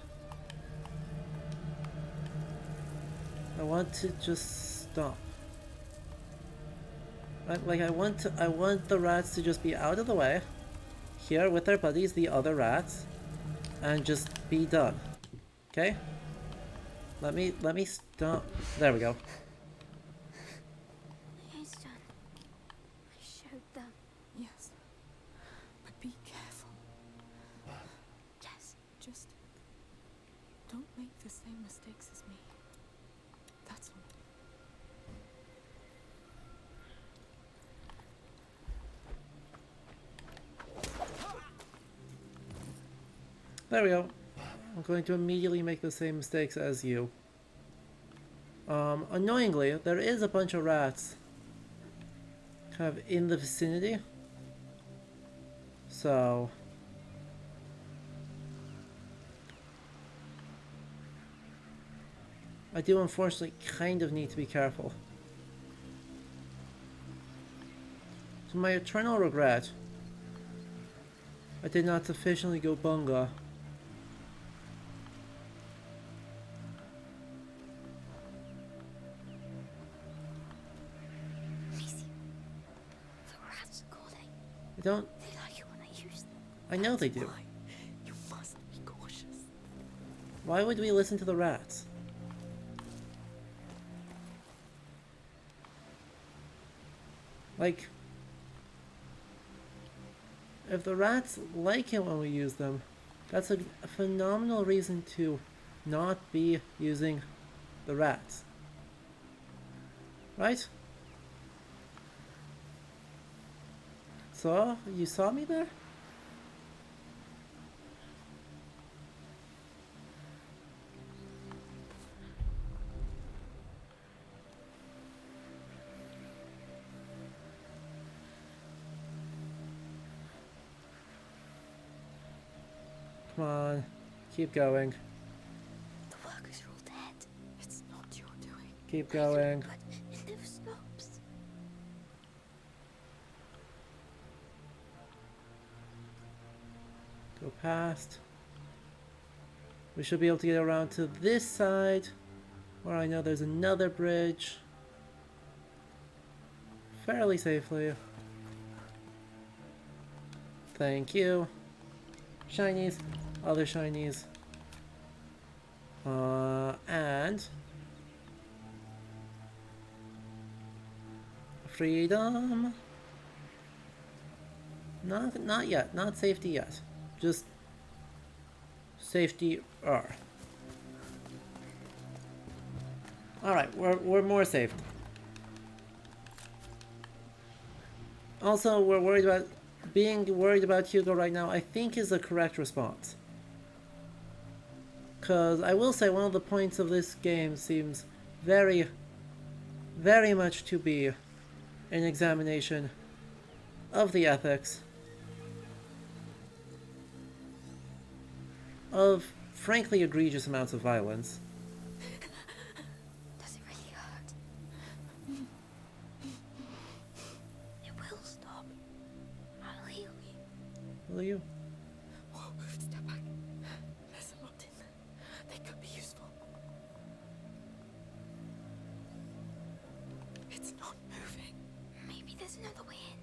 I want to just stop. I want the rats to just be out of the way. Here with their buddies, the other rats. And just be done. Okay? Let me stop. There we go. It's done. I showed them. Yes. But be careful. Yes. Just don't make the same mistakes as me. That's all. There we go. I'm going to immediately make the same mistakes as you. Annoyingly, there is a bunch of rats kind of in the vicinity. So... I do unfortunately kind of need to be careful. To my eternal regret, I did not sufficiently go bunga. Amicia, don't... They like it when I use them. I know they do. Why? You must be cautious. Why would we listen to the rats? Like, if the rats like it when we use them, that's a phenomenal reason to not be using the rats. Right? So, you saw me there? Come on, keep going. The workers are all dead. It's not your doing. Keep going. But it never stops. Go past. We should be able to get around to this side, where I know there's another bridge. Fairly safely. Thank you. Shinies. Other shinies. And... freedom. Not yet. Not safety yet. Just... safety R. Alright, we're more safe. Also, we're worried about... being worried about Hugo right now, I think, is the correct response. Because I will say one of the points of this game seems very, very much to be an examination of the ethics of, frankly, egregious amounts of violence. Does it really hurt? It will stop. I'll heal you. Will you? Whoa, step back. There's a lot in there. They could be useful. It's not moving. Maybe there's another way in.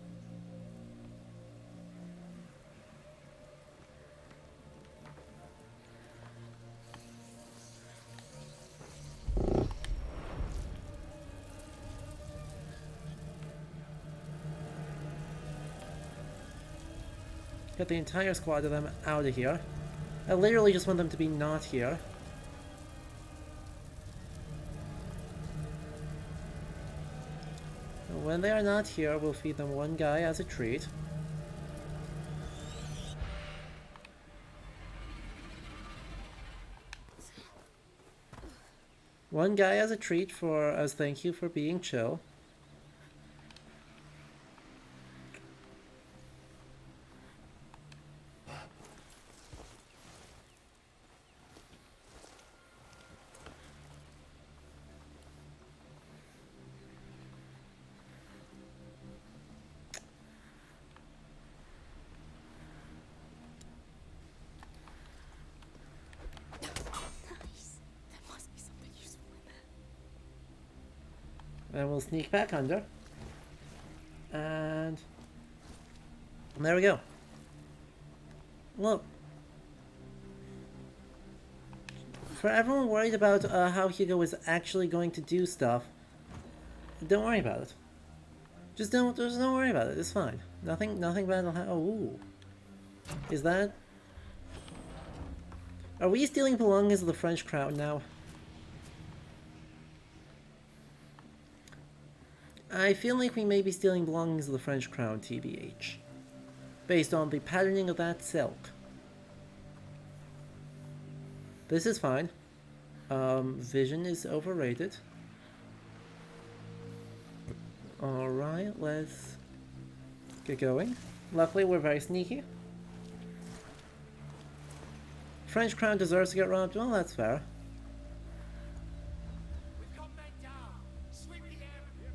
Get the entire squad of them out of here. I literally just want them to be not here. And when they are not here, we'll feed them one guy as a treat. One guy as a treat for as thank you for being chill. Nice. There must be something useful in there. And we'll sneak back under. And there we go. Look. For everyone worried about how Hugo is actually going to do stuff, don't worry about it. Just don't worry about it. It's fine. Nothing bad will happen. Oh, ooh. Is that? Are we stealing belongings of the French crown now? I feel like we may be stealing belongings of the French crown, TBH. Based on the patterning of that silk. This is fine. Vision is overrated. Alright, let's get going. Luckily, we're very sneaky. French crown deserves to get robbed. Well, that's fair. We've got men down. Sweep the area.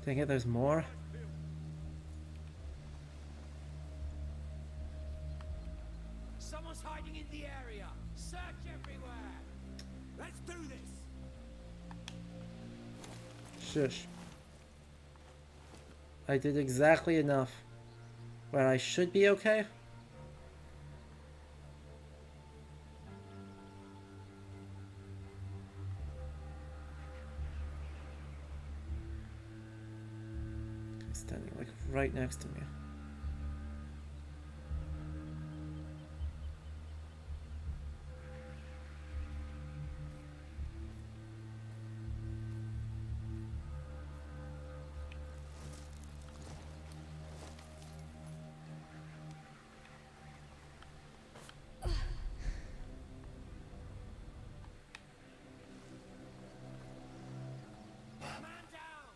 Dang it, there's more. Someone's hiding in the area. Search everywhere. Let's do this. Shush. I did exactly enough where I should be okay. He's standing like right next to me. Man down!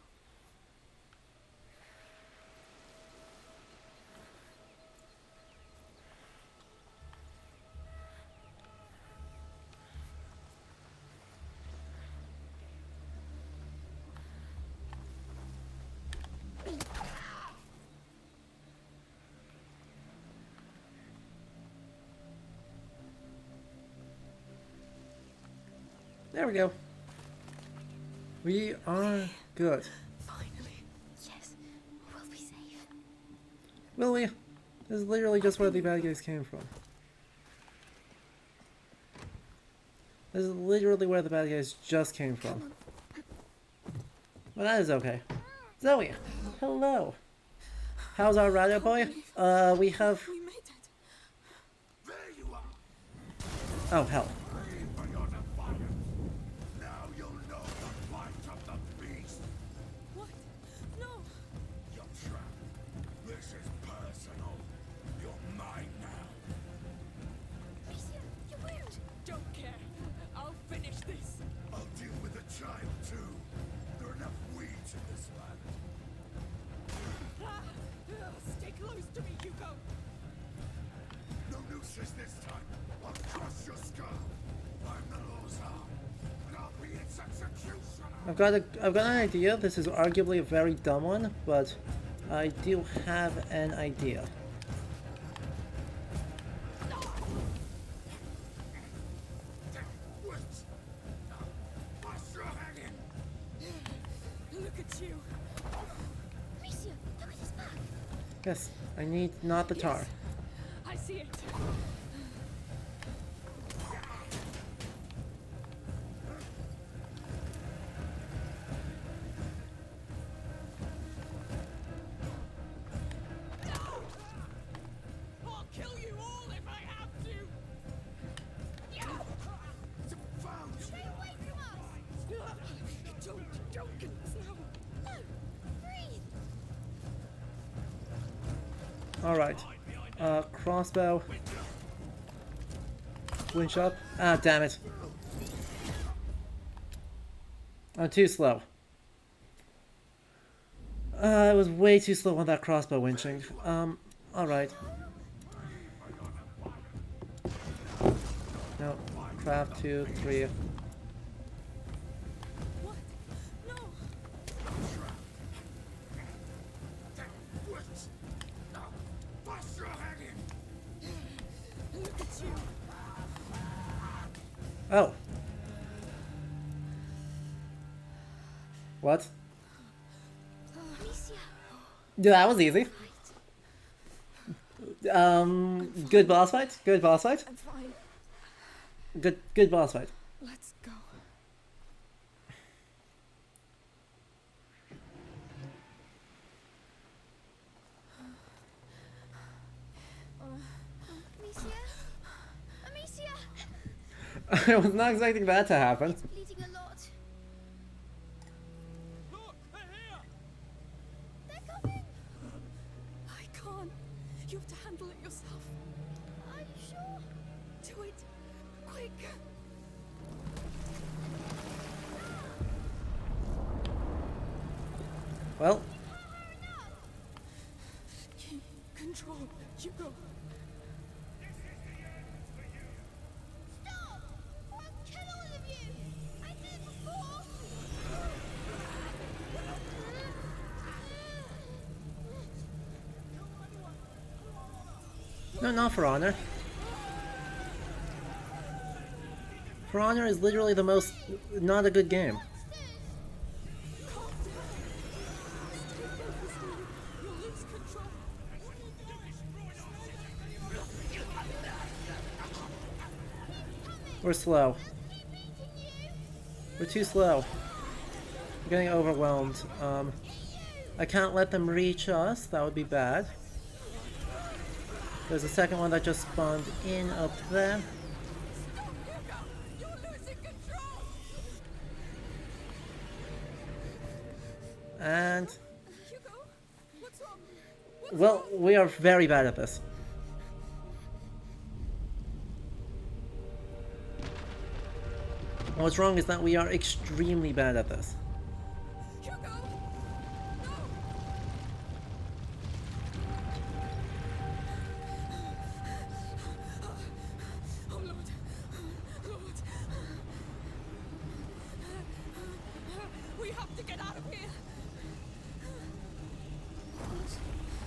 There we go. We are good. Finally. Yes, we'll be safe. Will we? This is literally just where the bad guys came from. This is literally where the bad guys just came from. Well, that is okay. Zoe, hello. How's our radio boy? We have... We made it. There you are. Oh, hell. Brave for your defiance. Now you'll know the plight of the beast. What? No. You're trapped. This is personal. You're mine now. Amicia, your wound. Don't care. I'll finish this. I'll deal with the child too. There are enough weeds in this land. Stay close to me, Hugo. No nooses this time. I'll crush your skull. I'm the law's arm, and I'll be its executioner. I've got an idea. This is arguably a very dumb one, but I do have an idea. Wait. Bust your head in. Look at you. Amicia, look at his back. Yes, I need not the tar. I see it. I'll kill you all if I have to. Stay away from us. Don't get slow. No, breathe. Alright. Crossbow. Winch up. Ah, damn it. I'm too slow. I was way too slow on that crossbow winching. Alright. No. Craft 2, 3. What? No. Wait. Now, bust your head in. Look at you. Oh. What? Amicia. Yeah, that was easy. Good boss fight. Good boss fight. I'm fine. Good boss fight. Let's go. Amicia. Amicia. I was not expecting that to happen. He's bleeding a lot. Look, they're here! They're coming. I can't. You have to handle it yourself. Are you sure? Do it. Quick. Well, Control. Hugo. Stop! Or I'll kill all of you. I did it before. no, not For Honor. For Honor is literally the most not a good game. Calm down. Stay focused, Lily. You'll lose control. We're slow. We're too slow. We're getting overwhelmed. I can't let them reach us. That would be bad. There's a second one that just spawned in up there. And... well, we are very bad at this. What's wrong is that we are extremely bad at this.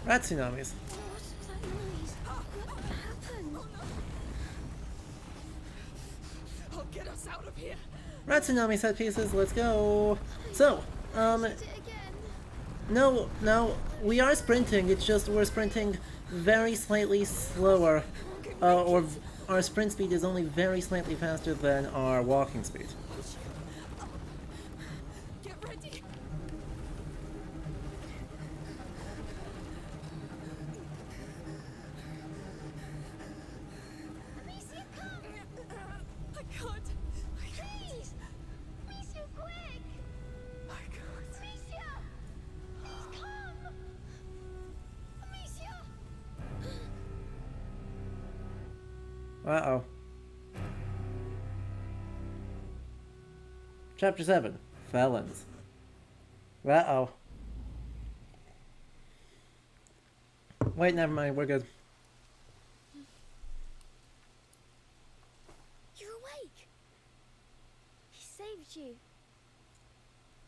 Rat tsunamis. I'll get us out of here. Rat tsunami set pieces, let's go. So, no, we are sprinting, it's just we're sprinting very slightly slower. Or our sprint speed is only very slightly faster than our walking speed. Get ready. Amicia, come! I can't. Please! Amicia, quick! I can't. Amicia! Please come! Amicia! Uh-oh. Chapter 7. Felons. Uh-oh. Wait, never mind, we're good. You're awake! He saved you.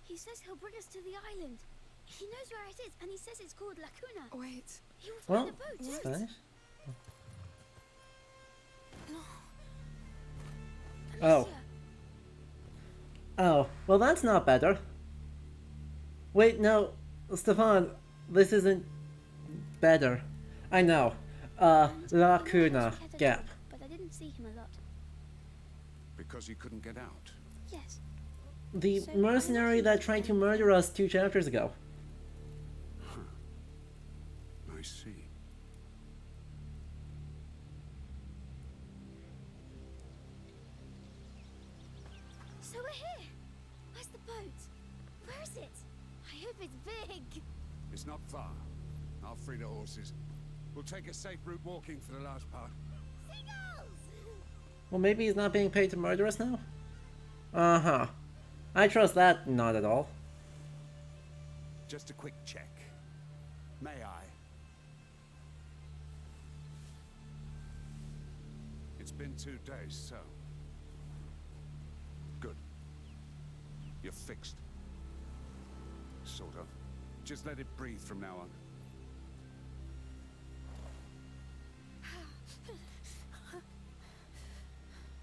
He says he'll bring us to the island. He knows where it is, and he says it's called Lacuna. Wait. He will Well, find the boat. that's nice. Oh. Amicia, Oh, well that's not better. Wait, no, Stefan, this isn't better. I know. Lacuna, gap. but I didn't see him a lot. Because you couldn't get out. Yes. The So, mercenary that tried to murder us 2 chapters ago. I see. So we're here. Where's the boat? Where is it? I hope it's big. It's not far. I'll free the horses. We'll take a safe route walking for the last part. Seagulls! Well, maybe he's not being paid to murder us now? Uh-huh. I trust that not at all. Just a quick check. May I? It's been 2 days, so... good. You're fixed. Sort of. Just let it breathe from now on.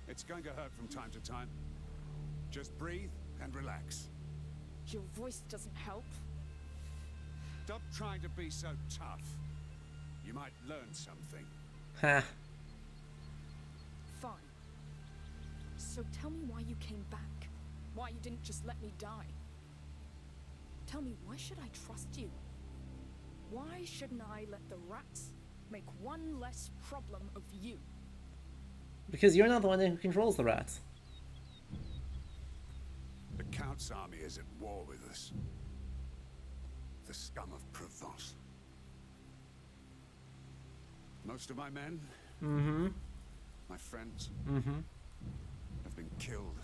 It's going to hurt from time to time. Just breathe and relax. Your voice doesn't help. Stop trying to be so tough. You might learn something. Ha. Fine. So tell me why you came back. Why you didn't just let me die. Tell me, why should I trust you? Why shouldn't I let the rats make one less problem of you? Because you're not the one who controls the rats. The Count's army is at war with us. The scum of Provence. Most of my men, my friends, have been killed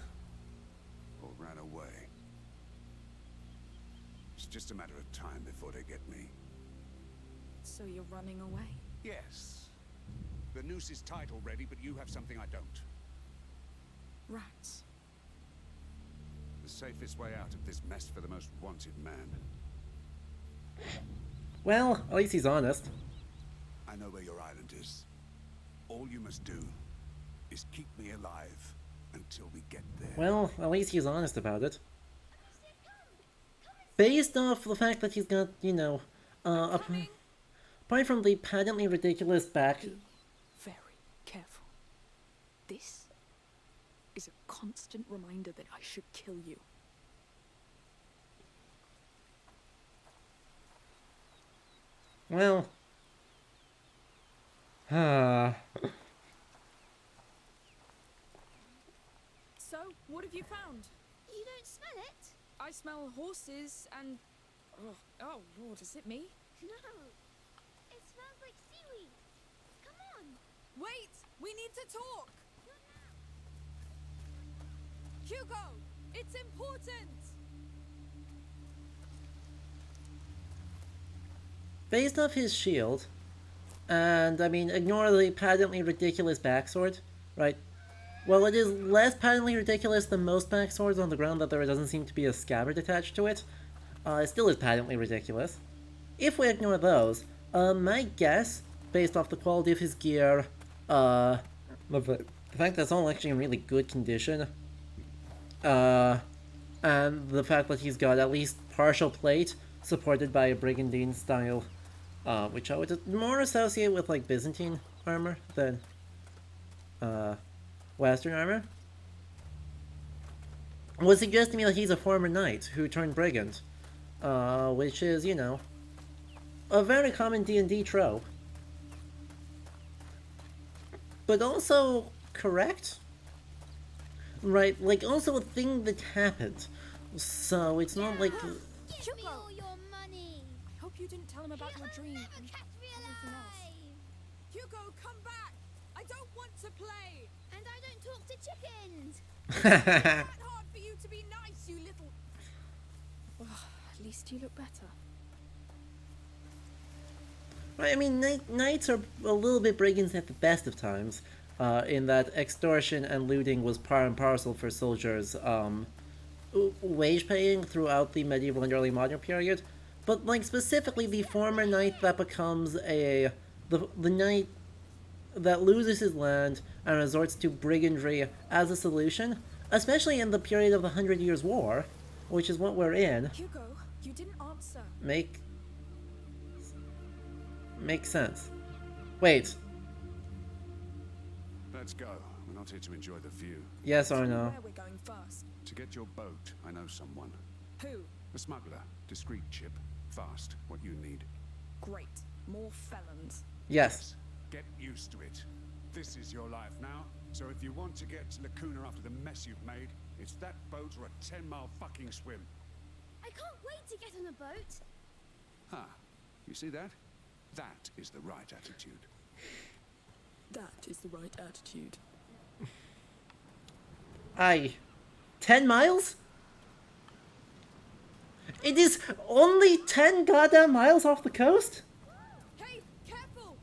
or ran away. It's just a matter of time before they get me. So you're running away? Yes. The noose is tight already, but you have something I don't. Rats. The safest way out of this mess for the most wanted man. Well, at least he's honest. I know where your island is. All you must do is keep me alive until we get there. Well, at least he's honest about it. Based off the fact that he's got, you know, apart from the patently ridiculous back... Very careful. This is a constant reminder that I should kill you. Well. So, what have you found? You don't smell it? I smell horses and... Oh, Lord, is it me? No. It smells like seaweed. Come on. Wait! We need to talk! Not now. Hugo! It's important! Based off his shield, and I mean, ignore the patently ridiculous backsword, right? Well, it is less patently ridiculous than most backswords on the ground that there doesn't seem to be a scabbard attached to it. It still is patently ridiculous. If we ignore those, my guess, based off the quality of his gear, the fact that it's all actually in really good condition, and the fact that he's got at least partial plate supported by a brigandine style, which I would more associate with like Byzantine armor than Western armor, would suggest to me that he's a former knight who turned brigand, which is, you know, a very common D&D trope, but also correct, right? Like, also a thing that happened, so it's not like... Give me all your money. I hope you didn't tell him about your dream Never and catch me everything else. alive. Hugo, come back! I don't want to play! And I don't talk to chickens. It's that hard for you to be nice, you little... at least you look better. I mean, knights are a little bit brigands at the best of times, in that extortion and looting was par and parcel for soldiers, wage paying throughout the medieval and early modern period. But, like, specifically the former knight that becomes the knight that loses his land and resorts to brigandry as a solution, especially in the period of the 100 Years' War, which is what we're in. Hugo, you didn't answer. Makes sense. Wait. Let's go. We're not here to enjoy the view. Yes or Tell me no? where we're going first. To get your boat, I know someone. Who? A smuggler. Discreet ship. Fast. What you need. Great. More felons. Yes. Get used to it. This is your life now. So if you want to get to Lacuna after the mess you've made, it's that boat or a 10-mile fucking swim. I can't wait to get on a boat. Huh. You see that? That is the right attitude. That is the right attitude. 10 miles? It is only 10 goddamn miles off the coast? Hey, careful!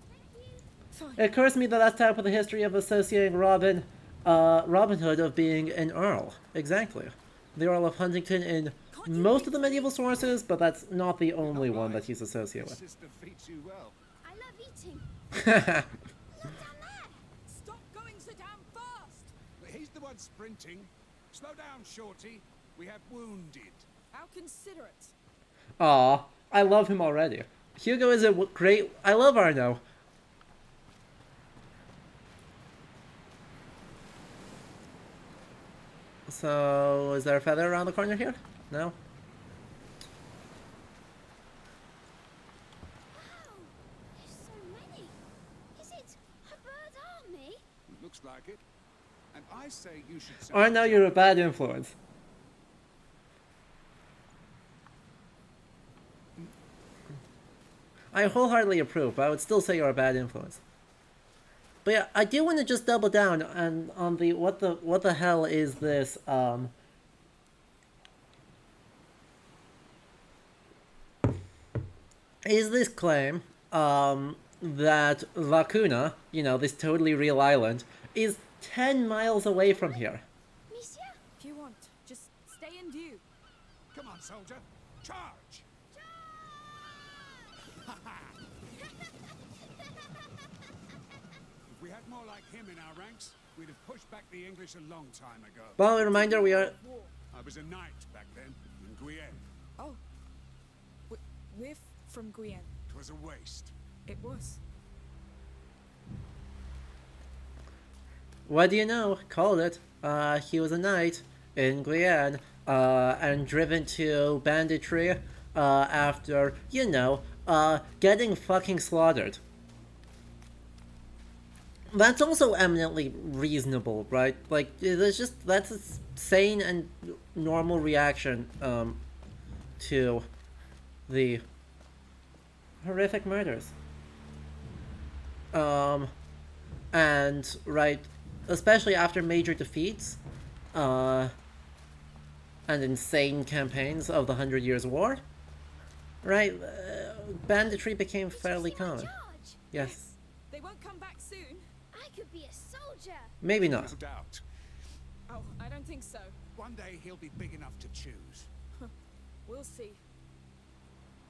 Fine. It occurs to me that that's tied up with the history of associating Robin Hood of being an earl. Exactly. The Earl of Huntington in most of the medieval sources, but that's not the only one that he's associated with. Sister feeds you well. I love eating. Look down there! Stop going so damn fast! He's the one sprinting. Slow down, Shorty. We have wounded. How considerate. Aw, I love him already. Hugo is a great... I love Arno. So, is there a feather around the corner here? No? Wow. There's so many. Is it a bird army? Looks like it. And I say you should say... Arno, you're a bad influence. I wholeheartedly approve, but I would still say you're a bad influence. But yeah, I do want to just double down on the what the hell is this claim that Lacuna, you know, this totally real island, is 10 miles away from here. Monsieur? If you want, just stay in view. Come on, soldier. Charge! If we had more like him in our ranks, we'd have pushed back the English a long time ago. Well, a reminder, we are... I was a knight back then, in Guyenne. Oh. We're from Guyenne. It was a waste. It was. What do you know? Called it. He was a knight in Guyenne, and driven to banditry, after, you know, getting fucking slaughtered. That's also eminently reasonable, right? Like, that's a sane and normal reaction, to the horrific murders. And, right, especially after major defeats, and insane campaigns of the 100 Years' War, right, banditry became fairly common. Yes. They won't come back soon. I could be a soldier. Maybe not. No doubt. Oh, I don't think so. One day he'll be big enough to choose. We'll see.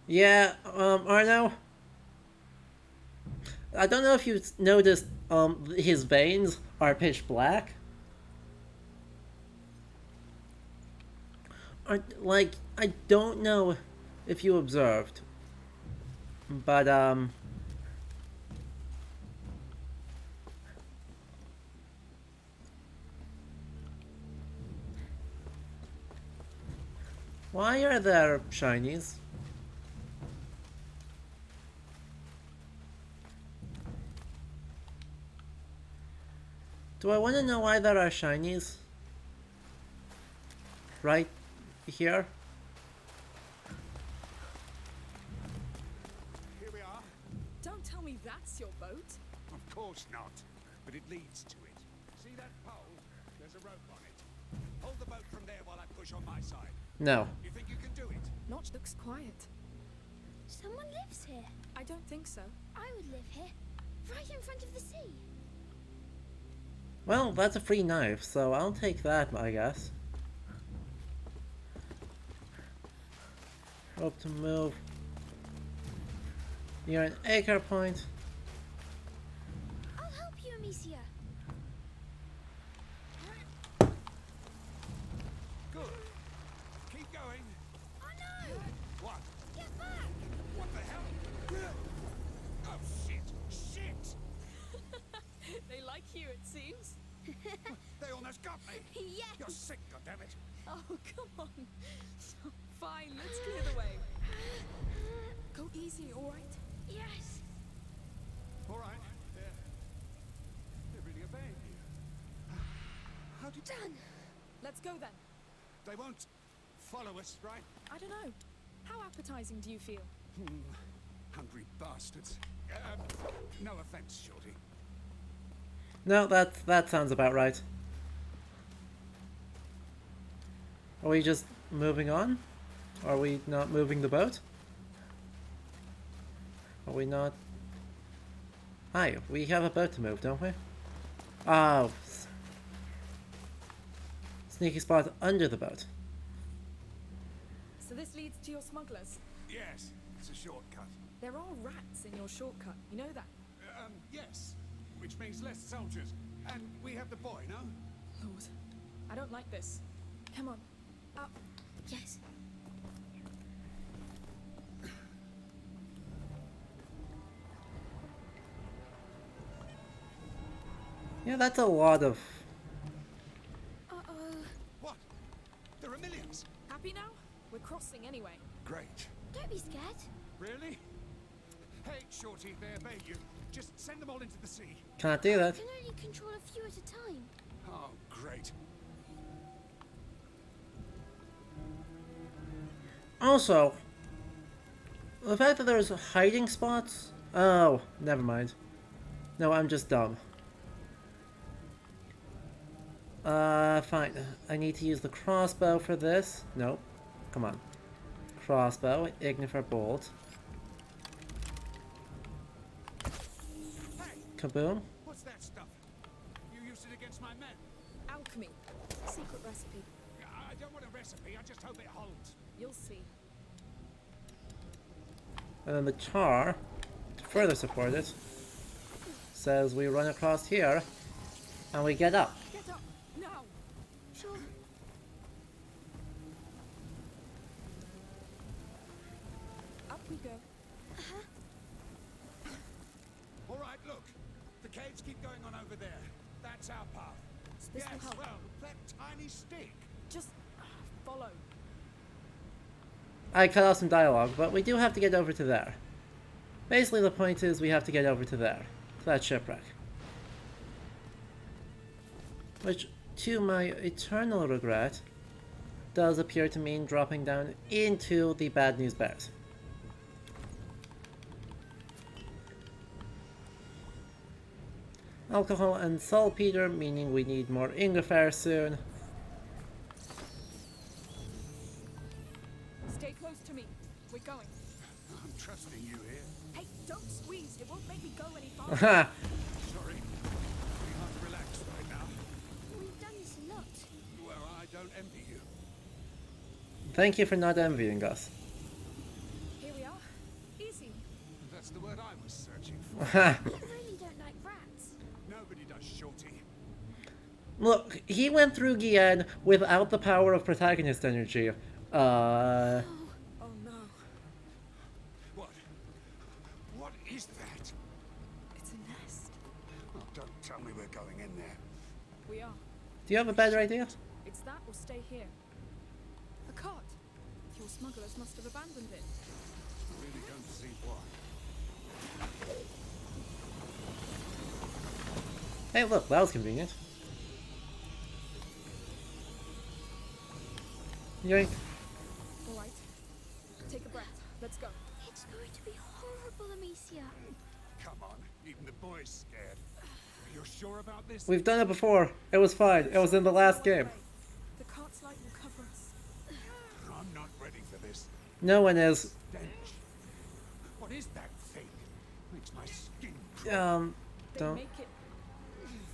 Yeah, Arno? I don't know if you noticed, his veins are pitch black. Like, I don't know if you observed, but, why are there shinies? Do I want to know why there are shinies? Right here? Here we are. Don't tell me that's your boat. Of course not, but it leads to it. See that pole? There's a rope on it. Hold the boat from there while I push on my side. No. You think you can do it? Notch looks quiet. Someone lives here. I don't think so. I would live here, right in front of the sea. Well, that's a free knife, so I'll take that, I guess. Rope to move. You're an acre point. I'll help you, Amicia. Good. Keep going. Oh no! What? Get back! What the hell? Oh shit! Shit! They like you, it seems. They almost got me. Yes. You're sick, goddammit. Oh, come on. Fine, let's clear the way. Go easy, all right? Yes. All right. They're really obeying you. How do you... Done. Let's go then. They won't follow us, right? I don't know. How appetizing do you feel? Hungry bastards. No offense, Shorty. No, that sounds about right. Are we just moving on? Are we not moving the boat? Are we not? Hi, we have a boat to move, don't we? Oh. Sneaky spot under the boat. So this leads to your smugglers. Yes, it's a shortcut. There are rats in your shortcut, you know that? Yes. Which means less soldiers. And we have the boy, no? Lord, I don't like this. Come on, up. Yes. Yeah, that's a lot of... Uh-oh. What? There are millions. Happy now? We're crossing anyway. Great. Don't be scared. Really? Hey, Shorty, they obey you. Just send them all into the sea. Can't do that. I can only control a few at a time. Oh, great. Also, the fact that there's hiding spots... Oh, never mind. No, I'm just dumb. Fine. I need to use the crossbow for this. Nope. Come on. Crossbow, Ignifer Bolt. Hey, Kaboom. what's that stuff? You used it against my men. Alchemy. Secret recipe. I don't want a recipe, I just hope it holds. You'll see. And then the tar, to further support it, says we run across here, and we get up. Get up, now! Sure. Up we go. All right, look. The caves keep going on over there. That's our path. This will Yes, help. well, that tiny stick. Just follow. I cut off some dialogue, but we do have to get over to there. Basically, the point is we have to get over to there, to that shipwreck. Which, to my eternal regret, does appear to mean dropping down into the Bad News Bears. Alcohol and saltpeter, meaning we need more ingefähr soon. Stay close to me. We're going. I'm trusting you here. Hey, don't squeeze. It won't make me go any Haha. faster. Sorry. Pretty hard to relax right now. We've done this a lot. Well, I don't envy you. Thank you for not envying us. Here we are. Easy. That's the word I was searching for. Haha. I really don't like rats. Nobody does, Shorty. Look, he went through Gien without the power of protagonist energy. Oh no. What? What is that? It's a nest. Oh, don't tell me we're going in there. We are. Do you have a better idea? It's that or stay here. A cart. Your smugglers must have abandoned it. I really don't see why. Hey, look, that was convenient. Yoink. All right. Take a breath. Let's go. It's going to be horrible, Amicia. Come on, even the boy's scared. You're sure about this? We've done it before. It was fine. It was in the last game. The cart's light will cover us. I'm not ready for this. No one is. Stench. What is that thing? Makes my skin crawl. They Don't. make it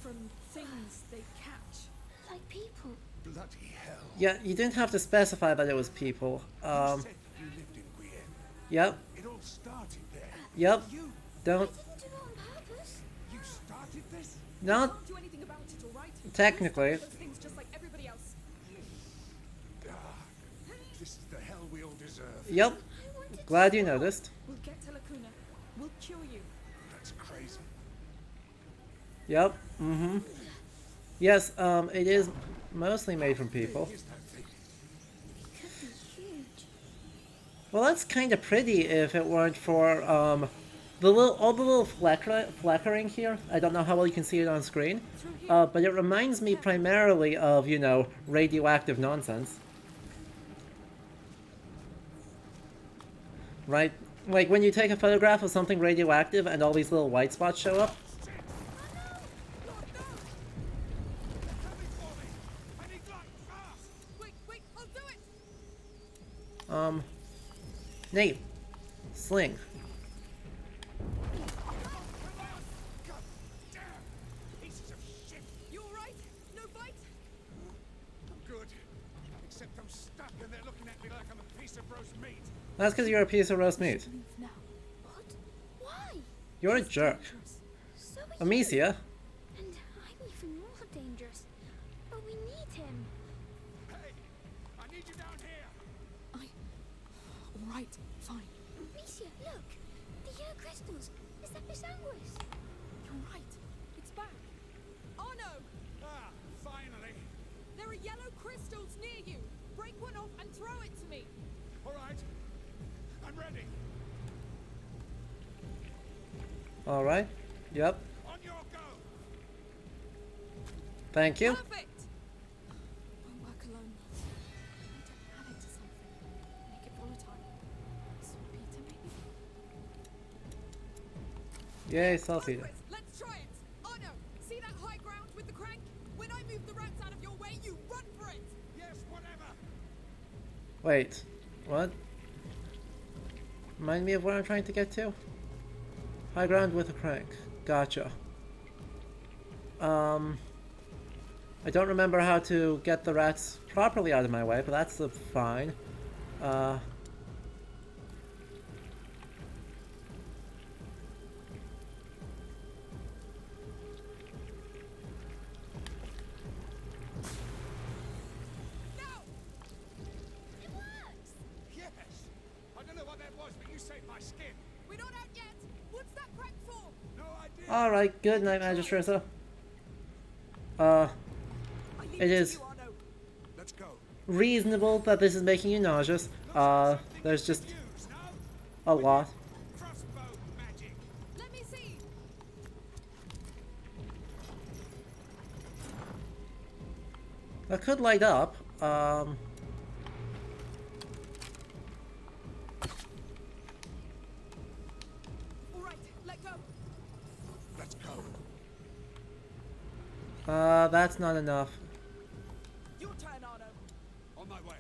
from things they catch. Like people. Bloody hell. Yeah, you didn't have to specify that it was people. You said you lived in Requiem. Yep, It all started there. yep. You Don't. Didn't do it on purpose. you started this? Not Can't do anything about it, all right? technically. Those things just like everybody else. Ah, this is the hell we all deserve. Yep. I wanted Glad to you stop. noticed. We'll get to Lacuna. We'll cure you. That's crazy. Yep. Mm-hmm. Yes, it is mostly made from people. Here's that thing. It could be huge. Well, that's kind of pretty if it weren't for, all the little flickering here. I don't know how well you can see it on screen. But it reminds me primarily of, you know, radioactive nonsense. Right? Like when you take a photograph of something radioactive and all these little white spots show up. Coming for me. I need light fast. Wait, I'll do it. Nate. Sling. God damn. Pieces of shit. You all right? No bite? I'm good. Except I'm stuck and they're looking at me like I'm a piece of roast meat. That's because you're a piece of roast meat. Leave now. What? Why? You're a jerk. So are you. Amicia. And I'm even more dangerous. But we need him. Hey, I need you down here. All right, fine. Amicia, look. The yellow crystals. Is that Pisanguis? You're right. It's back. Oh no! Ah, finally. There are yellow crystals near you. Break one off and throw it to me. All right. I'm ready. Alright. Yep. On your go. Thank you. Perfect. Won't work alone. Need to add it to something. Make it volatile. Saltpeter, maybe. Yay, saltpeter. Progress. Let's try it. Oh no! See that high ground with the crank? When I move the rats out of your way, you run for it. Yes, whatever. Wait. What? Remind me of where I'm trying to get to? High ground with a crank. Gotcha. I don't remember how to get the rats properly out of my way, but that's fine. It works. Yes. I don't know what that was, but you saved my skin. We're not out yet. What's that crank for? No idea. Alright, good night, Magistressa. It is Let's go. reasonable that this is making you nauseous. There's just Use, no? a lot. Crossbow magic. Let me see. That could light up. All right, let go. Let's go. That's not enough. Your turn, Arno. On my way.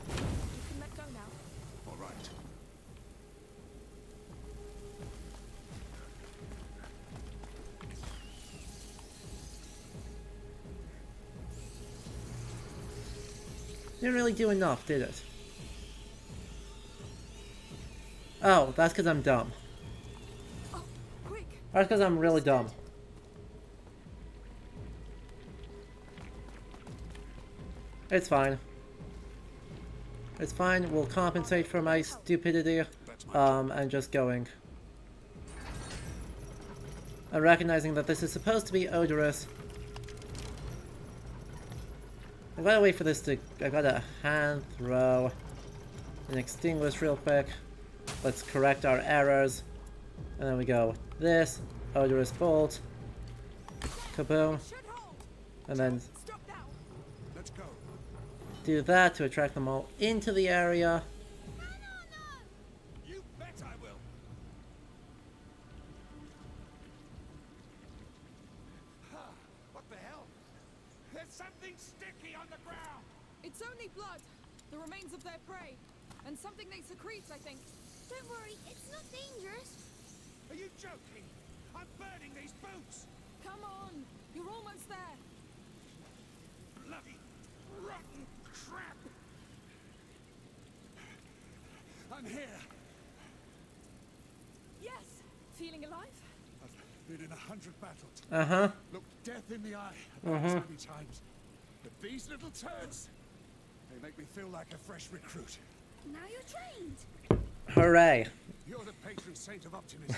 You can let go now. All right. Didn't really do enough, did it? Oh, that's because I'm dumb. Oh, quick. That's because I'm really dumb. It's fine. It's fine, we'll compensate for my stupidity, and just going. And recognizing that this is supposed to be odorous. I gotta wait for this to... I gotta hand throw and extinguish real quick. Let's correct our errors. And then we go this, odorous bolt, kaboom, Should hold. and then Stop now. Let's go. do that to attract them all into the area. You bet I will. What the hell? There's something sticky on the ground. It's only blood. The remains of their prey. And something they secrete, I think. Don't worry, it's not dangerous. Are you joking? I'm burning these boots. Come on. You're almost there. Bloody rotten crap. I'm here. Yes. Feeling alive? I've been in 100 battles. Uh-huh. Looked death in the eye about as many times. But these little turds, they make me feel like a fresh recruit. Now you're trained. Hooray. You're the patron saint of optimism.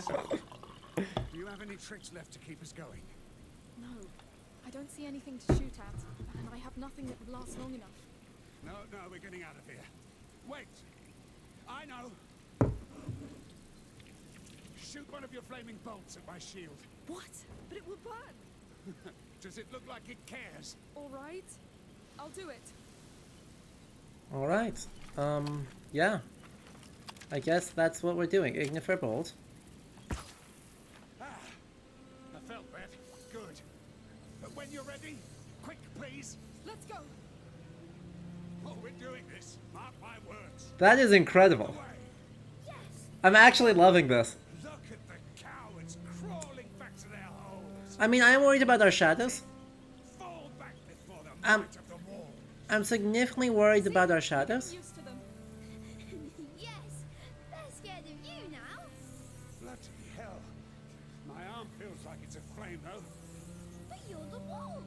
So, do you have any tricks left to keep us going? No. I don't see anything to shoot at. And I have nothing that would last long enough. No, we're getting out of here. Wait! I know! Shoot one of your flaming bolts at my shield. What? But it will burn. Does it look like it cares? All right. I'll do it. Alright. Yeah. I guess that's what we're doing. Ignifer bolt. I felt that. Good. But when you're ready, quick, please. Let's go. Oh, we're doing this. Mark my words. That is incredible. Away. Yes. I'm actually loving this. Look at the cowards crawling back to their holes. I mean, I'm worried about our shadows. Fall back before the Um, might of the wall. I'm significantly worried about our shadows. Used to them. Yes. They're scared of you now. Bloody hell. My arm feels like it's aflame, though. But you're the wall.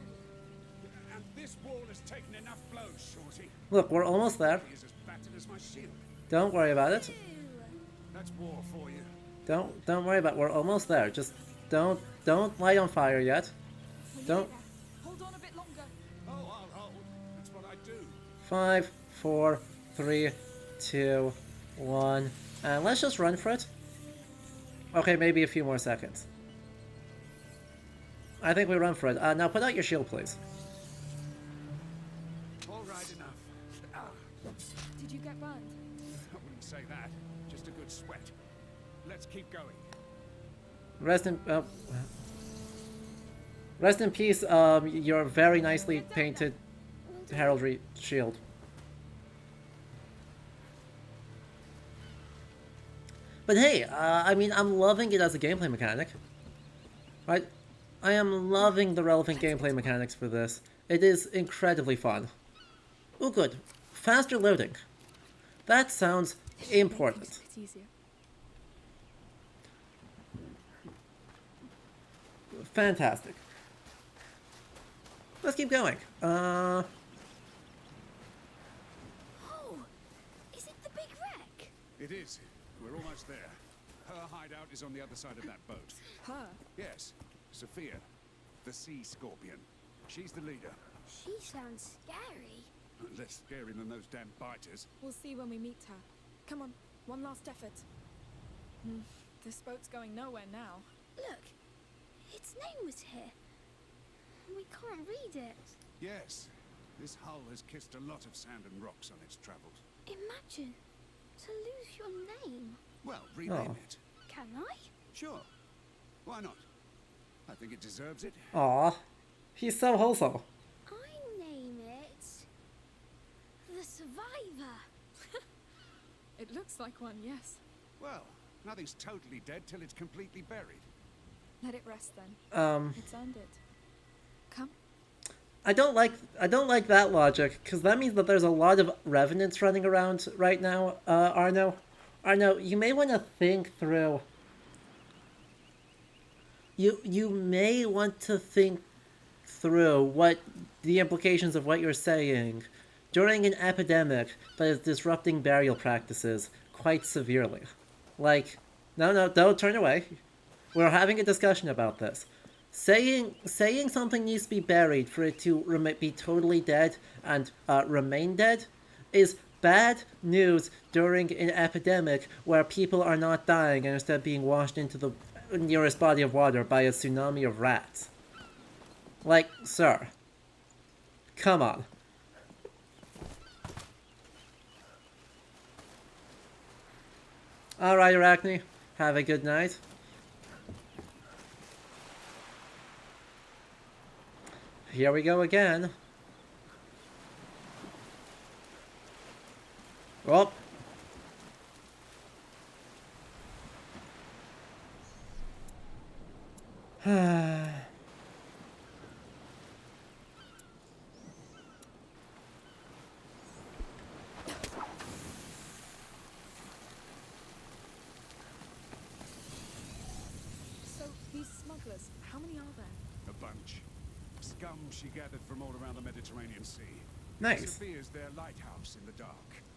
And this wall has taken enough blows, Shorty. Look, we're almost there. He is as battered as my shield. Don't worry about it. Ooh. That's war for you. Don't worry about it. We're almost there. Just don't light on fire yet. We're Don't. nearly there. Hold on a bit longer. Oh, I'll hold. That's what I do. 5, 4, 3, 2, 1. And let's just run for it. Okay, maybe a few more seconds. I think we run for it. Now put out your shield, please. All right, enough. Ah, Did you get burned? I wouldn't say that. Just a good sweat. Let's keep going. Rest in peace, your very nicely painted heraldry shield. But hey, I mean, I'm loving it as a gameplay mechanic. Right? I am loving the relevant gameplay mechanics for this. It is incredibly fun. Oh good. Faster loading. That sounds important. It's easier. Fantastic. Let's keep going. Oh. Is it the big wreck? It is. we're almost there. Her hideout is on the other side of that boat. Her? Yes, Sophia, the sea scorpion. She's the leader. She sounds scary. Less scary than those damn biters. We'll see when we meet her. Come on, one last effort. This boat's going nowhere now. Look, its name was here. We can't read it. Yes, this hull has kissed a lot of sand and rocks on its travels. Imagine to lose your name. Well, rename it. Can I? Sure. Why not? I think it deserves it. Aw, he's so wholesome. I name it the Survivor. It looks like one, yes. Well, nothing's totally dead till it's completely buried. Let it rest then. It's earned it. Come. I don't like that logic, because that means that there's a lot of revenants running around right now, Arno. Arno, you may want to think through. You may want to think through what the implications of what you're saying during an epidemic that is disrupting burial practices quite severely. Like, no, don't turn away. We're having a discussion about this. Saying something needs to be buried for it to be totally dead and remain dead is bad news during an epidemic where people are not dying and instead being washed into the nearest body of water by a tsunami of rats. Like, sir. Come on. Alright, Arachne. Have a good night. Here we go again. Oh. So, these smugglers, how many are there? A bunch. Scum she gathered from all around the Mediterranean Sea. Nice. Sophia's their lighthouse in the dark.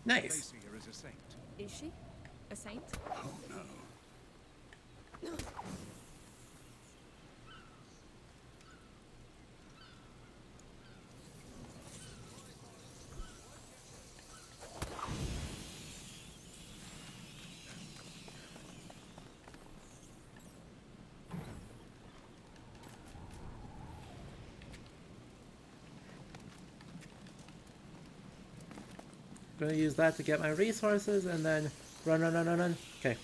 Nice. They see her as a saint. Is she? A saint? Oh no. Gonna use that to get my resources and then run. Okay.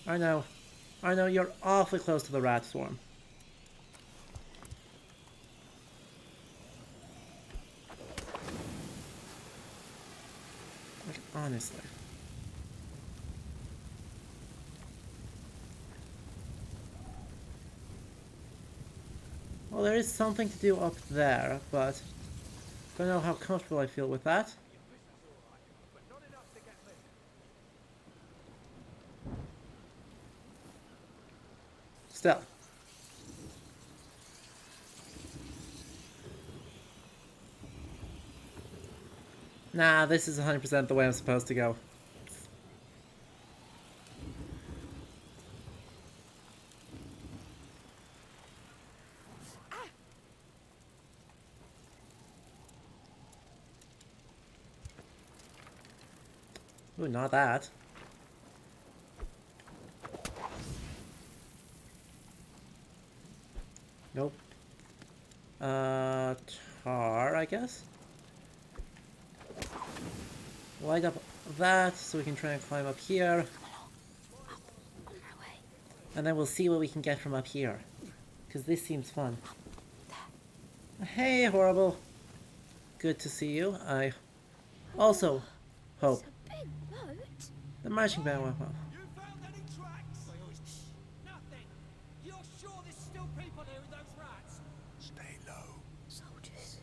I know, you're awfully close to the rat swarm. Like, honestly. Well, there is something to do up there, but don't know how comfortable I feel with that. Still. Nah, this is 100% the way I'm supposed to go. Ooh, not that. Nope. Tar, I guess? Light up that so we can try and climb up here. And then we'll see what we can get from up here. Because this seems fun. Hey, Horrible. Good to see you. I also hope the marching band went well. You found any tracks? Nothing. You're sure there's still people here with those rats? Stay low. Soldiers.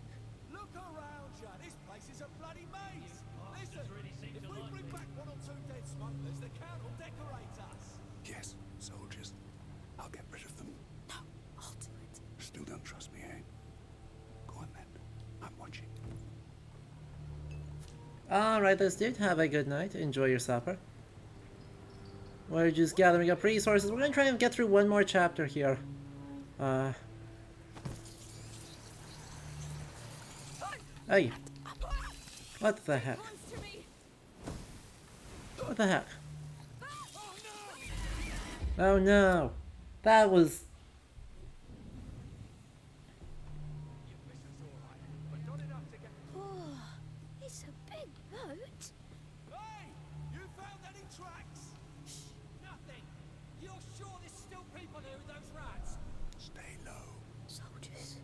Look around you. This place is a bloody maze. Listen, if we bring back one or two dead smugglers, the count will decorate us. Yes, soldiers. I'll get rid of them. No, I'll do it. Still don't trust me, eh? Go on then. I'm watching. Alright, let's dude. Have a good night. Enjoy your supper. We're just gathering up resources. We're gonna try and get through one more chapter here. Hey. What the heck? What the heck? Oh no. That was... Oh, it's a big boat. Hey! You found any tracks? Shh! Nothing! You're sure there's still people here with those rats? Stay low. Soldiers.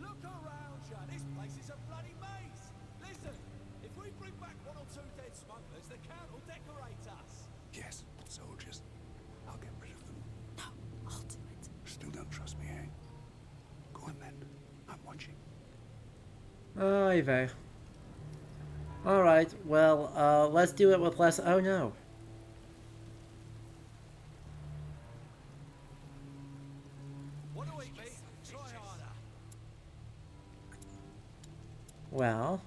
Look around you! This place is a bloody maze! Listen! If we bring back one or two dead smugglers, the Count will decorate us! Yes, soldiers. I'll get rid of them. No, I'll do it. Still don't trust me, eh? Go on then. I'm watching. Oy vey. Alright, well, let's do it with less... Oh no. What do we be? Try harder. Well...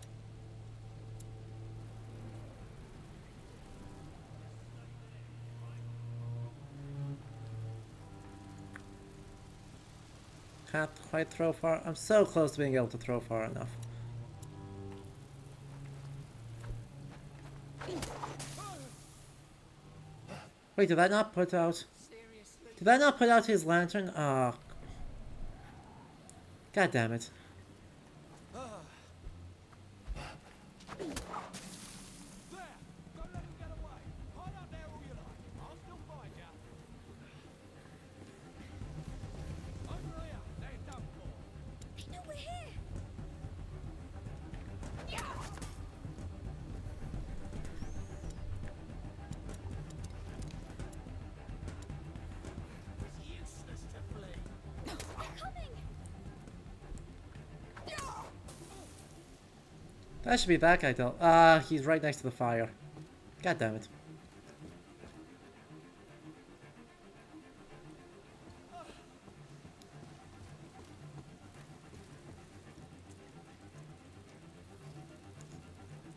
Can't quite throw far. I'm so close to being able to throw far enough. Wait, did that not put out... Did that not put out his lantern? Oh. God damn it. There! Don't let him get away! Hide up there all you like. I'll still find you. Over here! They're done for. They know we're here. It's useless to flee. They're coming. That should be that guy though. Ah, he's right next to the fire. God damn it.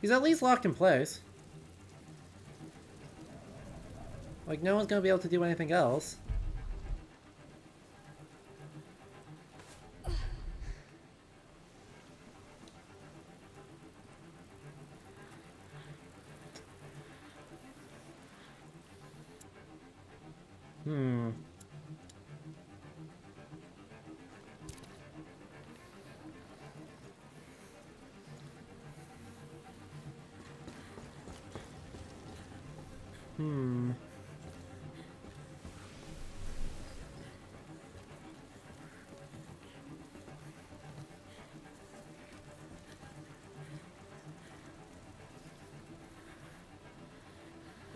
He's at least locked in place. Like, no one's gonna be able to do anything else. Hmm. Hmm.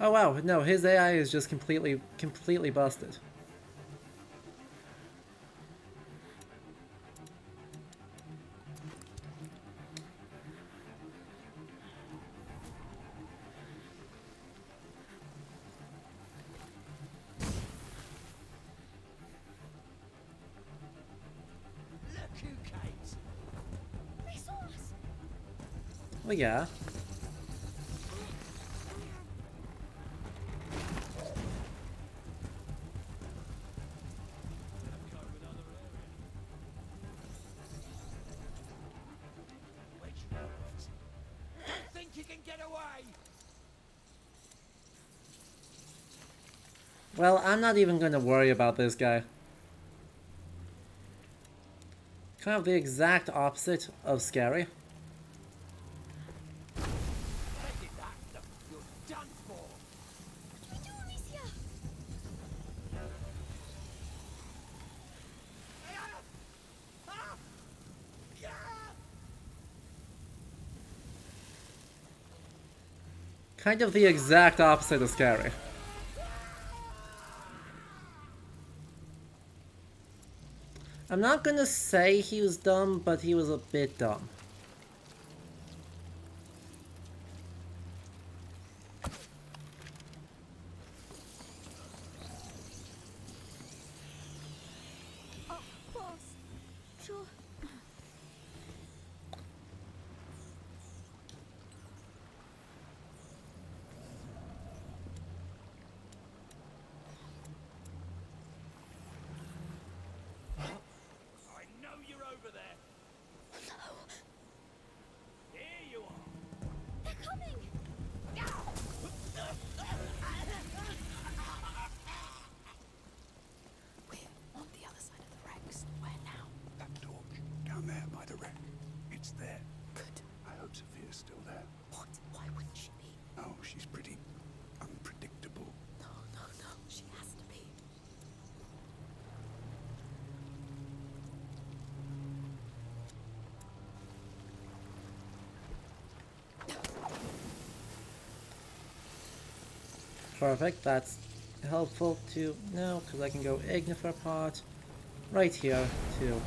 Oh wow, no, his AI is just completely busted. Look who came. They saw us. Well, yeah. Which route? Think you can get away? Well, I'm not even gonna worry about this guy. Kind of the exact opposite of scary. They did that. Look, you're done for. What do we do, Amicia? Kind of the exact opposite of scary. I'm not gonna say he was dumb, but he was a bit dumb. Oh, boss. Sure. Oh, she's pretty unpredictable. No, no, no. She has to be. Perfect, that's helpful to know, because I can go Ignifer Pot right here to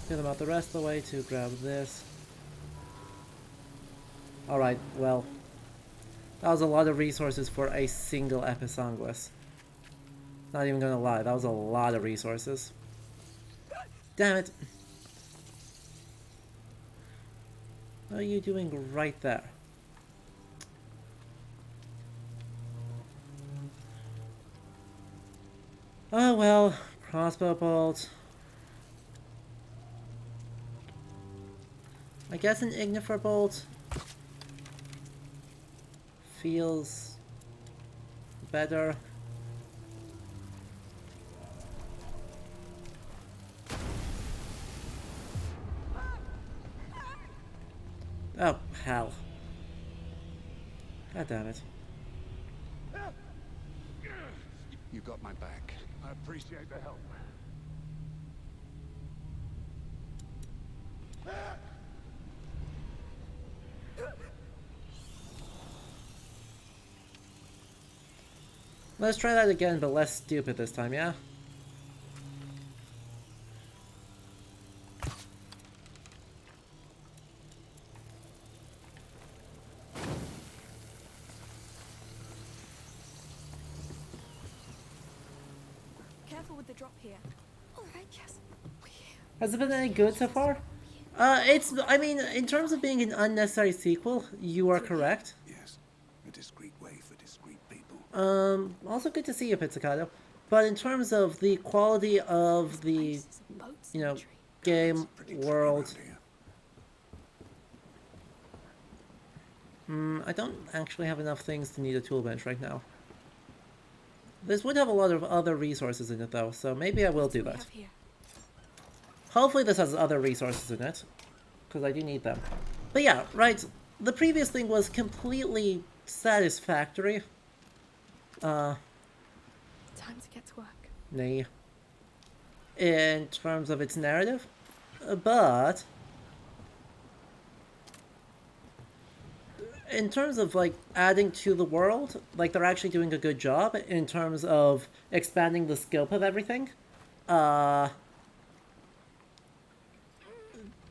get them out the rest of the way to grab this. Alright, well, that was a lot of resources for a single Episanguis. Not even gonna lie, that was a lot of resources. Damn it! What are you doing right there? Oh well, crossbow bolt. I guess an Ignifer bolt feels better. Oh, hell. God damn it. You got my back. I appreciate the help. Let's try that again, but less stupid this time, yeah? Careful with the drop here. Alright, yes. Has it been any good so far? I mean, in terms of being an unnecessary sequel, you are correct. Yes, a discreet way for discreet people. Also good to see you, Pizzicato. But in terms of the quality of the, you know, game, world, I don't actually have enough things to need a tool bench right now. This would have a lot of other resources in it though, so maybe I will do that. Hopefully this has other resources in it, because I do need them. But yeah, right, the previous thing was completely satisfactory. Time to get to work. Nay. In terms of its narrative. But in terms of like adding to the world, like they're actually doing a good job in terms of expanding the scope of everything.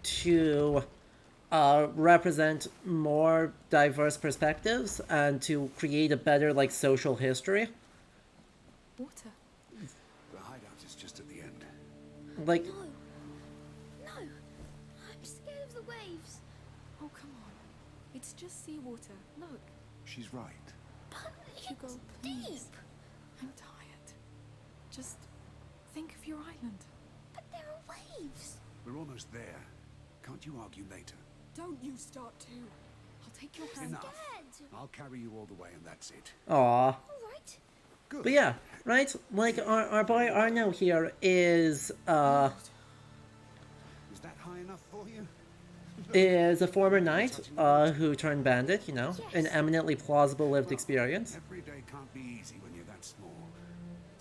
To represent more diverse perspectives and to create a better like social history. Water. The hideout is just at the end. Like, No. No. I'm scared of the waves. Oh, come on. It's just seawater. Look. She's right. But Hugo, it's please. deep. I'm tired. Just think of your island. But there are waves. We're almost there. Can't you argue later? Don't you start too. I'll take your hand. Enough. Scared. I'll carry you all the way and that's it. aw. All right. Good. But yeah, right? Like, our boy Arno here is, Is that high enough for you? is a former knight, who turned bandit, you know? An eminently plausible lived experience. Every day can't be easy when you're that small.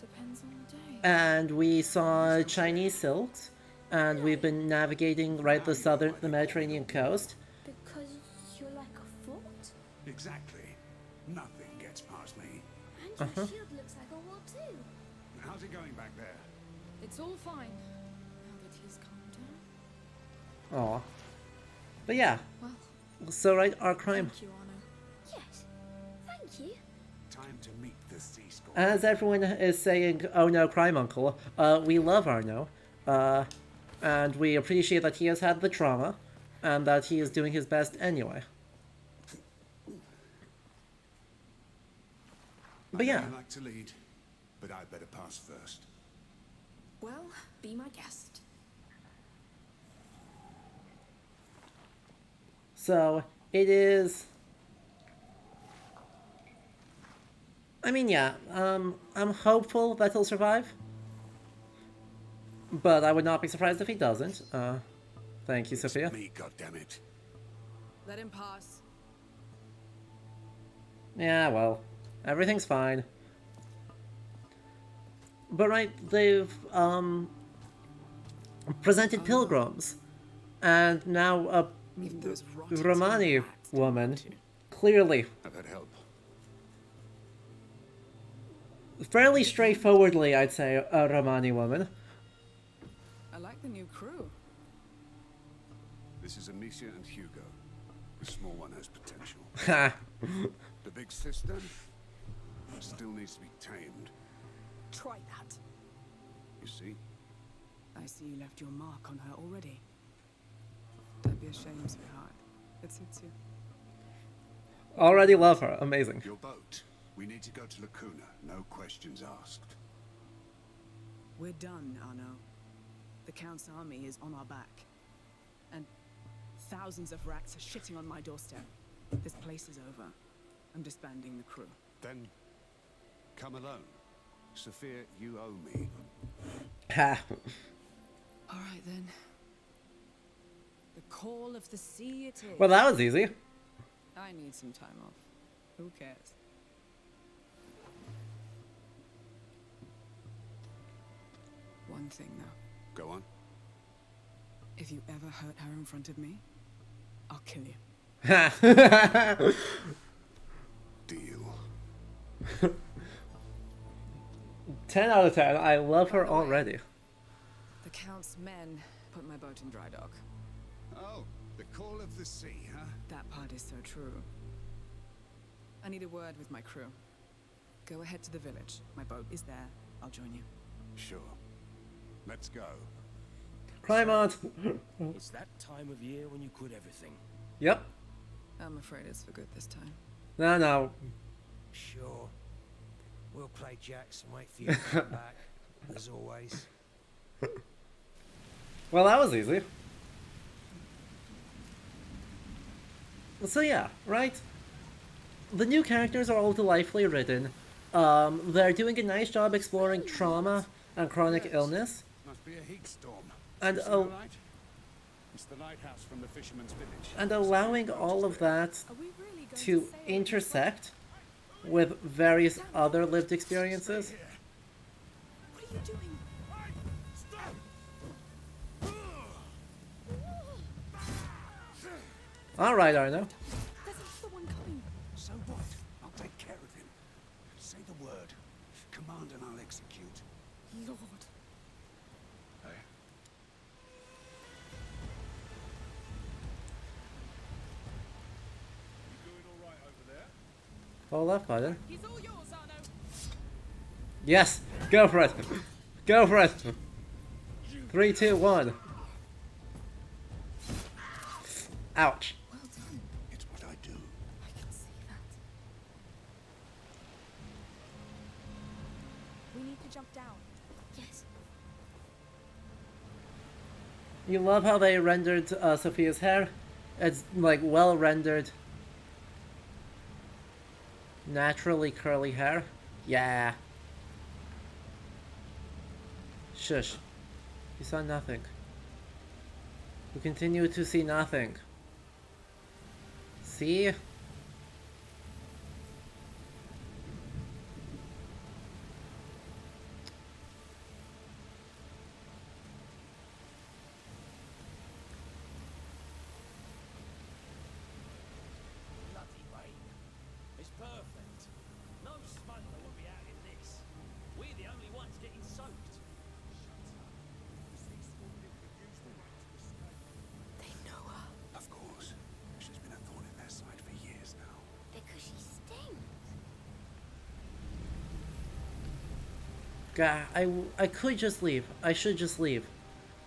Depends on the day. And we saw Chinese silks, and we've been navigating, right, the Mediterranean coast. Because you're like a fort? Exactly. Nothing gets past me. And your shield looks like a wall too. How's it going back there? It's all fine. Now that he's calmed down. Aw. But yeah, Well, so right, our crime. Thank you, Arno. Yes. Thank you. Time to meet the sea scorpion. As everyone is saying, oh no, crime uncle, we love Arno, and we appreciate that he has had the trauma, and that he is doing his best anyway. But yeah, I like to lead, but I'd better pass first. well, be my guest. so it is... I mean, yeah, I'm hopeful that he'll survive. But I would not be surprised if he doesn't. Thank you, Sophia. Me, goddammit. Let him pass. Yeah, well, everything's fine. But right, they've presented pilgrims, and now a Even those rotten Romani rats didn't woman, want to. clearly, I've had help. fairly straightforwardly, I'd say, a Romani woman. I like the new crew. This is Amicia and Hugo. The small one has potential. Ha! The big sister still needs to be tamed. Try that. You see? I see you left your mark on her already. Don't be ashamed, sweetheart. It suits you. Already love her. Amazing. Your boat. We need to go to Lacuna. No questions asked. We're done, Arno. The Count's army is on our back. And thousands of rats are shitting on my doorstep. This place is over. I'm disbanding the crew. Then come alone. Sophia, you owe me. Ha! All right, then. The call of the sea it is. Well, that was easy. I need some time off. Who cares? One thing, though. Go on. If you ever hurt her in front of me, I'll kill you. Ha! Deal. 10 out of 10. I love her already. The Count's men put my boat in dry dock. Oh, the call of the sea, huh? That part is so true. I need a word with my crew. Go ahead to the village. My boat is there. I'll join you. Sure. Let's go. Crymont! It's that time of year when you quit everything. Yep. I'm afraid it's for good this time. No, no. Sure. We'll play jacks and wait for you to come back, as always. Well, that was easy. So yeah, right? The new characters are all delightfully written. They're doing a nice job exploring trauma and chronic illness. Must be a heat storm. And You see the light? It's the lighthouse from the fisherman's village. and allowing all of that Are we really going to say intersect with various other lived experiences. What are you doing? Alright, Arno. There's another one coming. So what? I'll take care of him. Say the word. Command and I'll execute. Lord. Hey. You doing all right over there? Hold left button. He's all yours, Arno. Yes! Go for it! Go for it! 3, 2, 1. Ouch. Well done. It's what I do. I can see that. We need to jump down. Yes. You love how they rendered Sophia's hair? It's like well rendered. Naturally curly hair. Yeah. Shush. You saw nothing. You continue to see nothing. See? Bloody rain. It's perfect. No smuggler will be out in this. We're the only ones getting soaked. They know her Of course. She's been a thorn in their side for years now. because she stings. God, I could just leave. I should just leave.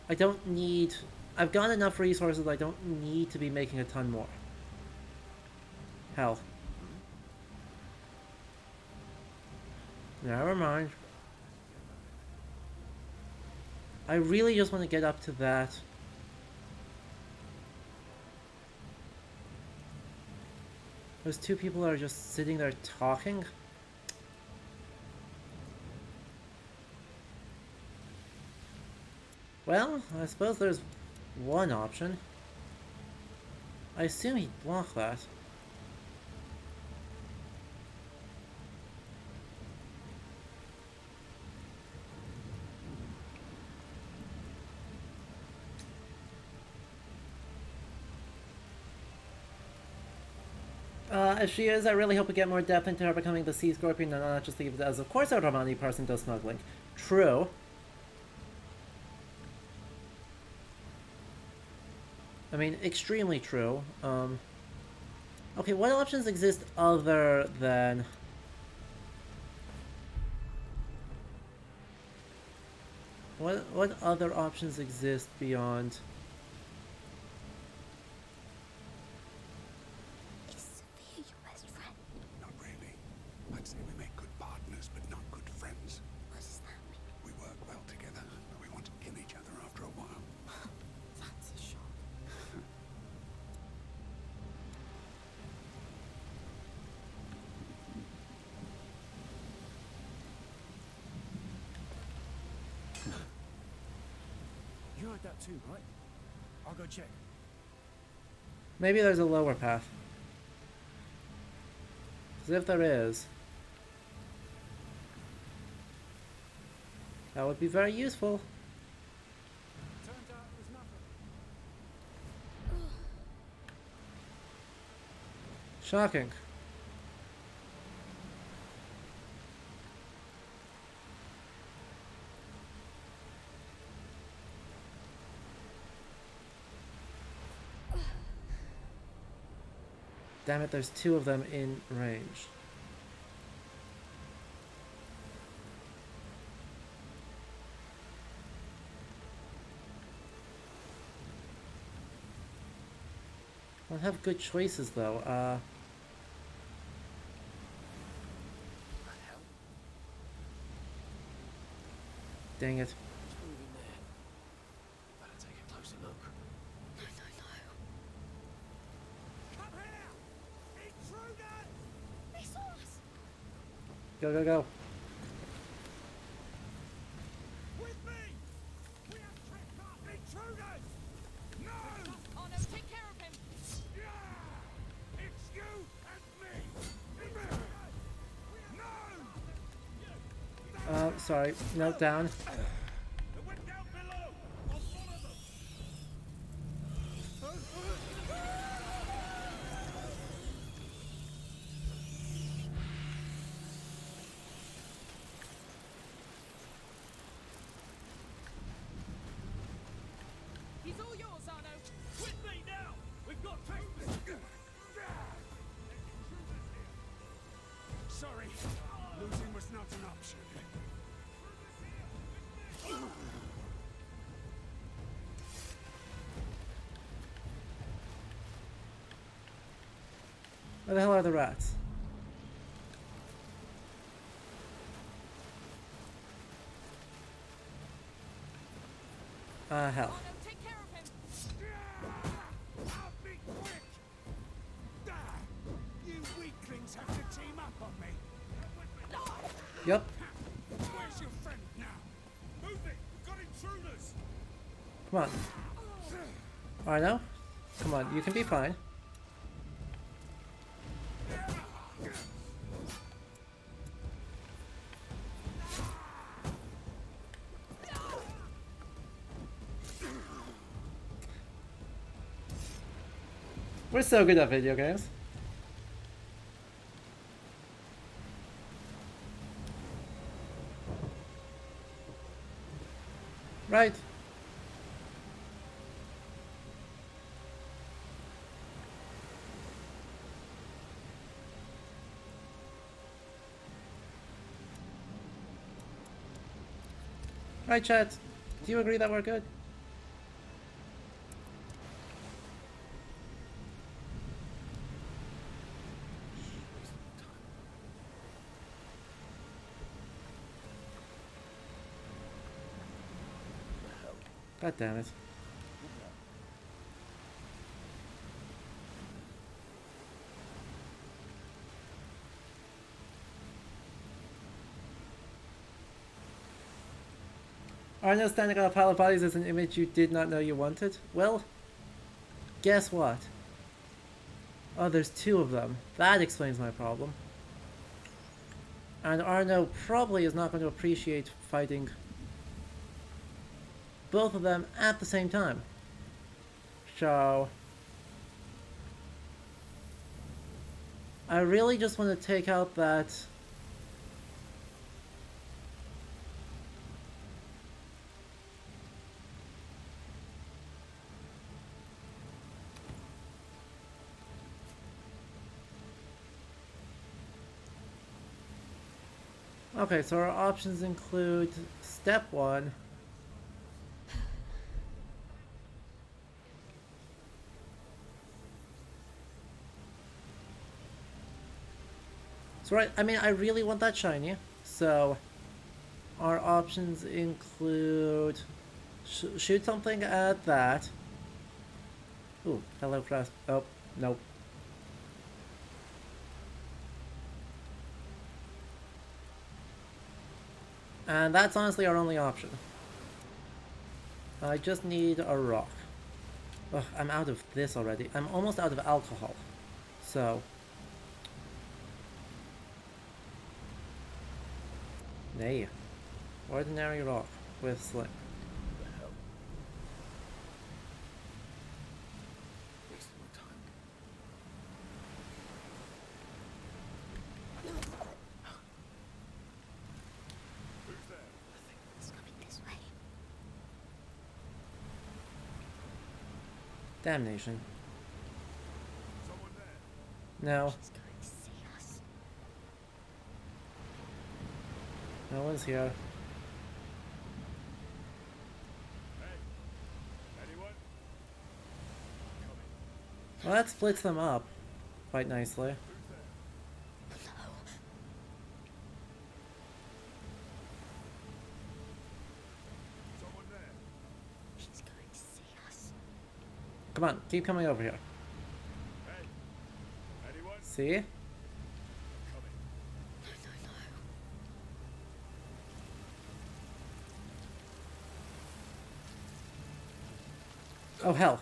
I don't need... I've got enough resources, I don't need to be making a ton more. Hell. Never mind. I really just want to get up to that. Those two people are just sitting there talking. Well, I suppose there's one option. I assume he'd block that. If she is, I really hope we get more depth into her becoming the Sea Scorpion and not just leave it as, of course, a Romani person does smuggling. True. I mean, extremely true. Okay, what options exist other than... What other options exist beyond... Is Sophia your best friend? Not really. I'd say we make good partners, but not good friends. What does that mean? We work well together, but we want to kill each other after a while. That's a shock. You heard that too, right? I'll go check. Maybe there's a lower path. As if there is. That would be very useful. Turns out it was nothing. Shocking. Damn it, there's two of them in range. I don't have good choices though. Dang it. It's moving there. Better take a closer look. No, no, no. Come here! Intruders! They saw us. Go, go, go. With me! We have trespassed intruders! No! Arno, take care of him! Yeah! It's you and me! No! Sorry. Note down. It went down below! I'll follow them! He's all yours, Arno. With me now! We've got trespassers! Sorry, losing was not an option. Where the hell are the rats? Hell. Arno, take care of him! I'll be quick! You weaklings have to team up on me. Yep. Where's your friend now? Move it! We've got intruders! Come on. Arno? Come on, you can be fine. We're so good at video games. Right. Right, chat. Do you agree that we're good? God damn it. Arno standing on a pile of bodies is an image you did not know you wanted? Well, guess what? Oh, there's two of them. That explains my problem. And Arno probably is not going to appreciate fighting both of them at the same time. So... I really just want to take out that... Okay, so our options include step 1. So right, I mean, I really want that shiny. So our options include shoot something at that. Ooh, hello class. Oh, nope. And that's honestly our only option. I just need a rock. Ugh, I'm out of this already. I'm almost out of alcohol. So... Nay. Ordinary rock with sling. Wasting my time. Who's there? It's coming this way. Damnation. Someone there? No. She's going to see us. No one's here. Hey, anyone? Coming. Well, that splits them up quite nicely. Who's there? Someone there? She's going to see us. Come on, keep coming over here. Hey, anyone? See? Coming. No, no, no. Oh, hell.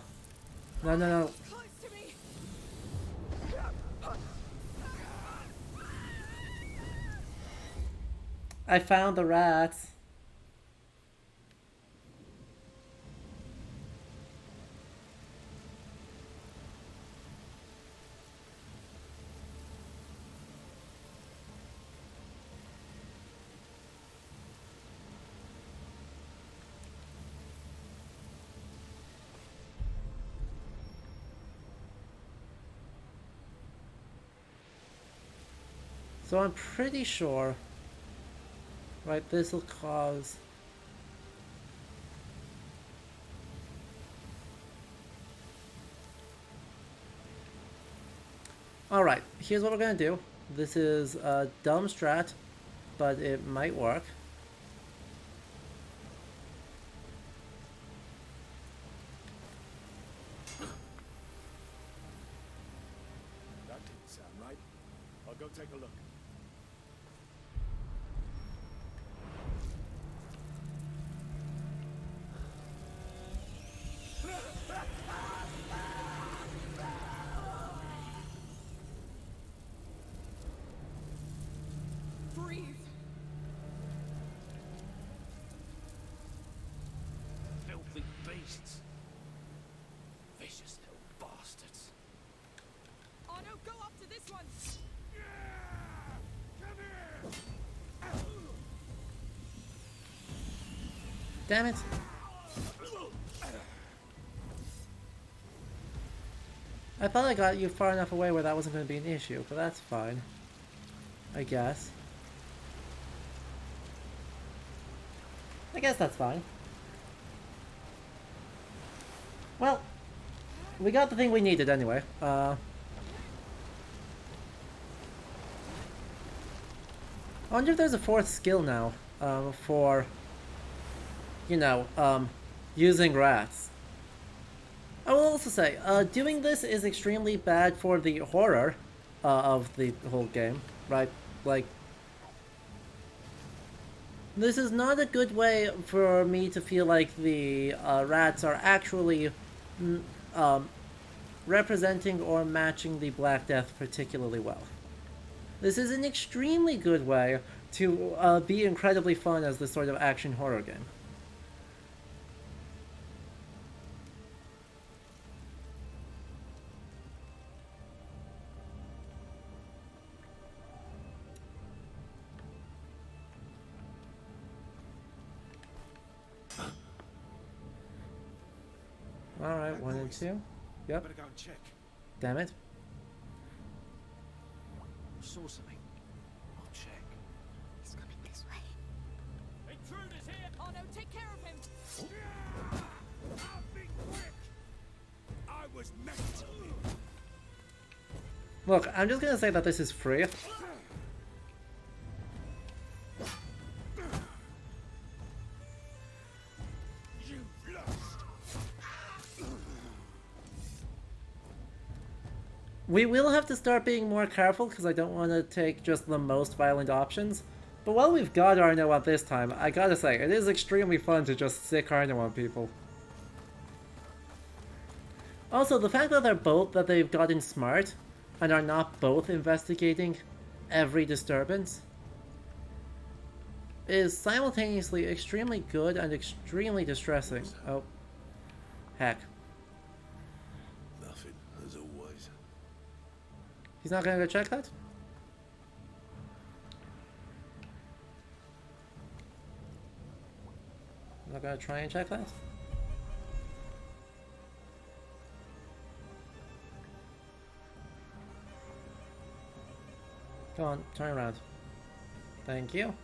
No, no, no. Close to me. I found the rats. So I'm pretty sure, right, this will cause... Alright, here's what we're gonna do. This is a dumb strat, but it might work. That didn't sound right. I'll go take a look. Breathe. Filthy beasts. Vicious little bastards. Oh no, go after this one. Come here! Damn it! I thought I got you far enough away where that wasn't going to be an issue, but that's fine. I guess. I guess that's fine. Well, we got the thing we needed anyway. I wonder if there's a fourth skill now, for, you know, using rats. I will also say, doing this is extremely bad for the horror, of the whole game, right? Like, this is not a good way for me to feel like the rats are actually representing or matching the Black Death particularly well. This is an extremely good way to be incredibly fun as this sort of action horror game. Alright, 1 and 2. Yep. Better go and check. Damn it. Saw something. I'll check. He's coming this way. Intruders here! Oh no, take care of him! I'll be quick. I was meant to live. Look, I'm just gonna say that this is free. You've lost. We will have to start being more careful because I don't want to take just the most violent options. But while we've got Arno at this time, I gotta say, it is extremely fun to just sick Arno on people. Also, the fact that they've gotten smart and are not both investigating every disturbance is simultaneously extremely good and extremely distressing. Oh, heck. Nothing, as always. He's not gonna go check that? Not gonna try and check that? Come on, turn around. Thank you.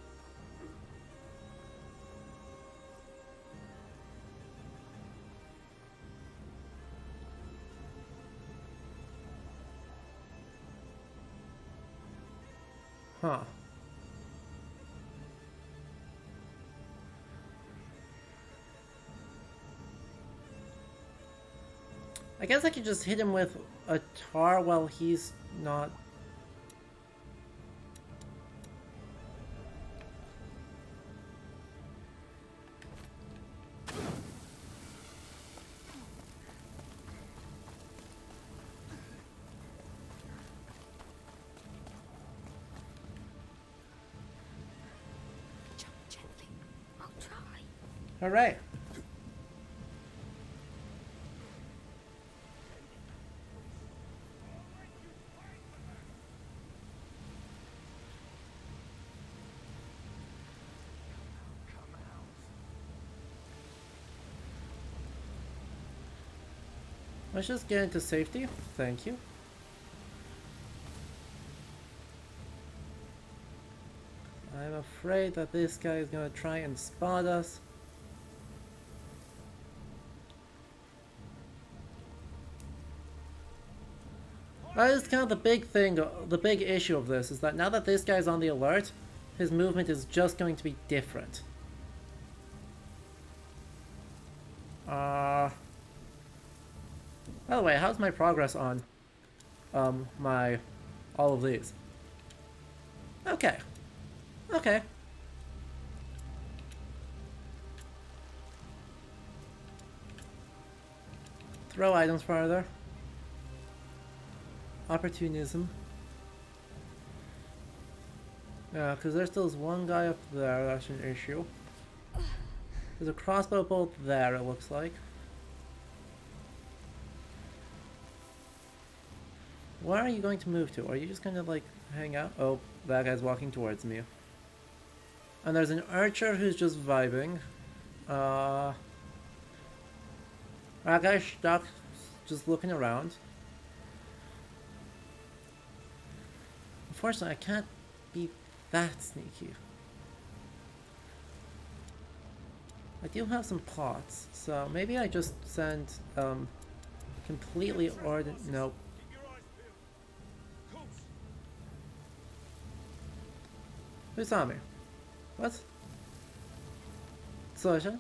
Huh. I guess I could just hit him with a tar while he's not... Jump gently. I'll try. Alright. Let's just get into safety. Thank you. I'm afraid that this guy is gonna try and spot us. That is kind of the big thing, the big issue of this, is that now that this guy's on the alert, his movement is just going to be different. By the way, how's my progress on all of these? Okay. Okay. Throw items farther. Opportunism. Yeah, because there still is one guy up there, that's an issue. There's a crossbow bolt there, it looks like. Where are you going to move to? Are you just gonna like hang out? Oh, that guy's walking towards me. And there's an archer who's just vibing. That guy's stuck, just looking around. Unfortunately, I can't be that sneaky. I do have some pots, so maybe I just send completely nope. Who saw me? What? Soja?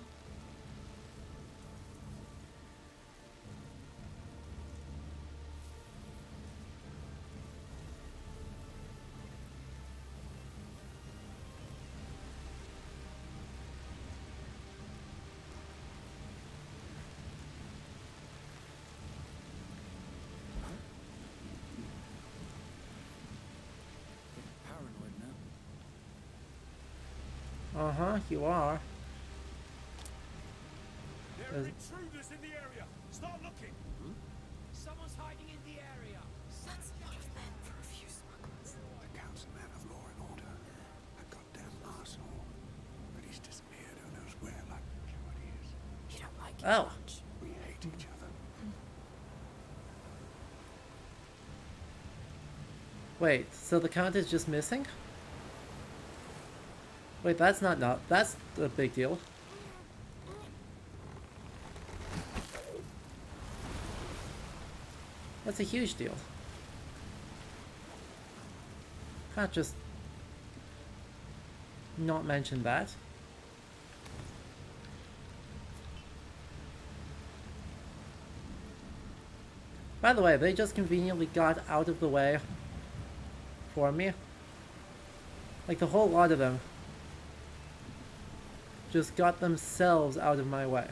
Paranoid now. Uh-huh, you are. There are intruders in the area. Start looking. Someone's hiding in the area. That's a lot of men for a few smugglers. The Count's a man of law and order. A goddamn arsehole. But he's disappeared who knows where, like what he is. You don't like it Oh. much. We hate each other. Wait, so the count is just missing? Wait, that's not that's a big deal. That's a huge deal. Can't just not mention that. By the way, they just conveniently got out of the way for me. Like the whole lot of them just got themselves out of my way.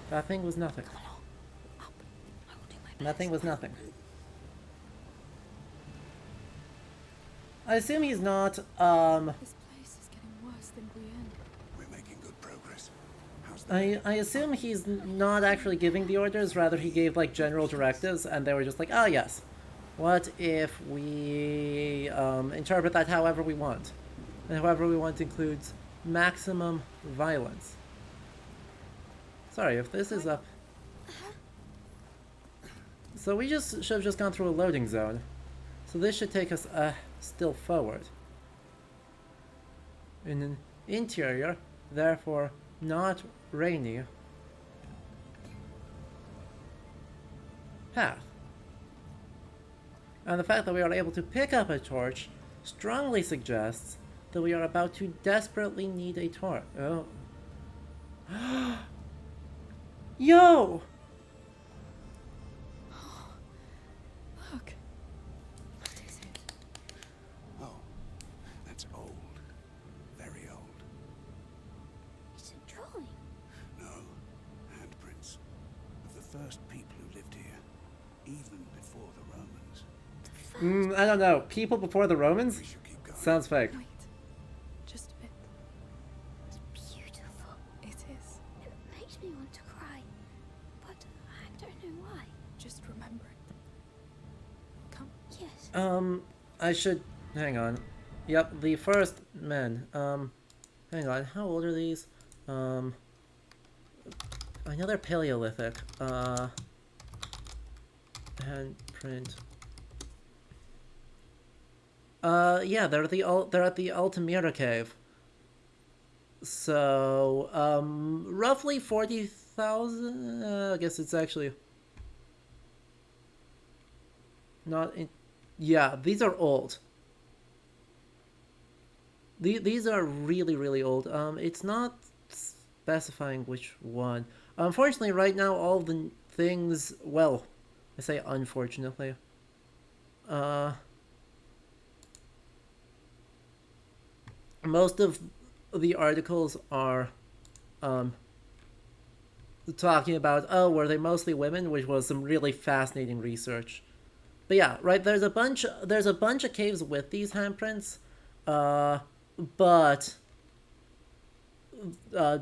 That thing was nothing. That thing was nothing. I assume he's not, This place is getting worse than Requiem. We're making good progress. How's the I assume he's not actually giving the orders, rather he gave, like, general directives, and they were just like, oh yes, what if we, interpret that however we want? And however we want includes maximum violence. Sorry, if this is up... So we just should have just gone through a loading zone. So this should take us, still forward. In an interior, therefore not rainy, path. And the fact that we are able to pick up a torch strongly suggests that we are about to desperately need a torch. Oh. Yo! Look. What is it? Oh, that's old. Very old. It's a drawing. No, handprints of the first people who lived here, even before the Romans. I don't know. People before the Romans? We should keep going. Sounds fake. Wait. Just a bit. It's beautiful. It is. It makes me want to cry, but I don't know why. Just remember it. Come. Yes. I should... Hang on. Yep, the first men. Hang on. How old are these? Another Paleolithic. Handprint. Yeah, they're at the Altamira cave. So, roughly 40,000. I guess it's actually not in. Yeah, these are old. These are really, really old. It's not specifying which one. Unfortunately, right now, all the things. Well, I say unfortunately. Most of the articles are talking about, oh, were they mostly women, which was some really fascinating research. But yeah, right, there's a bunch of caves with these handprints, but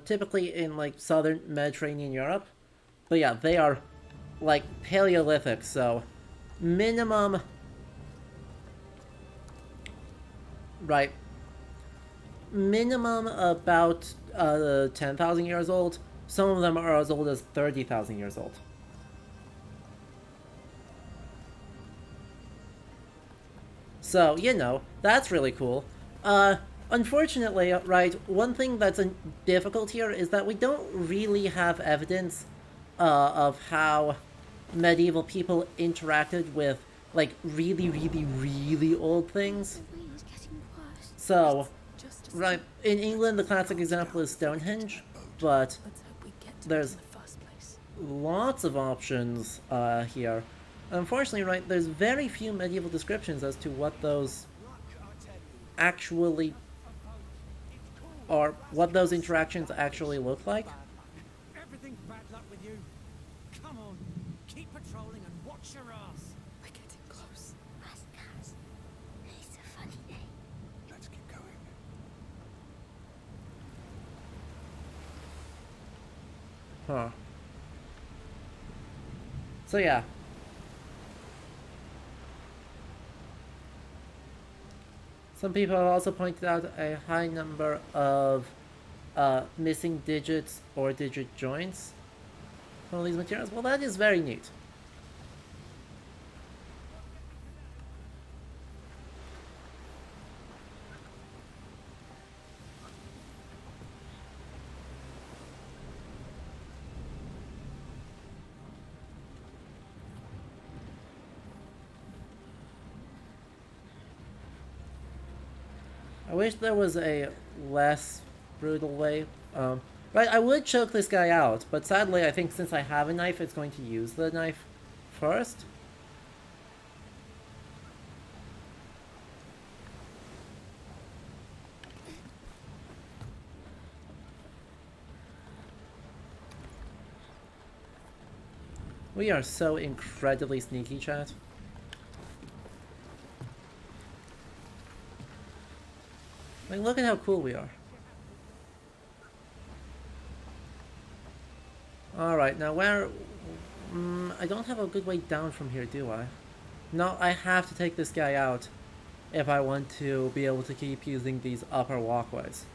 typically in like southern Mediterranean Europe. But yeah, they are like Paleolithic, so minimum, right, minimum about 10,000 years old. Some of them are as old as 30,000 years old. So, you know, that's really cool. Unfortunately, right, one thing that's difficult here is that we don't really have evidence of how medieval people interacted with, like, really, really, really old things. The rain is getting worse. So, Just a right, in England, the classic example is Stonehenge, but Let's hope we get to there's it in the first place. lots of options here. Unfortunately, right, there's very few medieval descriptions as to what those actually are, what those interactions actually look like. Everything's bad luck with you. Come on, keep patrolling and watch your ass. We're getting close. Rascals. It's a funny name. Let's keep going. Huh. So yeah. Some people have also pointed out a high number of missing digits or digit joints from all these materials. Well, that is very neat. I wish there was a less brutal way. Right, I would choke this guy out, but sadly I think since I have a knife, it's going to use the knife first. We are so incredibly sneaky, chat. Like, look at how cool we are. Alright, now where... I don't have a good way down from here, do I? No, I have to take this guy out if I want to be able to keep using these upper walkways.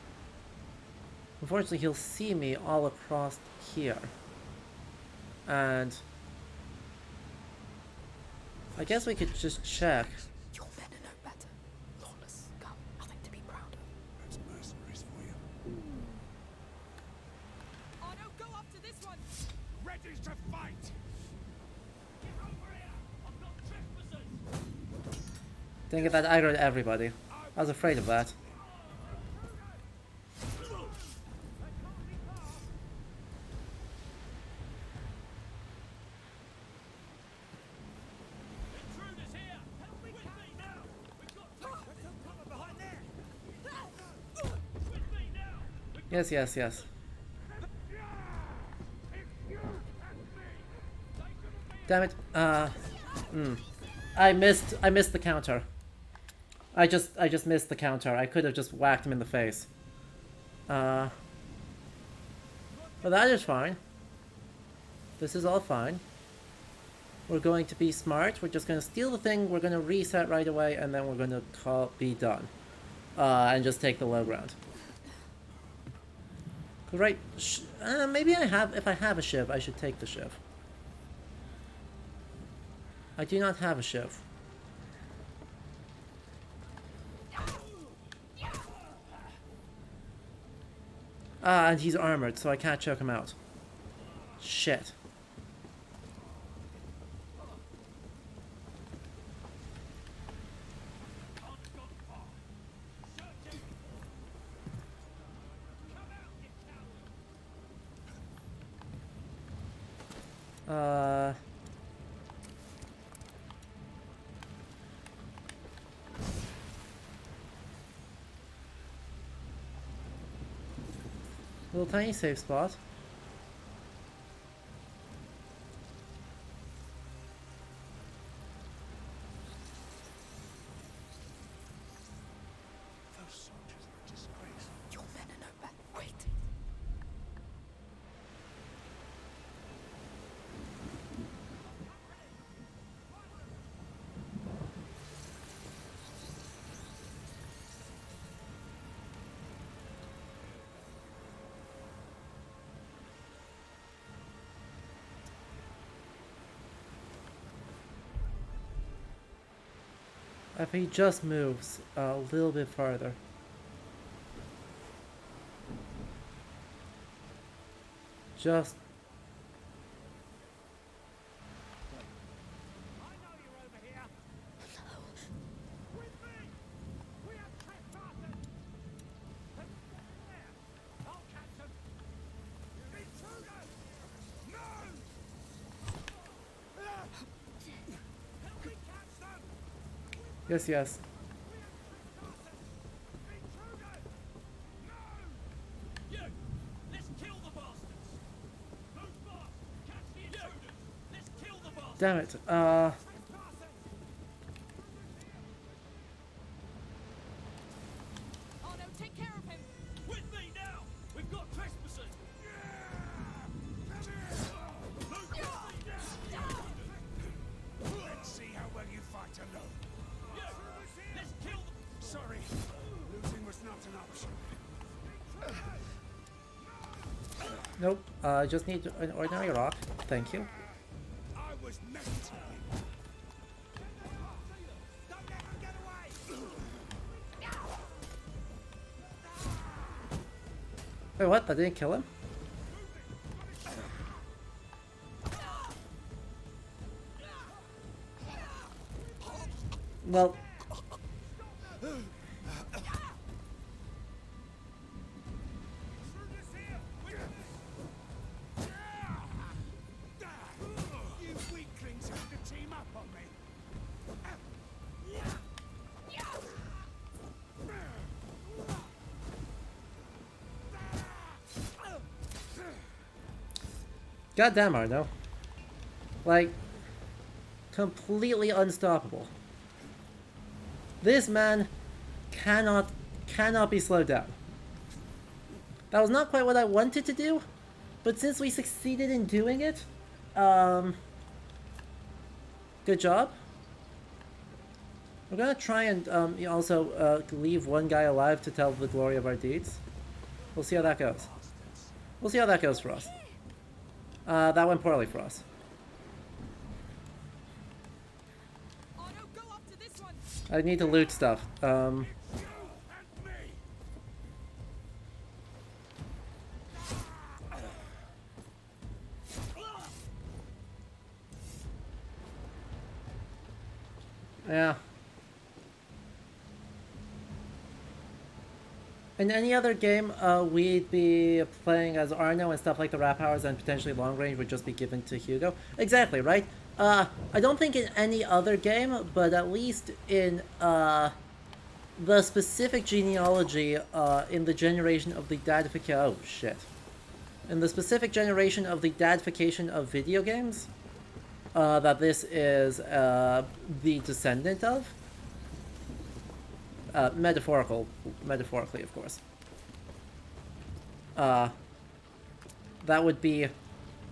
Unfortunately, he'll see me all across here. And... I guess we could just check. Your men are no better. Lawless scum, nothing to be proud of. That's mercenaries for you. Arno, go after this one! Ready to fight! Get over here! I've got trespassers! Dang it, that aggroed everybody. I was afraid of that. Intruders here! Help me with me now! We've got some cover behind there! With me now! Yes, yes, yes. Damn it. I missed the counter. I just missed the counter. I could have just whacked him in the face. But that is fine. This is all fine. We're going to be smart. We're just going to steal the thing. We're going to reset right away, and then we're going to be done. And just take the low ground. Right. Maybe if I have a shiv, I should take the shiv. I do not have a shiv. And he's armored, so I can't choke him out. Shit. Little tiny safe spot. Those soldiers are a disgrace. Your men are no better. Wait. If he just moves a little bit farther. Just... I know you're over here! No! With me! We have trespassers! There! I'll catch them! Intruders! No! Help me catch them! Yes, yes. You! Let's kill the bastards! Move fast! Catch the intruders! Let's kill the bastards! Damn it. Arno, take care of him! With me now! We've got trespassers! Move with me now! Let's see how well you fight alone. You! Let's kill them! Sorry, Nope, I just need an ordinary rock. Thank you. I was meant to be. Wait, what? That didn't kill him? Well... You weaklings have to team up on me. Goddamn, Arno. Like, completely unstoppable. This man cannot be slowed down. That was not quite what I wanted to do, but since we succeeded in doing it, good job. We're gonna try and also leave one guy alive to tell the glory of our deeds. We'll see how that goes. We'll see how that goes for us. That went poorly for us. Otto, go up to this one. I need to loot stuff. Yeah. In any other game, we'd be playing as Arno and stuff like the Rat Powers and potentially long range would just be given to Hugo. Exactly, right? I don't think in any other game, but at least in the specific genealogy in the generation of the dadification... Oh, shit. In the specific generation of the dadification of video games, that this is the descendant of. Metaphorically, of course. That would be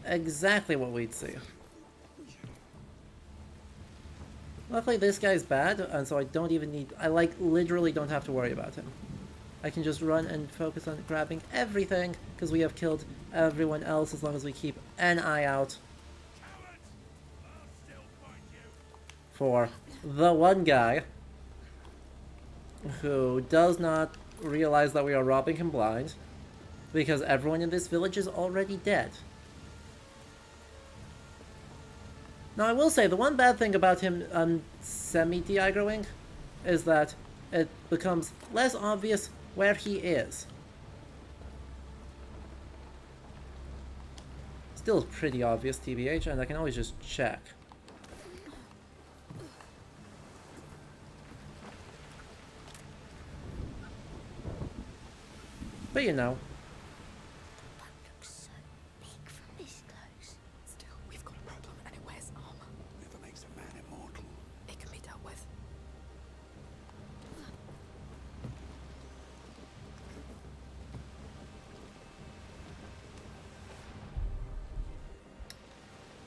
exactly what we'd see. Luckily, this guy's bad, and so I don't even need... I, like, literally don't have to worry about him. I can just run and focus on grabbing everything, because we have killed everyone else as long as we keep an eye out for the one guy who does not realize that we are robbing him blind, because everyone in this village is already dead. Now, I will say, the one bad thing about him semi-de-aggroing is that it becomes less obvious where he is. Still pretty obvious, TBH, and I can always just check. But you know. That looks so big from this close. Still, we've got a problem and it wears armor. Never makes a man immortal. It can be dealt with.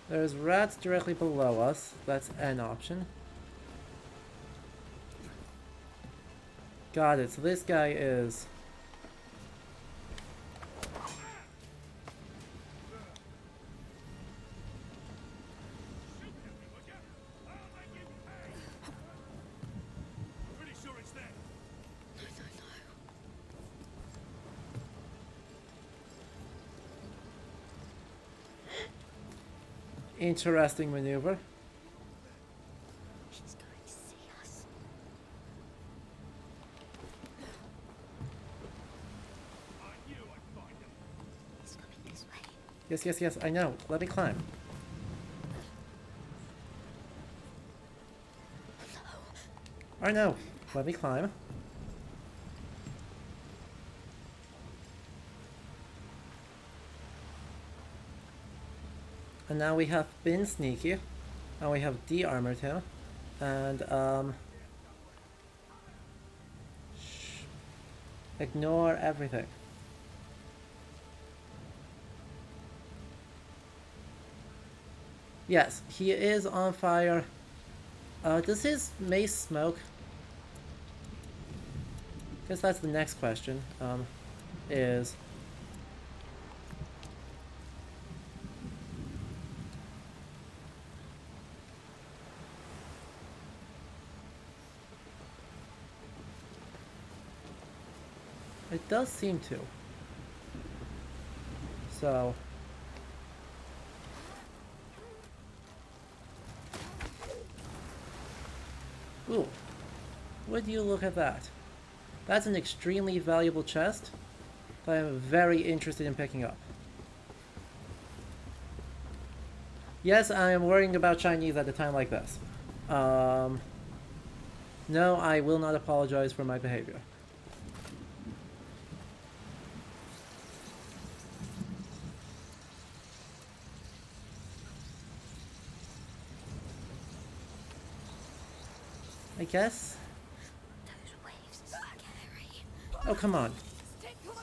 There's rats directly below us. That's an option. Got it. So this guy is... Pretty sure it's there. Interesting maneuver. He's going to see us. I knew I'd find him. He's coming this way. Yes, yes, yes, I know. Let me climb. I know. Let me climb. And now we have been sneaky, and we have de-armored him, and ignore everything. Yes, he is on fire. Does his mace smoke? Guess that's the next question. Is it does seem to. So... Ooh. Would you look at that? That's an extremely valuable chest that I'm very interested in picking up. Yes, I am worrying about Chinese at a time like this. No, I will not apologize for my behavior. I guess. Those waves are scary. Oh, come on. Stick close.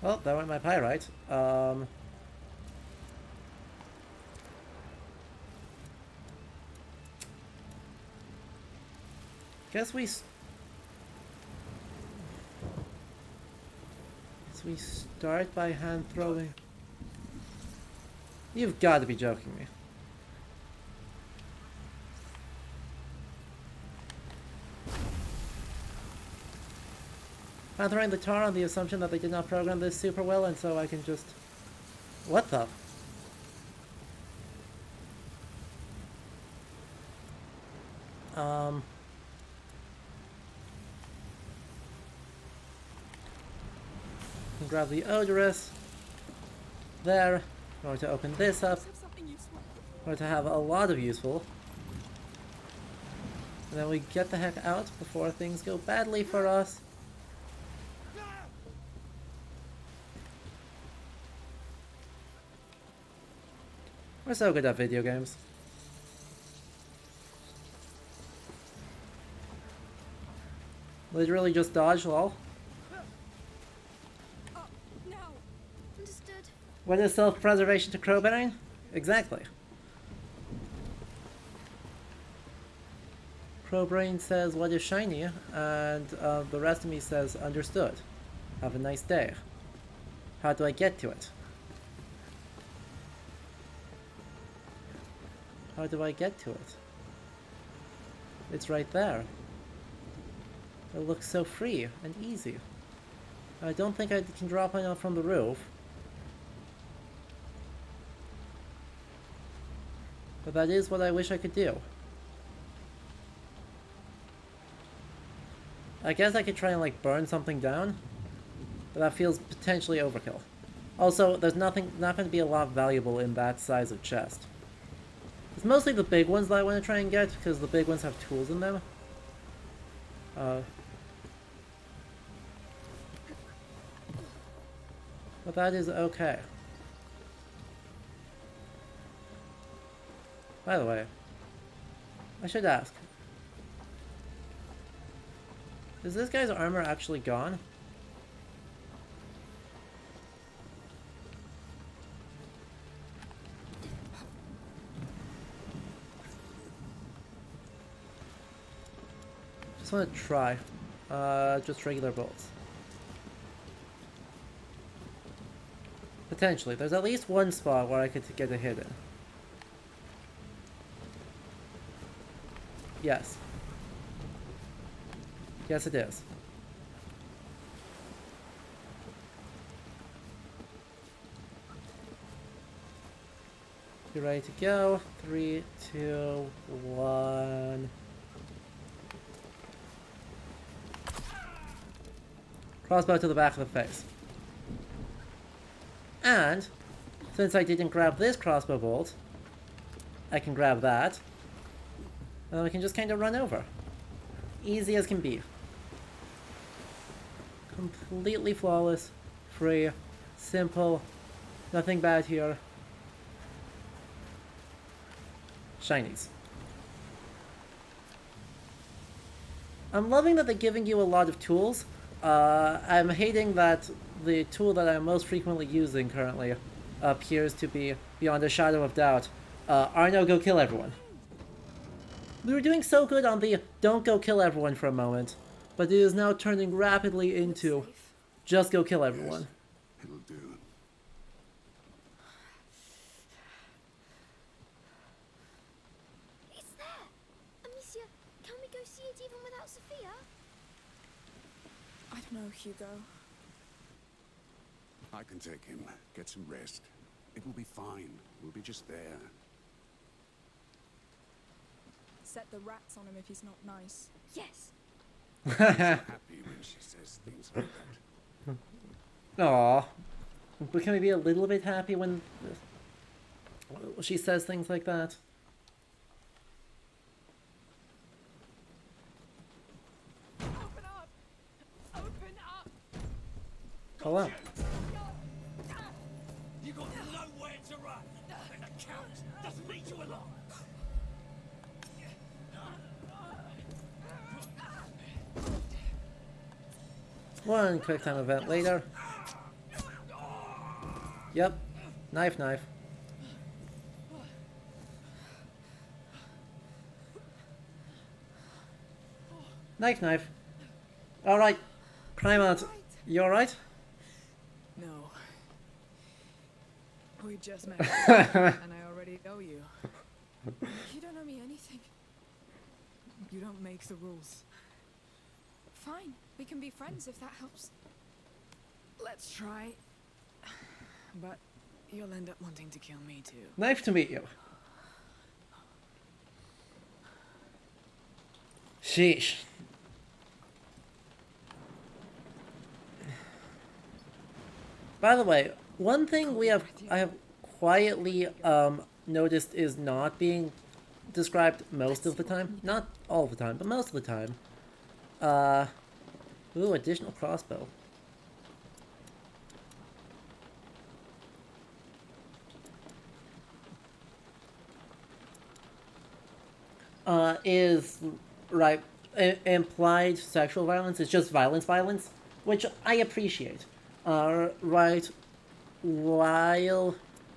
Well, that went my pyrite. Guess we start by hand throwing. You've got to be joking me. I'm throwing the tar on the assumption that they did not program this super well, and so I can just... What the? Grab the odorous. There. In order to open this up. Have something useful. In order to have a lot of useful. And then we get the heck out before things go badly for us. We're so good at video games. Literally just dodge, lol. Now. Understood. What is self-preservation to crowbarring? Exactly. Crowbrain says, what is shiny? And the rest of me says, understood. Have a nice day. How do I get to it? How do I get to it? It's right there. It looks so free and easy. I don't think I can drop on from the roof. But that is what I wish I could do. I guess I could try and like burn something down, but that feels potentially overkill. Also, there's not going to be a lot valuable in that size of chest. It's mostly the big ones that I want to try and get, because the big ones have tools in them. But that is okay. By the way, I should ask. Is this guy's armor actually gone? Just want to try. Just regular bolts. Potentially. There's at least one spot where I could get a hit in. Yes. Yes, it is. You're ready to go. 3, 2, 1. Crossbow to the back of the face. And, since I didn't grab this crossbow bolt, I can grab that. And we can just kind of run over. Easy as can be. Completely flawless, free, simple, nothing bad here. Shinies. I'm loving that they're giving you a lot of tools. I'm hating that the tool that I'm most frequently using currently appears to be, beyond a shadow of doubt, Arno, go kill everyone. We were doing so good on the don't go kill everyone for a moment, but it is now turning rapidly into just go kill everyone. It'll do. see it even without Sophia? I don't know, Hugo. I can take him. Get some rest. It will be fine. We'll be just there. Set the rats on him if he's not nice. Yes. She's happy when she says things like that. Aw. But can we be a little bit happy when she says things like that? Open up! Open up! Hello. You got nowhere to run, and the Count doesn't need you along. One quick time event later. Yep. Knife, knife. Knife, knife. Alright. Primate, you alright? No. We just met, and I already owe you. You don't owe me anything. You don't make the rules. Fine, we can be friends if that helps. Let's try. But you'll end up wanting to kill me too. Nice to meet you. Sheesh. By the way, one thing I have quietly noticed is not being described most of the time. Not all the time, but most of the time. Ooh, additional crossbow. Is right implied sexual violence. It's just violence, which I appreciate. Right, while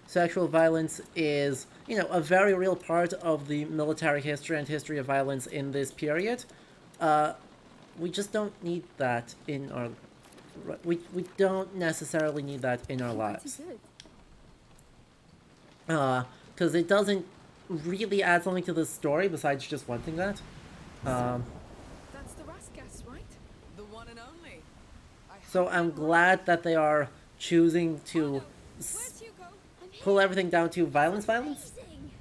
sexual violence is, you know, a very real part of the military history and history of violence in this period, we just don't need that in our. We don't necessarily need that in our lives. Because it doesn't really add something to the story besides just wanting that. That's the Raskas, right? The one and only. So I'm glad that they are choosing to Where's Hugo? pull everything down to violence. Amazing.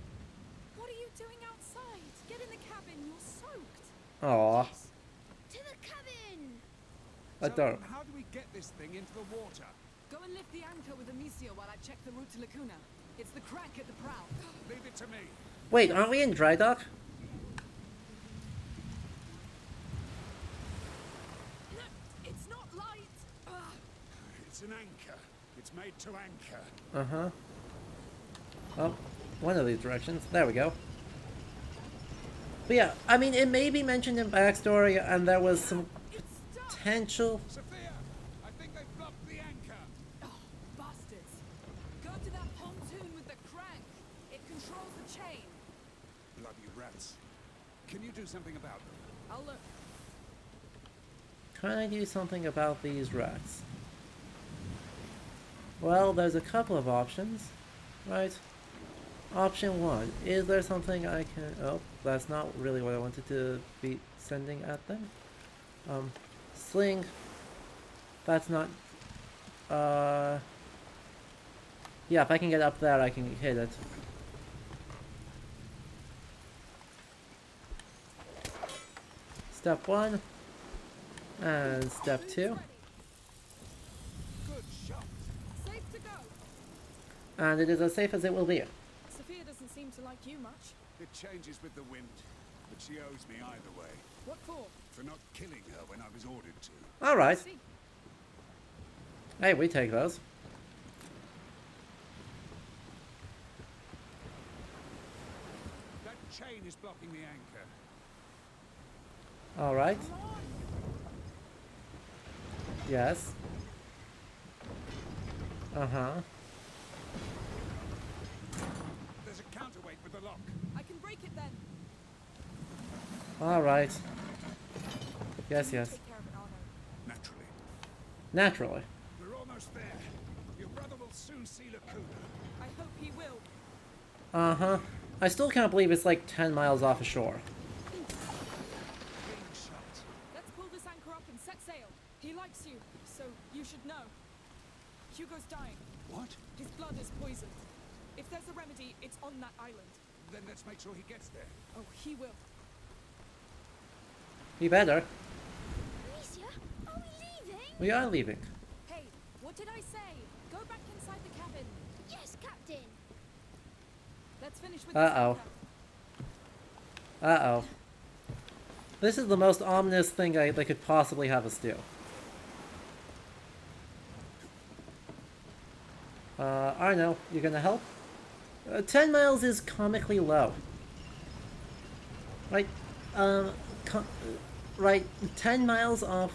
What are you doing outside? Get in the cabin, you're soaked. Aw, To the cabin. adorable. How do we get this thing into the water? Go and lift the anchor with Amicia while I check the route to Lacuna. It's the crank at the prow. Leave it to me. Wait, aren't we in dry dock? It's not light. It's an anchor. It's made to anchor. Uh-huh. Oh, one of these directions. There we go. But yeah, I mean, it may be mentioned in backstory, and there was some potential. Sophia, I think they've blocked the anchor. Oh, bastards. Go to that pontoon with the crank. It controls the chain. Bloody rats. Can you do something about them? I'll look. Can I do something about these rats? Well, there's a couple of options, right? Option one, is there something I can... Oh, that's not really what I wanted to be sending at them. Sling. That's not... Yeah, if I can get up there, I can hit it. Step one. And step two. Good shot. Safe to go. And it is as safe as it will be. Sophia doesn't seem to like you much. It changes with the wind, but she owes me either way. What for? For not killing her when I was ordered to. Alright. See, Hey, we take those. That chain is blocking the anchor. Alright. Yes. Uh-huh. There's a counterweight with the lock. I can break it then. Alright. Yes, You yes. Take care of it, Arno. Naturally. Naturally. We're almost there. Your brother will soon see Lacuna. I hope he will. Uh-huh. I still can't believe it's like 10 miles off ashore. No. Hugo's dying. What? His blood is poisoned. If there's a remedy, it's on that island. Then let's make sure he gets there. Oh, he will. We better. Amicia, are we leaving? We are leaving. Hey, what did I say? Go back inside the cabin. Yes, Captain. Let's finish with Uh-oh. Uh-oh. This is the most ominous thing they could possibly have us do. Arno, you gonna help? 10 miles is comically low. Right, right, 10 miles off...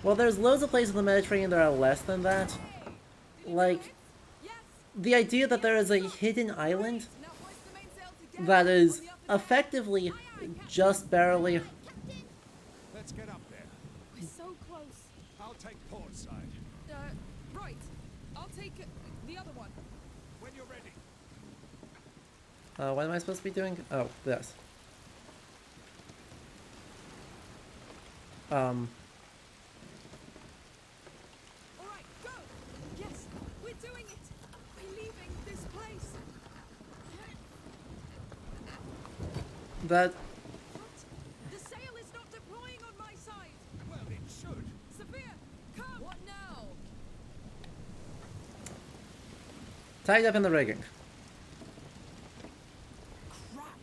Well, there's loads of places in the Mediterranean that are less than that. Like, the idea that there is a hidden island that is effectively just barely... Let's get up there. We're so close. I'll take port side. Right. I'll take the other one. When you're ready. What am I supposed to be doing? Oh, this. All right, go. Yes, we're doing it. We're leaving this place. That... What? The sail is not deploying on my side. Well, it should. Sophia, come. What now? Tied up in the rigging. Crap!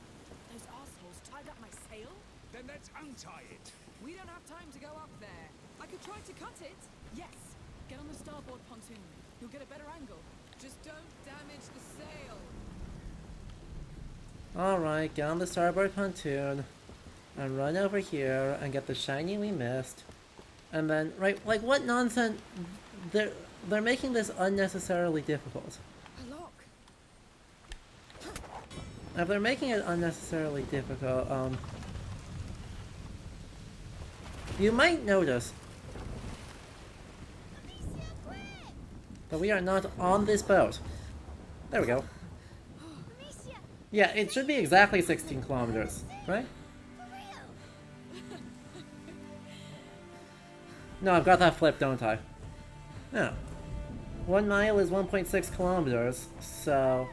Those assholes tied up my sail? Then let's untie it. We don't have time to go up there. I could try to cut it. Yes! Get on the starboard pontoon. You'll get a better angle. Just don't damage the sail. Alright, get on the starboard pontoon and run over here and get the shiny we missed. And then, right, like what nonsense? They're making this unnecessarily difficult. A lock. If they're making it unnecessarily difficult, you might notice Amicia, quick! that we are not on this boat. There we go. Amicia, Yeah, it should be exactly 16 kilometers, right? for real! No, I've got that flipped, don't I? No. 1 mile is 1.6 kilometers, so...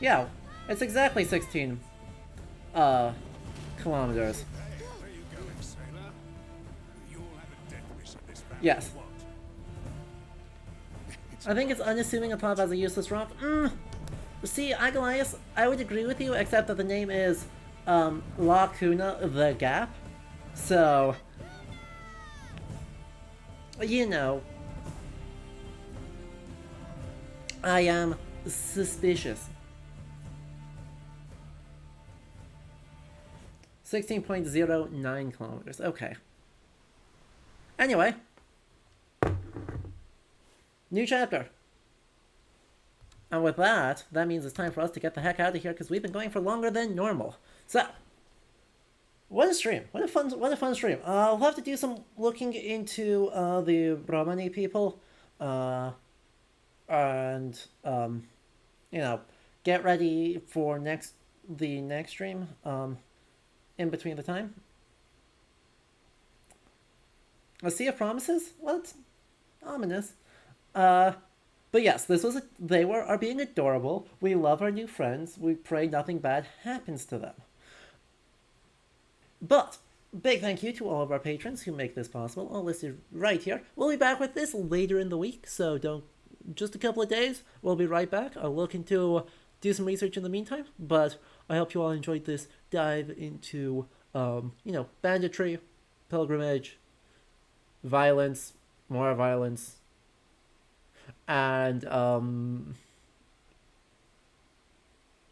Yeah, it's exactly 16, kilometers. Hey, where you going, sailor? You'll have a death wish at this battle. Yes. What? I think it's unassuming a top as a useless rock. See, Agolias, I would agree with you, except that the name is, Lacuna, the Gap. So... You know... I am suspicious. 16.09 kilometers. Okay. Anyway. New chapter. And with that, that means it's time for us to get the heck out of here because we've been going for longer than normal. So, what a stream! What a fun stream! I'll have to do some looking into the Brahmani people, and you know, get ready for the next stream. In between the time. A Sea of Promises? What? Ominous. But yes, they are being adorable. We love our new friends. We pray nothing bad happens to them. But, big thank you to all of our patrons who make this possible, all listed right here. We'll be back with this later in the week, so just a couple of days, we'll be right back. I'll look into, do some research in the meantime, but I hope you all enjoyed this dive into, you know, banditry, pilgrimage, violence, more violence, and,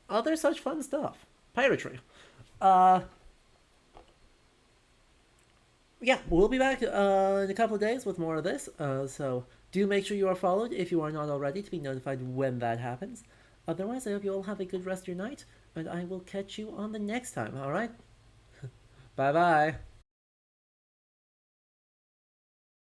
other such fun stuff. Piratry. Yeah, we'll be back in a couple of days with more of this, so do make sure you are followed if you are not already to be notified when that happens. Otherwise, I hope you all have a good rest of your night, and I will catch you on the next time, alright? Bye-bye.